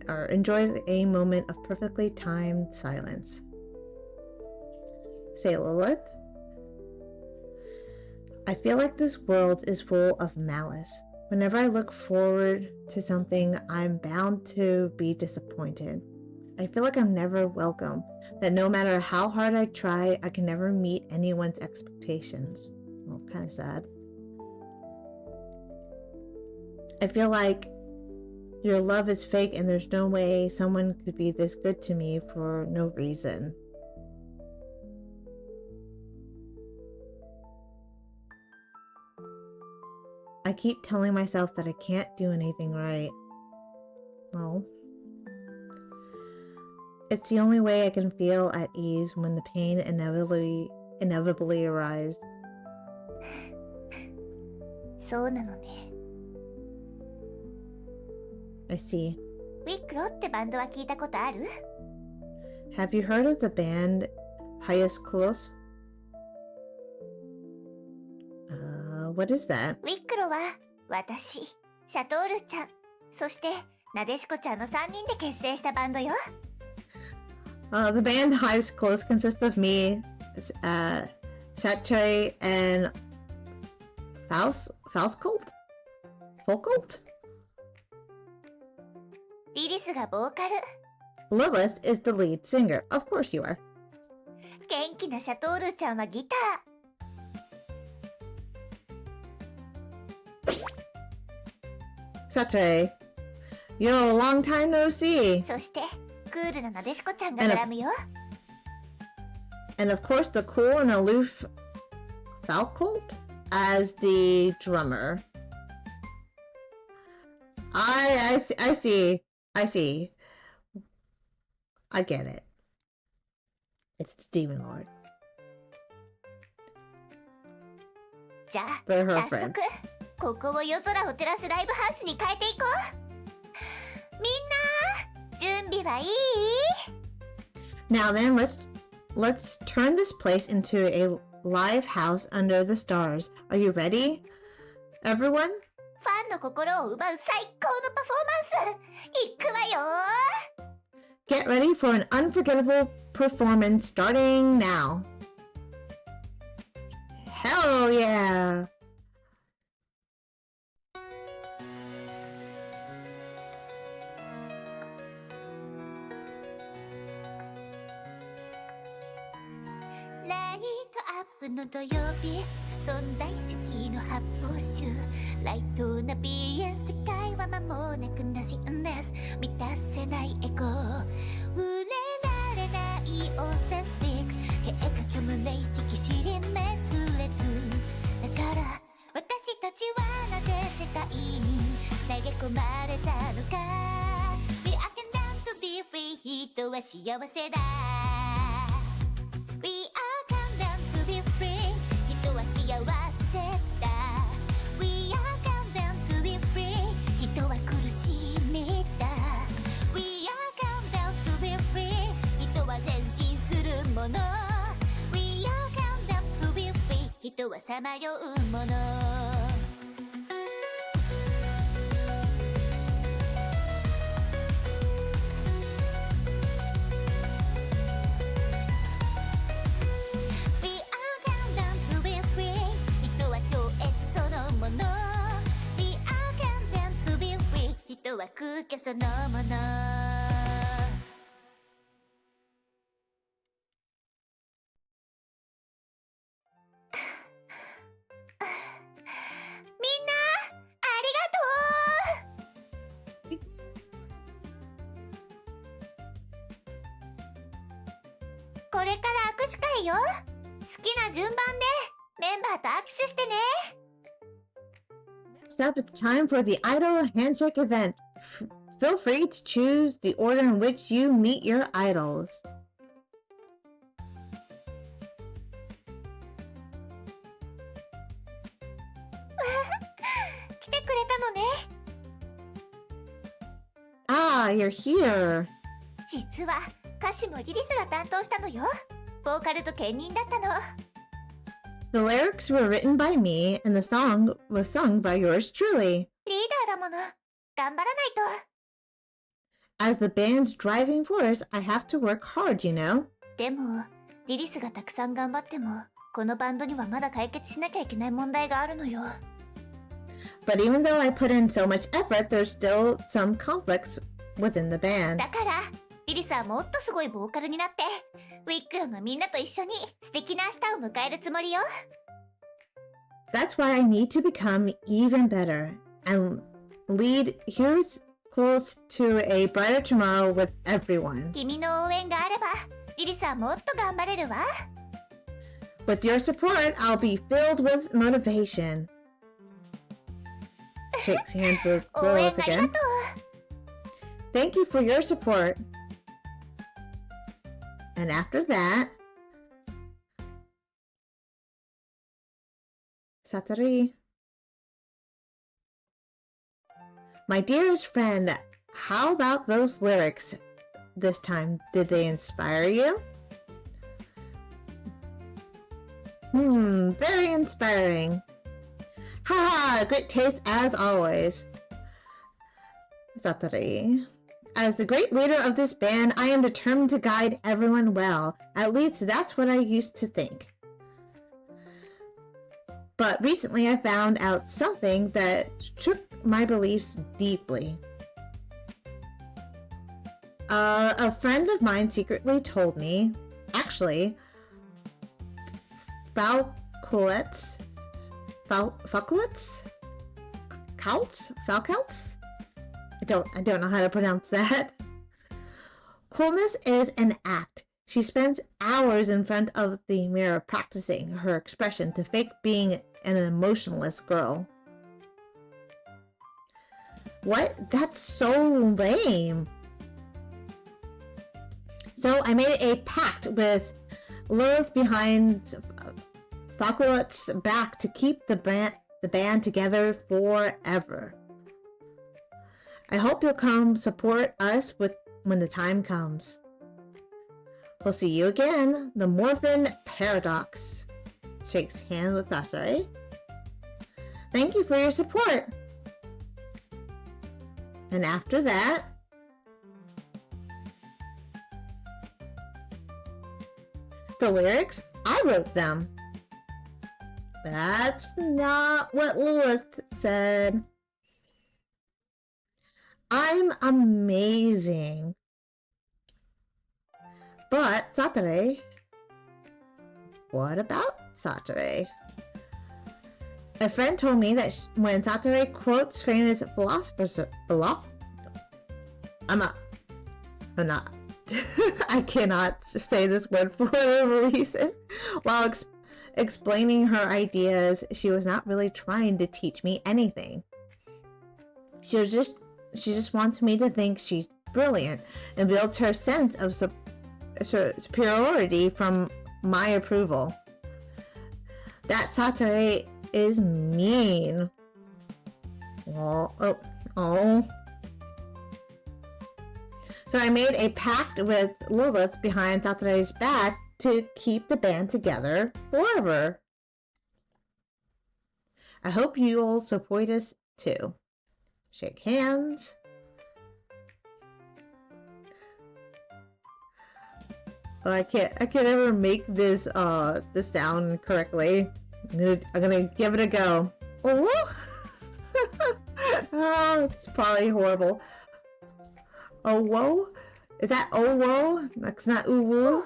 Or enjoys a moment of perfectly timed silence. Say, Lilith. I feel like this world is full of malice. Whenever I look forward to something, I'm bound to be disappointed. I feel like I'm never welcome, that no matter how hard I try, I can never meet anyone's expectations. Well, kind of sad. I feel like your love is fake and there's no way someone could be this good to me for no reason. I keep telling myself that I can't do anything right. Well, it's the only way I can feel at ease when the pain inevitably arrives. そうなのね。 I see. ウィックロってバンドは聞いたことある？ Have you heard of the band Hyaskulos? What is that? ウィックロは私、シャトールちゃん、そしてなでしこちゃんの3人で結成したバンドよ。 The band Hyaskulos consists of me, Satchai, and Fauskult? Folkult? リリスがボーカル。 Lilith is the lead singer. Of course you are. 元気なシャトールちゃんはギター。 Satchai, yo, long time no see. そしてクールななでしこちゃんがドラムよ。 And of course the cool and aloof Falcult as the drummer. I see. I get it. It's the Demon Lord. じゃあ They're her 早速 friends. ここを夜空を照らすライブハウスに変えていこう。みんな準備はいい？ Now then, let's turn this place into a live house under the stars. Are you ready, everyone? ファンの心を奪う最高のパフォーマンスいくわよ。 Get ready for an unforgettable performance starting now. Hell yeah!「ライトアップの土曜日存在主義の発泡酒ライトな鼻炎世界は間もなくなしんです満たせないエゴ触れられないオーセンティック経過虚無な意識尻滅裂だから私たちはなぜ世界に投げ込まれたのか We are condemned to be free 人は幸せだ We are condemned to be free 人は幸せだ We are condemned to be free 人は苦しみだ We are condemned to be free 人は前進するもの We are condemned to be free 人はさまようもの人は空虚そのものみんなありがとうこれから握手会よ好きな順番でメンバーと握手してねNext up, it's time for the Idol Handshake event. Feel free to choose the order in which you meet your idols. 来てくれたのね Ah, you're here. 実は歌詞もリリスが担当したのよボーカルと兼任だったの The lyrics were written by me, and the song was sung by yours truly. リーダーだもの頑張らないと As the band's driving force, I have to work hard, you know? でもリリスがたくさん頑張ってもこのバンドにはまだ解決しなきゃいけない問題があるのよ But even though I put in so much effort, there's still some conflicts within the band. だからリリスはもっとすごいボーカルになってウィックロのみんなと一緒に素敵な明日を迎えるつもりよ That's why I need to become even better and lead here's close to a brighter tomorrow with everyone. 君の応援があればリリスはもっと頑張れるわ With your support, I'll be filled with motivation. Shakes hands with 応援 Lilith ありが again. とう Thank you for your support. And after that, Satori. My dearest friend, how about those lyrics this time? Did they inspire you? Very inspiring. Haha, great taste as always. Satori. As the great leader of this band, I am determined to guide everyone well. At least that's what I used to think. But recently I found out something that shook my beliefs deeply. A friend of mine secretly told me, actually, Falcoulets? I don't know how to pronounce that. Coolness is an act. She spends hours in front of the mirror practicing her expression to fake being an emotionless girl. What? That's so lame. So I made a pact with Lilith behind Falcolet's back to keep the band together forever. I hope you'll come support us when the time comes. We'll see you again. The Morphin Paradox. Shakes hands with Satori. Thank you for your support. And after that, the lyrics, I wrote them. That's not what Lilith said. I'm amazing. But Satori, what about Satori? A friend told me that when Satori quotes famous philosophers, I'm not. I cannot say this word for whatever reason. While explaining her ideas, she was not really trying to teach me anything. She just wants me to think she's brilliant and builds her sense of superiority from my approval. That Satori is mean. Oh. So I made a pact with Lilith behind Satori's back to keep the band together forever. I hope you'll support us too. Shake hands. Oh, I can't ever make this this sound correctly. I'm gonna give it a go. Oh, oh, it's probably horrible. Oh whoa? Is that oh whoa? That's not ooh woo.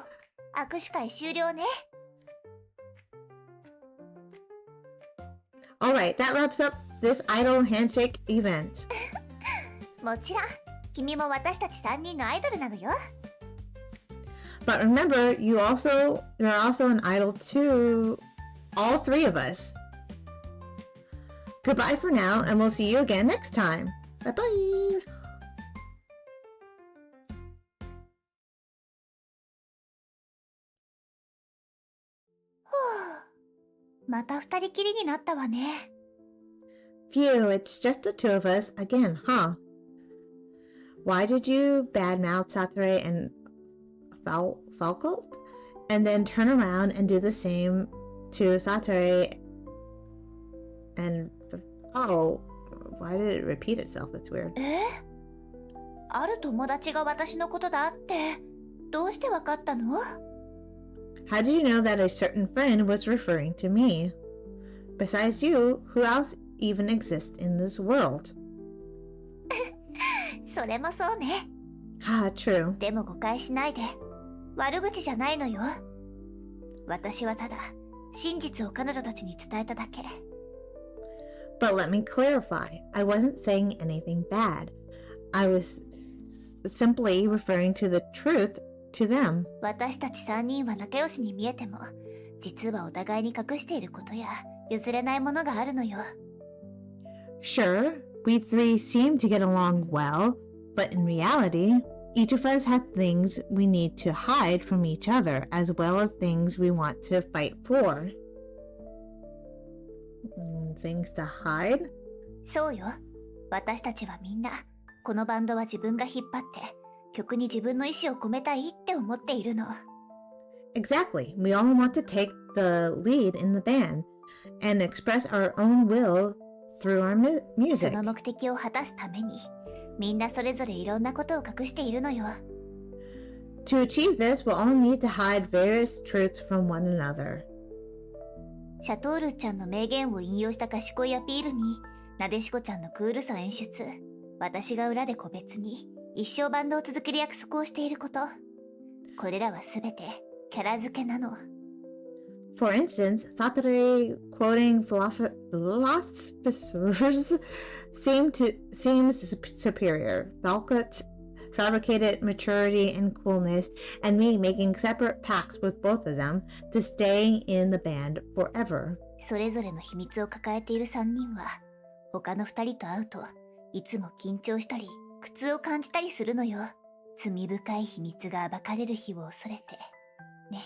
握手会終了ね。Alright, that wraps up this idol handshake event. もちろん、君も私たち3人のアイドルなのよ。But remember, you're also an idol to all three of us. Goodbye for now, and we'll see you again next time. Bye bye. また2人きりになったわね。Phew, it's just the two of us again, huh? Why did you badmouth Satori and Falco? And then turn around and do the same to Satori and... Oh, why did it repeat itself? That's weird. ある友達が私のことだって、どうしてわかったの？ How did you know that a certain friend was referring to me? Besides you, who else even exists in this world? それもそうね。True. でも誤解しないで。悪口じゃないのよ。私はただ真実を彼女たちに伝えただけ。But let me clarify. I wasn't saying anything bad. I was simply referring to the truth to them. 私たち3人は仲良しに見えても、実はお互いに隠していることや譲れないものがあるのよ。Sure, we three seem to get along well, but in reality, each of us had things we need to hide from each other, as well as things we want to fight for. Things to hide? そうよ。私たちはみんな、このバンドは自分が引っ張って、曲に自分の意志を込めたいって思っているの。Exactly. We all want to take the lead in the band and express our own will through our music. その目的を果たすために、みんなそれぞれいろんなことを隠しているのよ。To achieve this, we'll all need to hide various truths from one another. シャトールちゃんの名言を引用した賢いアピールに、なでしこちゃんのクールさ演出、私が裏で個別に一生バンドを続ける約束をしていること。これらはすべてキャラ付けなの。For instance, Satori quoting philosophers seems superior. Falcott's fabricated maturity and coolness, and me making separate pacts with both of them to stay in the band forever. それぞれの秘密を抱えている3人は、他の2人と会うといつも緊張したり苦痛を感じたりするのよ。罪深い秘密が暴かれる日を恐れてね。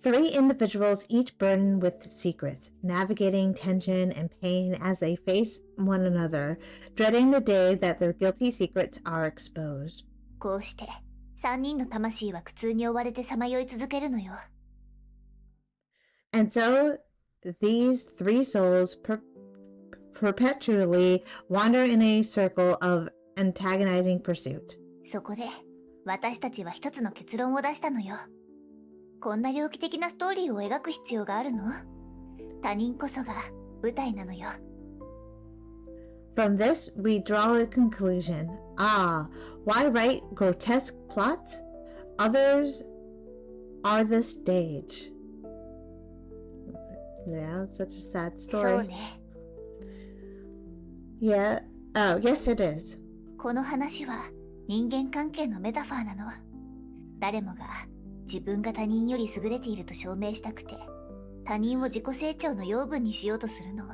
Three individuals each burdened with secrets, navigating tension and pain as they face one another, dreading the day that their guilty secrets are exposed. こうして3人の魂は苦痛に追われてさまよい続けるのよ。And so these three souls perpetually wander in a circle of antagonizing pursuit. そこで私たちは一つの結論を出したのよ。こんな猟奇的なストーリーを描く必要があるの？他人こそが舞台なのよ。From this, we draw a conclusion. Why write grotesque plots? Others are the stage. Yeah, it's such a sad そ story. うね。 Yeah. Oh, yes, it is. この話は人間関係のメタファーなの。誰もが自分が他人より優れていると証明したくて、他人を自己成長の養分にしようとするの。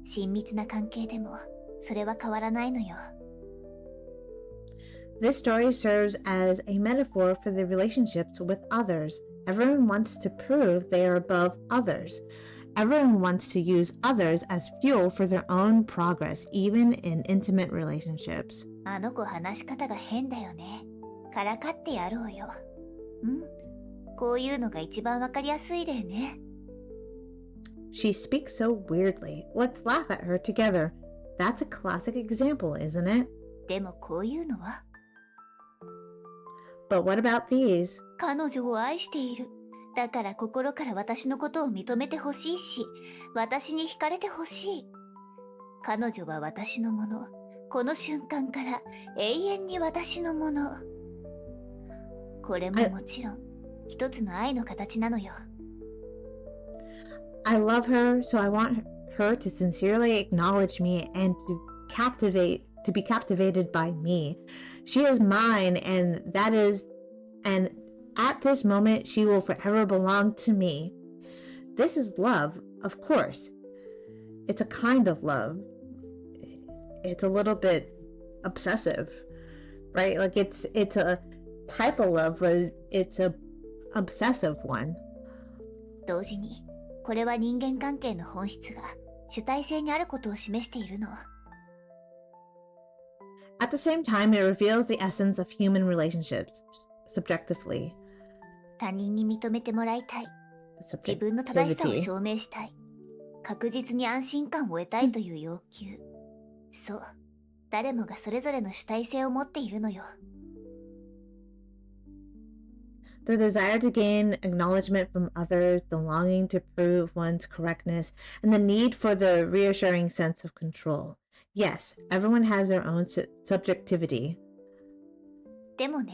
親密な関係でもそれは変わらないのよ。This story serves as a metaphor for the relationships with others. Everyone wants to prove they are above others. Everyone wants to use others as fuel for their own progress, even in intimate relationships. あの子話し方が変だよね。からかってやろうよ。こういうのが一番わかりやすい例ね。She speaks so weirdly. Let's laugh at her together. That's a classic example, isn't it? でもこういうのは But what about these? 彼女を愛している。だから心から私のことを認めてほしいし、私に惹かれてほしい。彼女は私のもの。この瞬間から永遠に私のもの。これももちろん一つの愛の形なのよ。I love her, so I want her to sincerely acknowledge me and to be captivated by me. She is mine, and at this moment, she will forever belong to me. This is love, of course. It's a kind of love. It's a little bit obsessive, right? Like it's a type of love, but it's a obsessive one. 同時に、これは人間関係の本質が主体性にあることを示しているの。At the same time, it reveals the essence of human relationships, subjectively. 他人に認めてもらいたい。自分の正しさを証明したい。確実に安心感を得たいという要求。そう。誰もがそれぞれの主体性を持っているのよ。The desire to gain acknowledgement from others, the longing to prove one's correctness, and the need for the reassuring sense of control. Yes, everyone has their own subjectivity. でもね、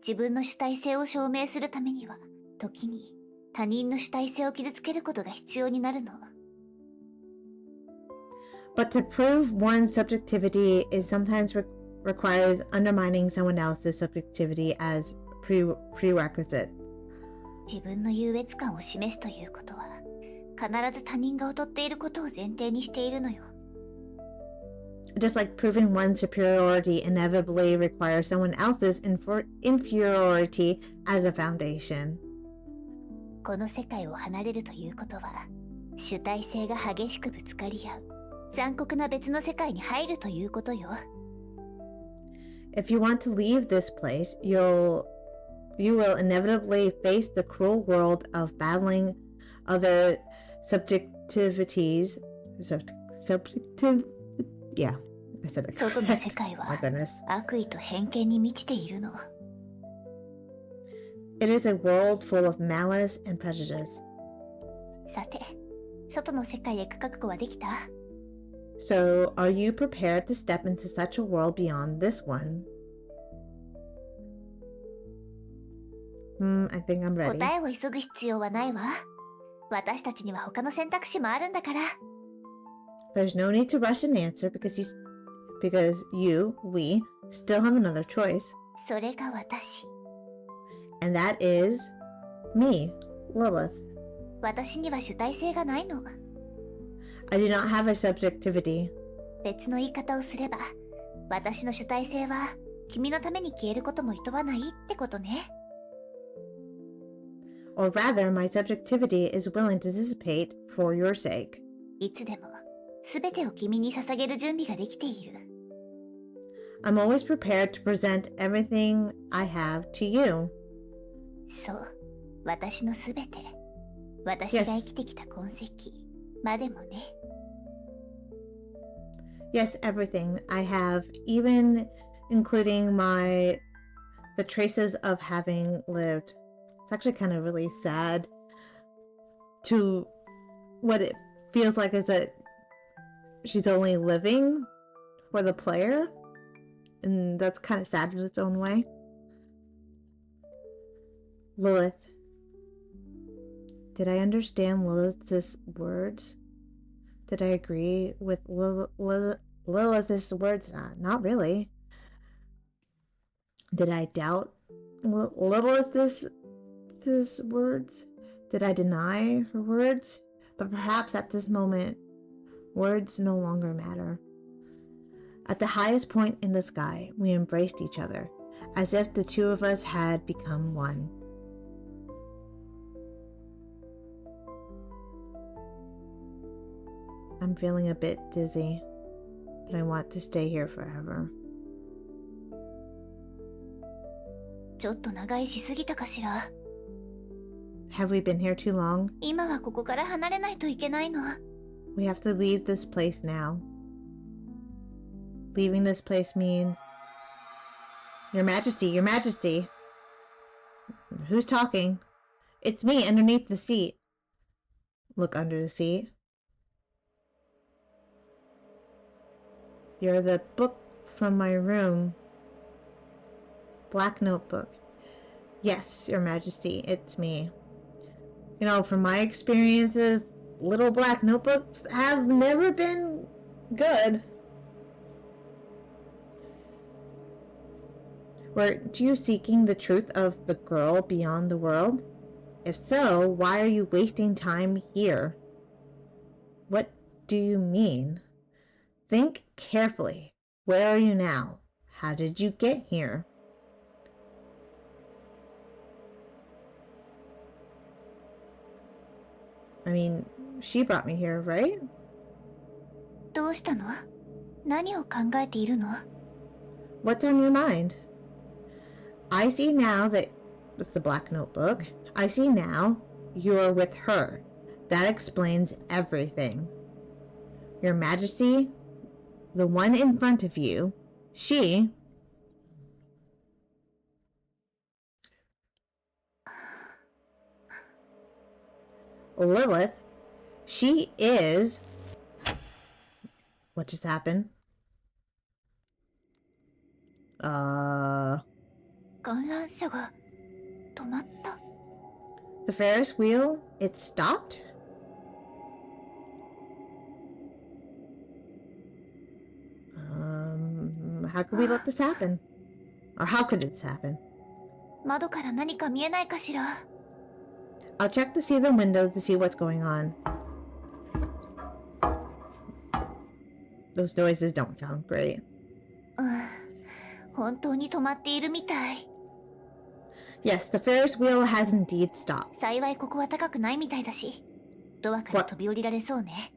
自分の主体性を証明するためには、時に他人の主体性を傷つけることが必要になるの。But to prove one's subjectivity is sometimes requires undermining someone else's subjectivity as prerequisite. 自分の優越感を示すということは、必ず他人が劣っていることを前提にしているのよ。Just like proving one's superiority inevitably requires someone else's inferiority as a foundation. この世界を離れるということは、主体性が激しくぶつかり合う、残酷な別の世界に入るということよ。If you want to leave this place, you will inevitably face the cruel world of battling other subjectivities. Yeah, I said it 外の correct. 世界 My は goodness. 悪意と偏見に満ちているの。It is a world full of malice and prejudice. さて、外の世界へ行く覚悟はできた？ So, are you prepared to step into such a world beyond this one? I think I'm ready. 答えを急ぐ必要はないわ。私たちには他の選択肢もあるんだから。There's no need to rush an answer we still have another choice. それが私。And that is me, Lilith. 私には主体性がないの。I do not have a subjectivity. 別の言い方をすれば、私の主体性は君のために消えることも厭わないってことね。Or rather, my subjectivity is willing to dissipate for your sake. いつでも全てを君に捧げる準備ができている。I'm always prepared to present everything I have to you. そう、私のすべて。私が生きてきた痕跡までもね。Yes, everything I have, even including the traces of having lived. It's actually kind of really sad to what it feels like is that she's only living for the player, and that's kind of sad in its own way. Lilith, Did I understand Lilith's words? Did I agree with Lilith's words? Not really. Did I doubt Lilith's words? Did I deny her words? But perhaps at this moment, words no longer matter. At the highest point in the sky, we embraced each other, as if the two of us had become one. I'm feeling a bit dizzy, but I want to stay here forever. ちょっと長居しすぎたかしら。 Have we been here too long? 今はここから離れないといけないの。 We have to leave this place now. Leaving this place means... Your Majesty, Your Majesty! Who's talking? It's me underneath the seat. Look under the seat. You're the book from my room. Black notebook. Yes, Your Majesty, it's me. You know, from my experiences, little black notebooks have never been good. Weren't you seeking the truth of the girl beyond the world? If so, why are you wasting time here? What do you mean? Think carefully. Where are you now? How did you get here? I mean, she brought me here, right? どうしたの？何を考えているの？ What's on your mind? I see now that with the black notebook, I see now you're with her. That explains everything. Your Majesty, the one in front of you, she... Lilith, she is... What just happened? 観覧車が止まった。 The Ferris wheel, it stopped? How could we let this happen? Or how could this happen? 窓から何か見えないかしら。 I'll check to see the window to see what's going on. Those noises don't sound great. 本当に止まっているみたい。 Yes, the Ferris wheel has indeed stopped. 幸いここは高くないみたいだし、ドアから飛び降りられそうね。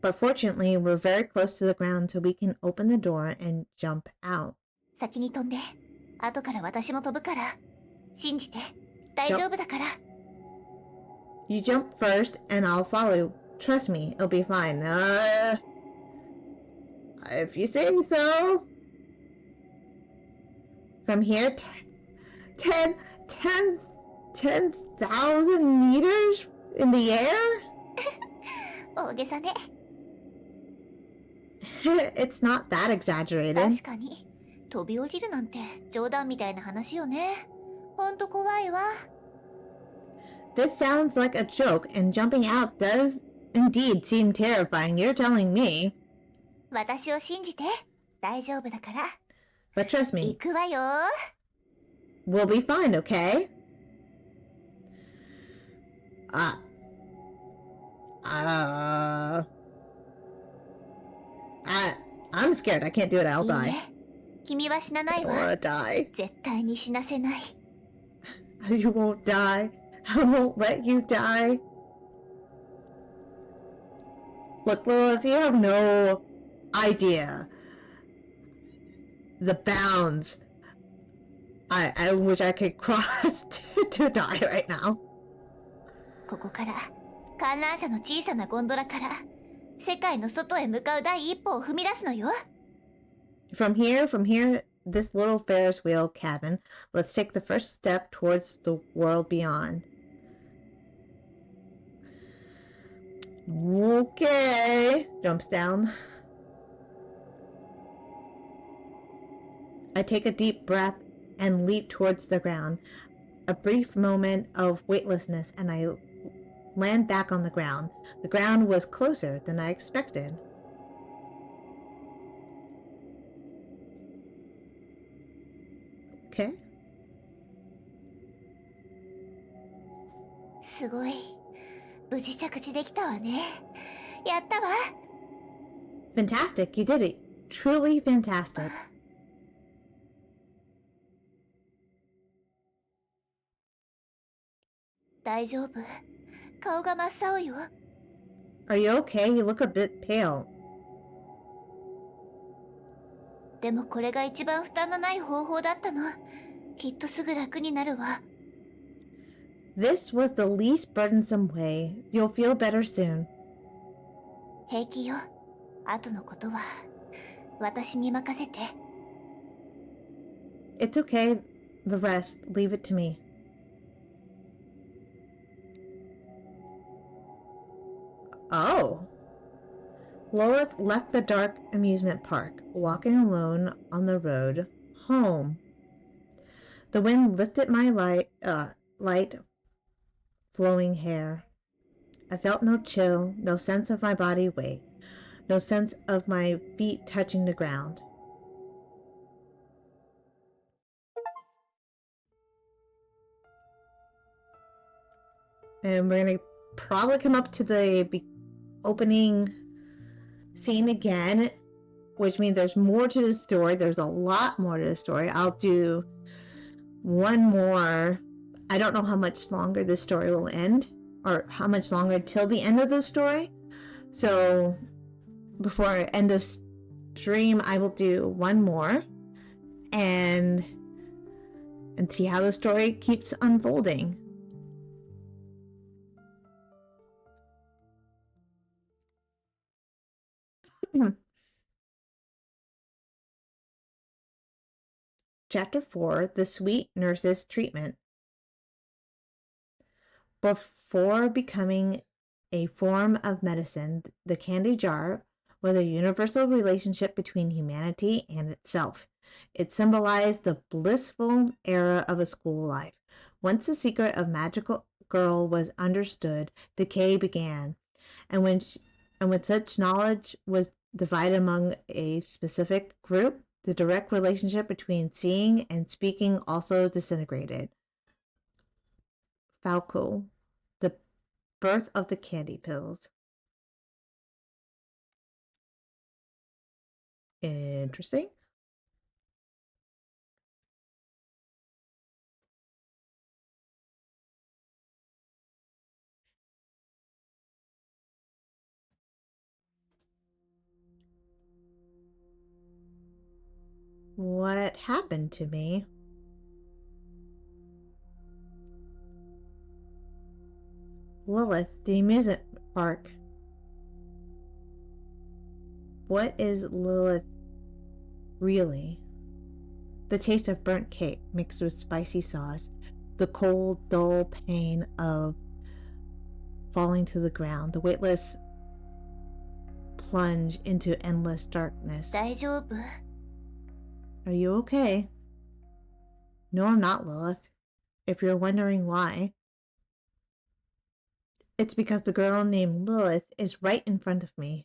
But fortunately, we're very close to the ground so we can open the door and jump out. 先に飛んで、後から私も飛ぶから。信じて、大丈夫だから。 You jump first and I'll follow. Trust me, it'll be fine. If you say so. From here, 10,000 meters in the air? 大げさね。 It's not that exaggerated. 確かに、飛び降りるなんて冗談みたいな話よね。ほんと怖いわ。 This sounds like a joke, and jumping out does indeed seem terrifying. You're telling me. 私を信じて、大丈夫だから。 But trust 行 me, くわよ。 we'll be fine, okay? I'm scared. I can't do it. I'll いい die. ね。君は死なな I い don't わ。 wanna die. 絶対に死なせない。 You won't die. I won't let you die. Look, Lilith, you have no idea the bounds I wish I could cross to die right now. ここから、観覧車の小さなゴンドラから、世界の外へ向かう第一歩を踏み出すのよ。 From here, this little Ferris wheel cabin, let's take the first step towards the world beyond. Okay. Jumps down. I take a deep breath and leap towards the ground. A brief moment of weightlessness and I land back on the ground. The ground was closer than I expected. Okay. すごい。無事着地できたわね。やったわ。Fantastic, you did it. Truly fantastic. 大丈夫。顔が真っ青よ。Are you okay? You look a bit pale. でもこれが一番負担のない方法だったの。きっとすぐ楽になるわ。This was the least burdensome way. You'll feel better soon. 平気よ。後のことは私に任せて。It's okay. The rest, leave it to me. Oh. Lilith left the dark amusement park, walking alone on the road home. The wind lifted my light flowing hair. I felt no chill, no sense of my body weight, no sense of my feet touching the ground. And we're going to probably come up to the opening scene again, which means there's more to the story. There's a lot more to the story. I'll do one more. I don't know how much longer this story will end, or how much longer till the end of the story. So before end of stream, I will do one more and see how the story keeps unfolding. Chapter 4, The Sweet Nurse's Treatment. Before becoming a form of medicine, the candy jar was a universal relationship between humanity and itself. It symbolized the blissful era of a school life. Once the secret of Magical Girl was understood, decay began, and when such knowledge was divided among a specific group, the direct relationship between seeing and speaking also disintegrated. Falco, the birth of the candy pills. Interesting. What happened to me? Lilith, the amusement park. What is Lilith really? The taste of burnt cake mixed with spicy sauce, the cold, dull pain of falling to the ground, the weightless plunge into endless darkness. 大丈夫？ Are you okay? No, I'm not, Lilith. If you're wondering why, it's because the girl named Lilith is right in front of me.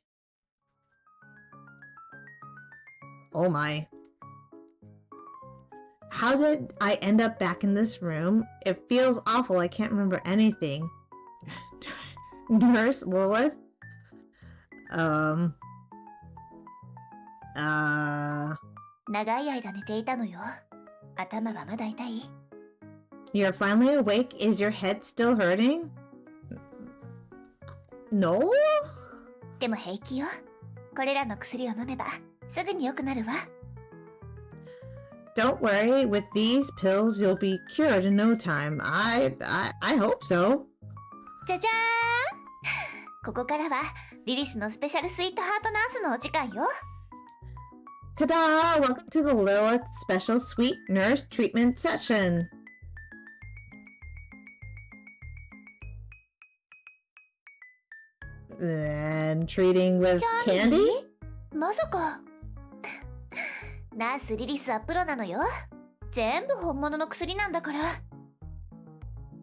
Oh my. How did I end up back in this room? It feels awful. I can't remember anything. Nurse Lilith? 長い間寝ていたのよ。頭はまだ痛い？ You're finally awake? Is your head still hurting? No? でも平気よ。これらの薬を飲めばすぐに良くなるわ。Don't worry, with these pills you'll be cured in no time. I hope so. じゃじゃーん！ここからはリリスのスペシャルスイートハートナースのお時間よ。Ta-da! Welcome to the Lilith Special Sweet Nurse Treatment Session. And treating with candy? まさか。ナースリリスはプロなのよ。全部本物の薬なんだから。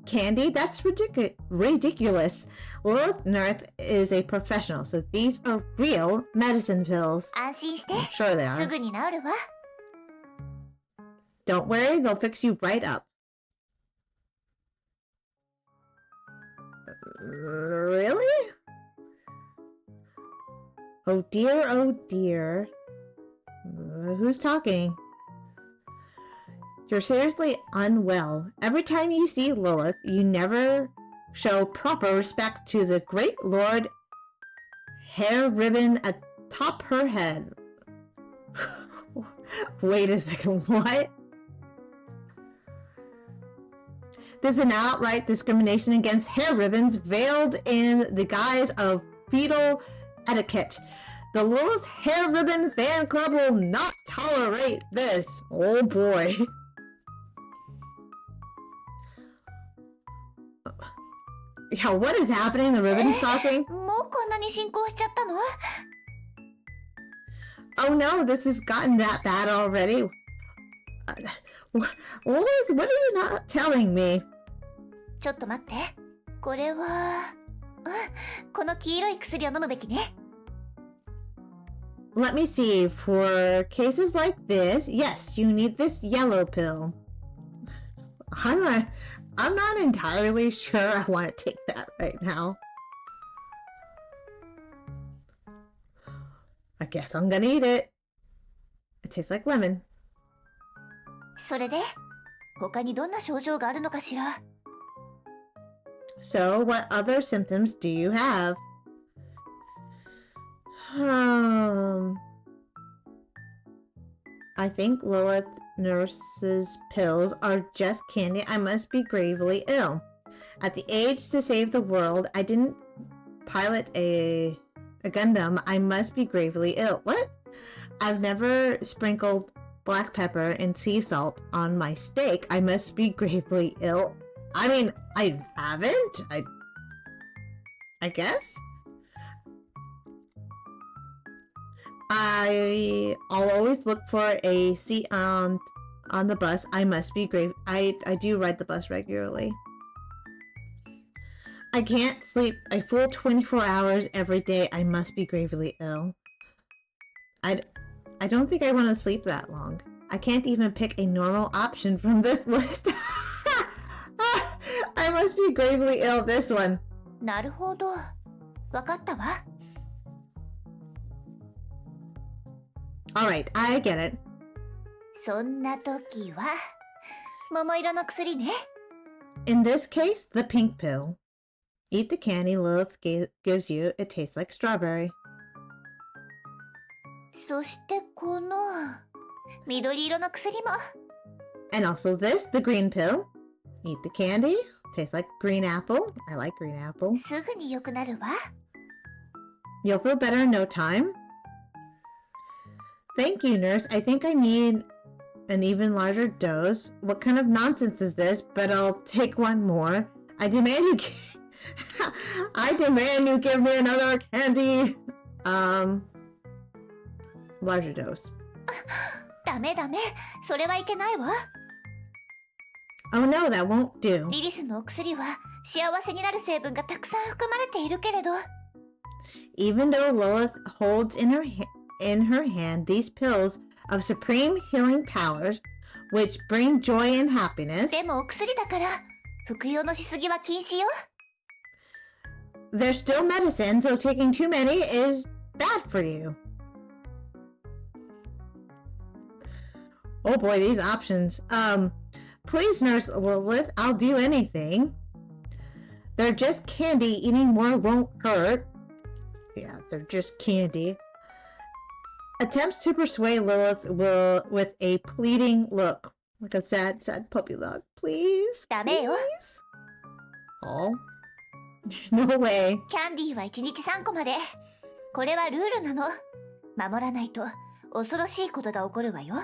candy? That's ridiculous. Lilith Nurse is a professional, so these are real medicine pills. 安心して。 Sure they す are. ぐに治るわ。 Don't worry, they'll fix you right up. Really? Oh dear, oh dear. Who's talking? You're seriously unwell. Every time you see Lilith, you never show proper respect to the great Lord hair ribbon atop her head. Wait a second, what? This is an outright discrimination against hair ribbons veiled in the guise of feudal etiquette. The Lilith Hair Ribbon Fan Club will not tolerate this. Oh boy. Yeah, what is happening? The ribbon stocking? もうこんなに進行しちゃったの？ Oh no, this has gotten that bad already. Lilith, what are you not telling me? ちょっと待って。これは、この黄色い薬を飲むべきね。 Let me see. For cases like this, yes, you need this yellow pill. I'm not entirely sure I want to take that right now. I guess I'm gonna eat it. It tastes like lemon. それで、他にどんな症状があるのかしら？ So, what other symptoms do you have? I think Lilith Nurse's pills are just candy. I must be gravely ill. At the age to save the world, I didn't pilot a Gundam. I must be gravely ill. What? I've never sprinkled black pepper and sea salt on my steak. I must be gravely ill. I mean, I haven't. I guess. I'll always look for a seat on the bus. I must be grave. I do ride the bus regularly. I can't sleep a full 24 hours every day. I must be gravely ill. I don't think I want to sleep that long. I can't even pick a normal option from this list. I must be gravely ill. This one. なるほど。わかったわ。 Alright, I get it. そんな時は、桃色の薬ね。 In this case, the pink pill. Eat the candy Lilith gives you. It tastes like strawberry. そしてこの、緑色の薬も。 And also this, the green pill. Eat the candy. Tastes like green apple. I like green apple. すぐに良くなるわ。 You'll feel better in no time. Thank you, nurse. I think I need an even larger dose. What kind of nonsense is this? But I'll take one more. I demand you give me another candy. Larger dose. ダメダメ。それはいけないわ。 Oh no, that won't do. リリスのお薬は幸せになる成分がたくさん含まれているけれど。 Even though Lilith holds in her hand these pills of supreme healing powers, which bring joy and happiness, でもお薬だから服用のしすぎは禁止よ。 they're still medicine, so taking too many is bad for you. Oh boy, these options. Please, Nurse Lilith, I'll do anything. They're just candy. Eating more won't hurt. Yeah, they're just candy. Attempts to persuade Lilith with a pleading look. Like a sad, sad puppy dog. Please? ダメよ。 Please? Oh? No way. キャンディーは1日3個まで。これはルールなの。守らないと恐ろしいことが起こるわよ。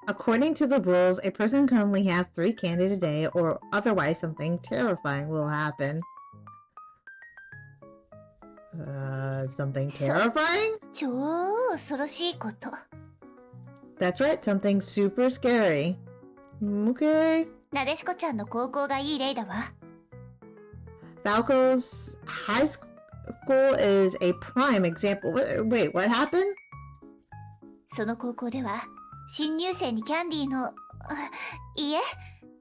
According to the rules, a person can only have 3 candies a day, or otherwise something terrifying will happen. Something terrifying? 超恐ろしいこと。 That's right, something super scary. Okay, なでしこちゃんの高校がいい例だわ。Falco's high school is a prime example. Wait, what happened? その高校では、新入生にキャンディーの、いいえ、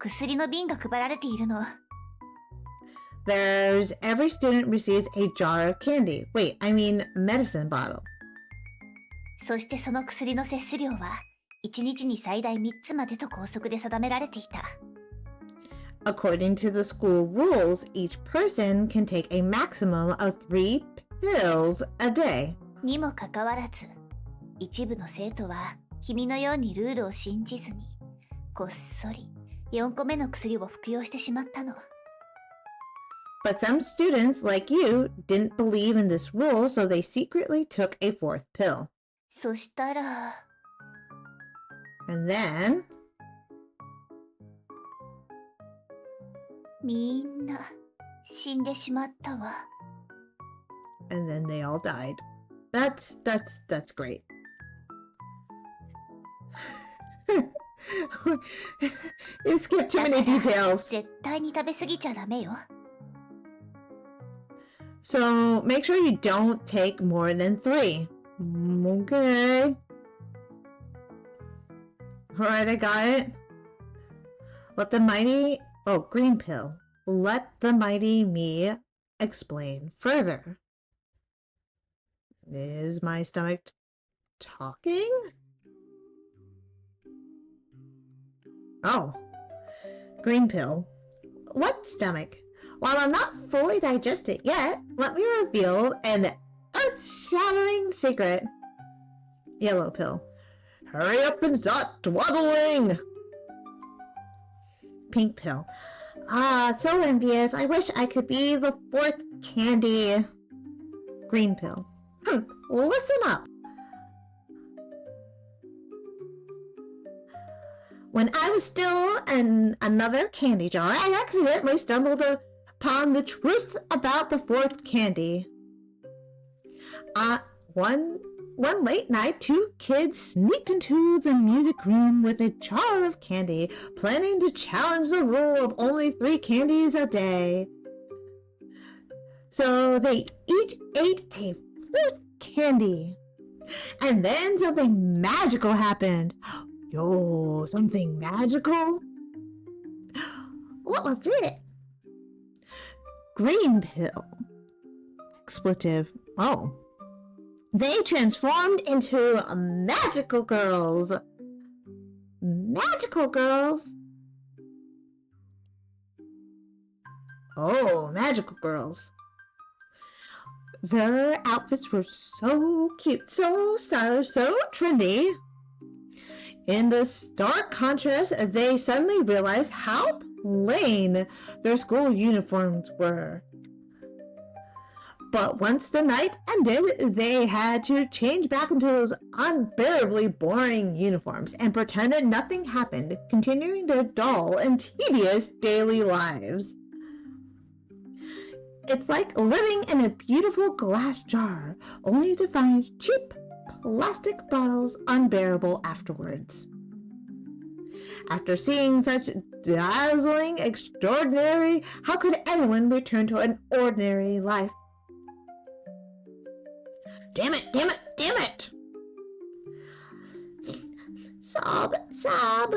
薬の瓶が配られているの。Every student receives a jar of candy. Wait, I mean medicine bottle. そしてその薬の摂取量は、1日に最大3つまでと校則で定められていた。According to the school rules, each person can take a maximum of 3 pills a day. にもかかわらず、一部の生徒は君のようにルールを信じずに、こっそり4個目の薬を服用してしまったの。But some students, like you, didn't believe in this rule, so they secretly took a 4th pill. そしたら... And then... みんな死んでしまったわ。And then they all died. That's great. You skipped too many details. 絶対に食べ過ぎちゃダメよ。So make sure you don't take more than 3. Okay. Alright, I got it. Let the mighty... Oh, green pill. Let the mighty me explain further. Is my stomach talking? Oh. Green pill. What stomach? While I'm not fully digested yet, let me reveal an earth-shattering secret. Yellow pill. Hurry up and start dwaddling! Pink pill. Ah, so envious. I wish I could be the 4th candy. Green pill. Listen up. When I was still in another candy jar, I accidentally stumbled upon the truth about the 4th candy. One late night, 2 kids sneaked into the music room with a jar of candy, planning to challenge the rule of only 3 candies a day. So they each ate a 4th candy. And then something magical happened. Yo, something magical? What was it? Green pill. Expletive. Oh. They transformed into magical girls. Magical girls? Oh, magical girls. Their outfits were so cute, so stylish, so trendy. In the stark contrast, they suddenly realized how plain their school uniforms were. But once the night ended, they had to change back into those unbearably boring uniforms and pretended nothing happened, continuing their dull and tedious daily lives. It's like living in a beautiful glass jar, only to find cheap plastic bottles unbearable afterwards. After seeing such dazzling, extraordinary, how could anyone return to an ordinary life? Damn it, damn it, damn it! Sob, sob.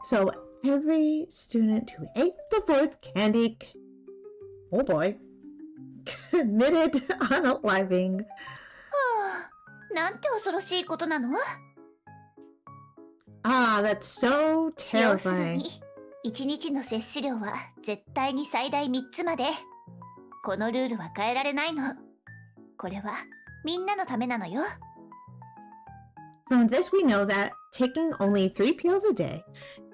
So every student who ate the 4th candy, oh boy, committed unaliving. なんて恐ろしいことなの? Ah, that's so 要する terrifying. に、1日の摂取量は絶対に最大3つまで。このルールは変えられないの。これはみんなのためなのよ。From this we know that taking only 3 pills a day,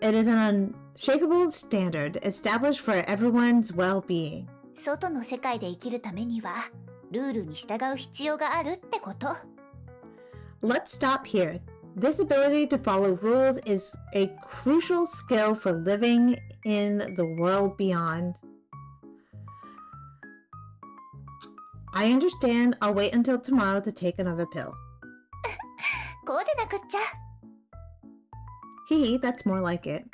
it is an unshakable standard established for everyone's well-being. 外の世界で生きるためには、ルールに従う必要があるってこと。Let's stop here. This ability to follow rules is a crucial skill for living in the world beyond. I understand. I'll wait until tomorrow to take another pill. こうでなくっちゃ。Hee, that's more like it.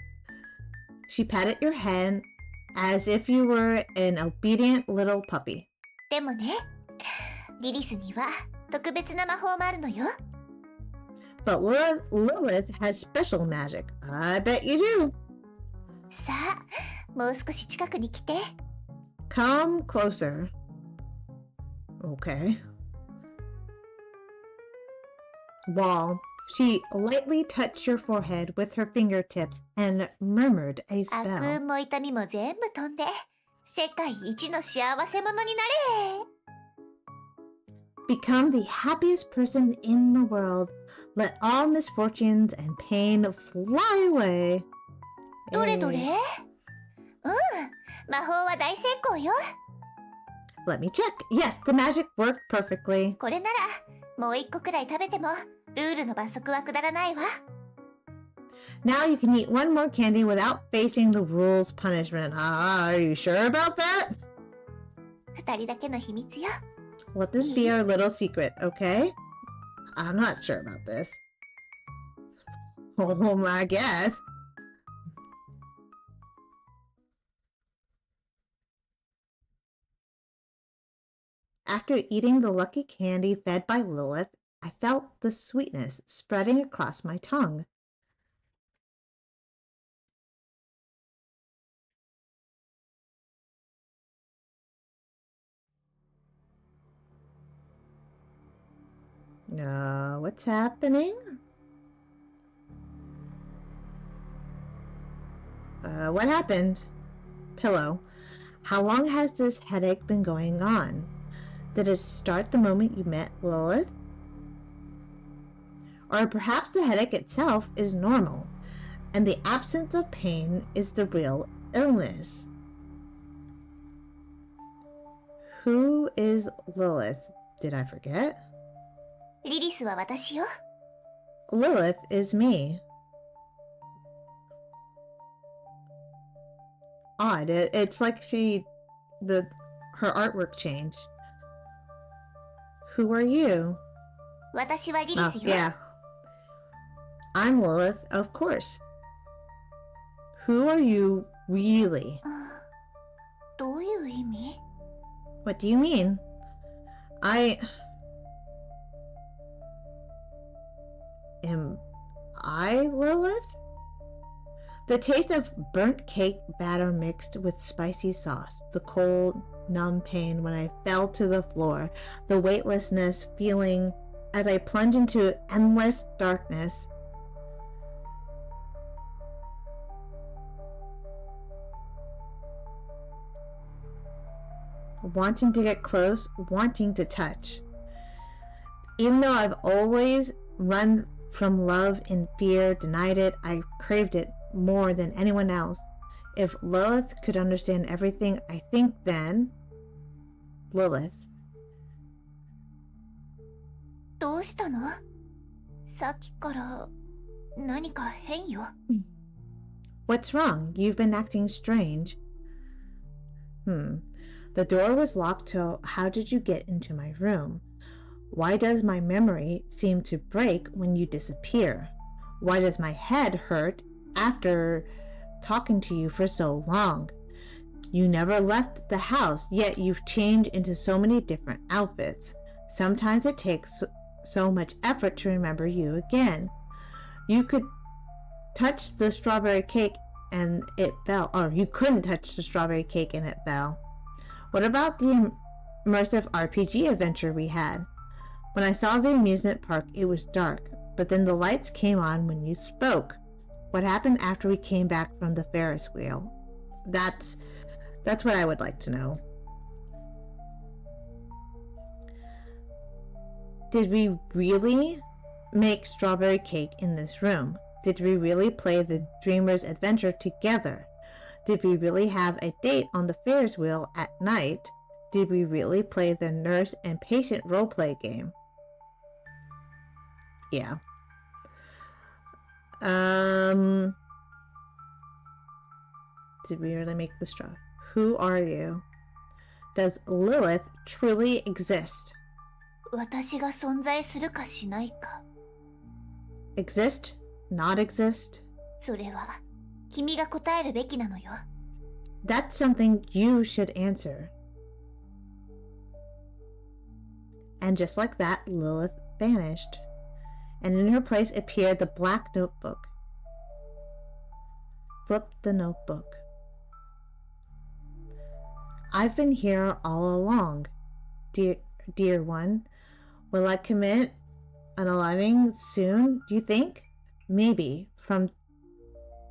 She patted your head as if you were an obedient little puppy. でもね、リリスには特別な魔法もあるのよ。But Lilith has special magic. I bet you do. さあ、もう少し近くに来て。Come closer. Okay. Wall, she lightly touched your forehead with her fingertips and murmured a 悪 spell. 運も痛みも全部飛んで、世界一の幸せ者になれ。Become the happiest person in the world. Let all misfortunes and pain fly away. どれどれ？ Yay. 魔法は大成功よ。Let me check. Yes, the magic worked perfectly. これなら、もう一個くらい食べても、ルールの罰則は下らないわ。Now you can eat one more candy without facing the rules punishment. Are you sure about that? 二人だけの秘密よ。Let this be our little secret, okay? I'm not sure about this. Oh, I guess. After eating the lucky candy fed by Lilith, I felt the sweetness spreading across my tongue. What's happening? What happened? Pillow. How long has this headache been going on? Did it start the moment you met Lilith? Or perhaps the headache itself is normal, and the absence of pain is the real illness. Who is Lilith? Did I forget? リリスは私よ。Lilith is me. Odd. It's like her artwork changed. Who are you? 私はリリ Oh, スよ。 yeah. I'm Lilith, of course. Who are you really? どういう意味？ What do you mean? Am I Lilith? The taste of burnt cake batter mixed with spicy sauce, the cold, numb pain when I fell to the floor, the weightlessness feeling as I plunged into endless darkness. Wanting to get close, wanting to touch. Even though I've always run from love in fear, denied it, I craved it more than anyone else. If Lilith could understand everything, I think then Lilith. どうしたの？さっきから何か変よ。What's wrong? You've been acting strange. The door was locked, so how did you get into my room? Why does my memory seem to break when you disappear? Why does my head hurt after talking to you for so long? You never left the house, yet you've changed into so many different outfits. Sometimes it takes so much effort to remember you again. You could touch the strawberry cake and it fell, or you couldn't touch the strawberry cake and it fell. What about the immersive RPG adventure we had? When I saw the amusement park, it was dark, but then the lights came on when you spoke. What happened after we came back from the Ferris wheel? That's what I would like to know. Did we really make strawberry cake in this room? Did we really play the Dreamer's Adventure together? Did we really have a date on the Ferris wheel at night? Did we really play the nurse and patient roleplay game? Yeah. Did we really make the straw? Who are you? Does Lilith truly exist? 私が存在するかしないか。 Exist? Not exist? それは君が答えるべきなのよ。That's something you should answer. And just like that, Lilith vanished. And in her place appeared the black notebook. Flip the notebook. I've been here all along, dear one. Will I commit unaliving soon, do you think? Maybe from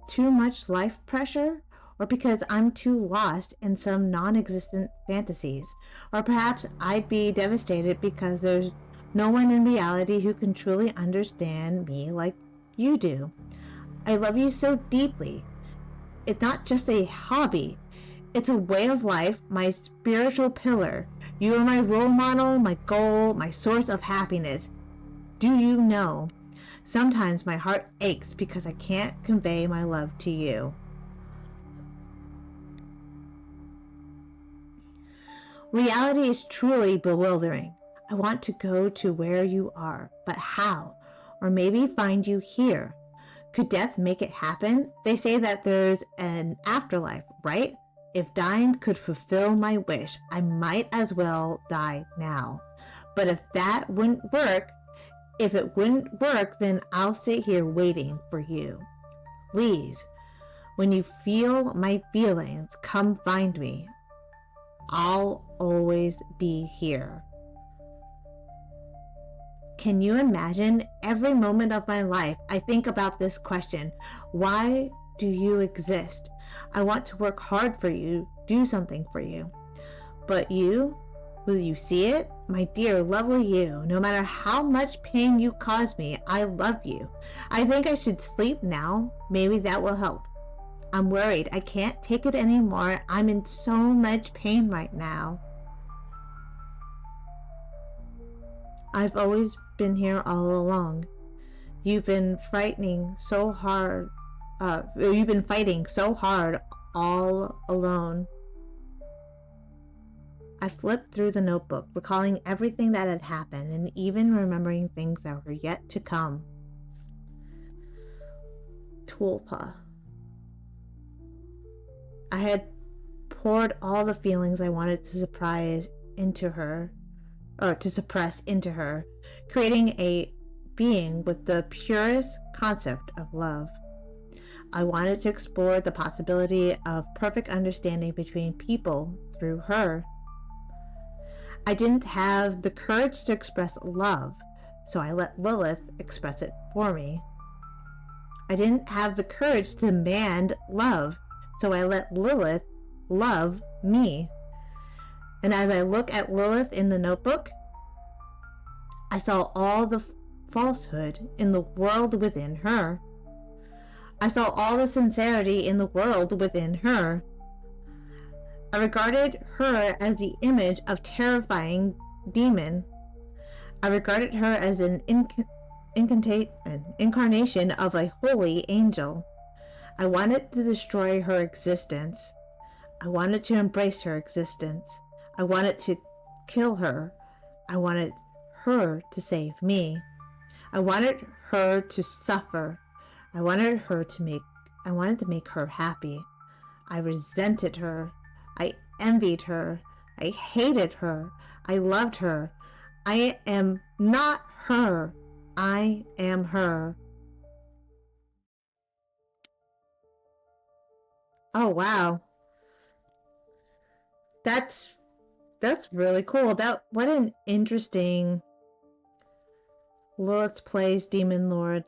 too much life pressure, or because I'm too lost in some non-existent fantasies, or perhaps I'd be devastated because there's no one in reality who can truly understand me like you do. I love you so deeply. It's not just a hobby. It's a way of life, my spiritual pillar. You are my role model, my goal, my source of happiness. Do you know? Sometimes my heart aches because I can't convey my love to you. Reality is truly bewildering. I want to go to where you are, but how? Or maybe find you here. Could death make it happen? They say that there's an afterlife, right? If dying could fulfill my wish, I might as well die now. But if it wouldn't work, then I'll sit here waiting for you. Please, when you feel my feelings, come find me. I'll always be here. Can you imagine? Every moment of my life, I think about this question. Why do you exist? I want to work hard for you, do something for you. But you? Will you see it? My dear, lovely you, no matter how much pain you cause me, I love you. I think I should sleep now. Maybe that will help. I'm worried. I can't take it anymore. I'm in so much pain right now. I've always been here all along. You've been fighting so hard all alone. I flipped through the notebook, recalling everything that had happened and even remembering things that were yet to come. Tulpa. I had poured all the feelings I wanted to suppress into her, creating a being with the purest concept of love. I wanted to explore the possibility of perfect understanding between people through her. I didn't have the courage to express love, so I let Lilith express it for me. I didn't have the courage to demand love, so I let Lilith love me. And as I look at Lilith in the notebook, I saw all the falsehood in the world within her. I saw all the sincerity in the world within her. I regarded her as the image of terrifying demon. I regarded her as an incarnation of a holy angel. I wanted to destroy her existence. I wanted to embrace her existence. I wanted to kill her. I wanted her to save me. I wanted her to suffer. I wanted to make her happy. I resented her. I envied her. I hated her. I loved her. I am not her. I am her. Oh wow. That's really cool. What an interesting. Lilith plays Demon Lord.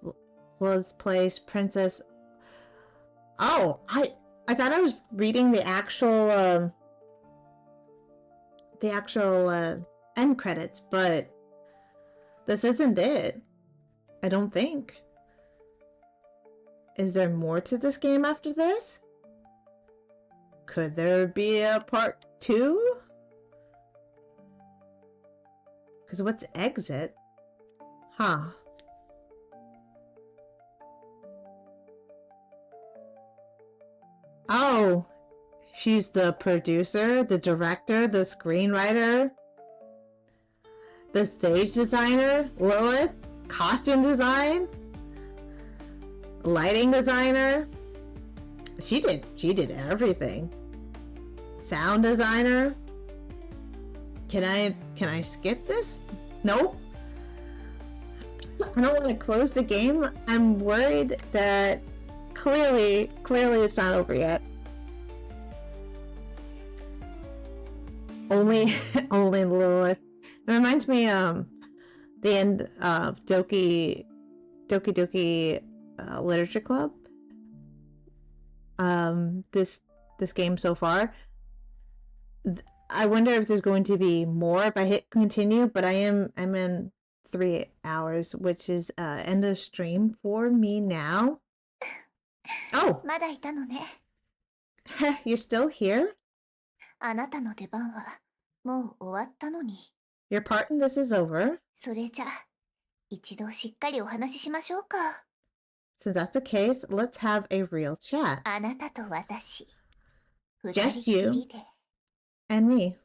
Lilith plays Princess. Oh, I thought I was reading the actual end credits, but this isn't it. I don't think. Is there more to this game after this? Could there be a part 2? Because what's exit? Huh. Oh, she's the producer, the director, the screenwriter, the stage designer, Lilith, costume design, lighting designer. She did everything. Sound designer. Can I skip this? Nope. I don't want to close the game. I'm worried that clearly it's not over yet. Only Lilith. It reminds me the end of Doki Doki Literature Club. This game so far. I wonder if there's going to be more if I hit continue, but I'm in 3 hours, which is end of stream for me now. Oh, まだいたのね。 you're still here? あなたの出番はもう終わったのに。 Your part in this is over. それじゃ一度しっかりお話ししましょうか。 Since that's the case, let's have a real chat. あなたと私。 Just 二人き you りで。 and me.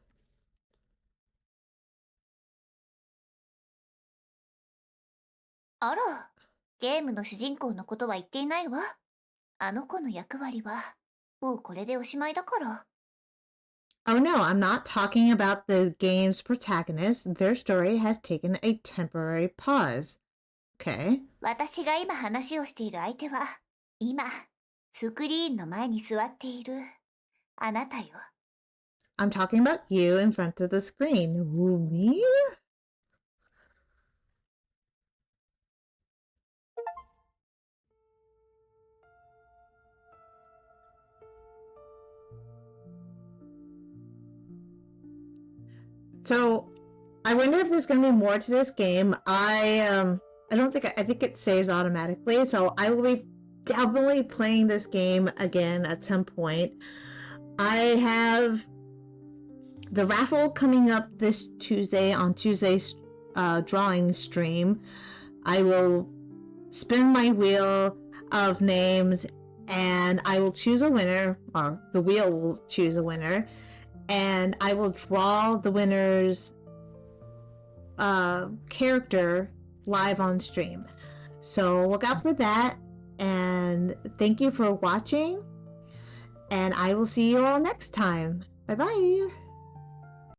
あら、ゲームの主人公のことは言っていないわ。あの子の役割はもうこれでおしまいだから。 Oh no, I'm not talking about the game's protagonist. Their story has taken a temporary pause. Okay. 私が今話をしている相手は、今、スクリーンの前に座っているあなたよ。 I'm talking about you in front of the screen. Ooh, me? So, I wonder if there's going to be more to this game. I think it saves automatically, so I will be definitely playing this game again at some point. I have the raffle coming up this Tuesday on Tuesday's drawing stream. I will spin my wheel of names and I will choose a winner, or the wheel will choose a winner, and I will draw the winner's character live on stream. So look out for that, and thank you for watching, and I will see you all next time. Bye bye.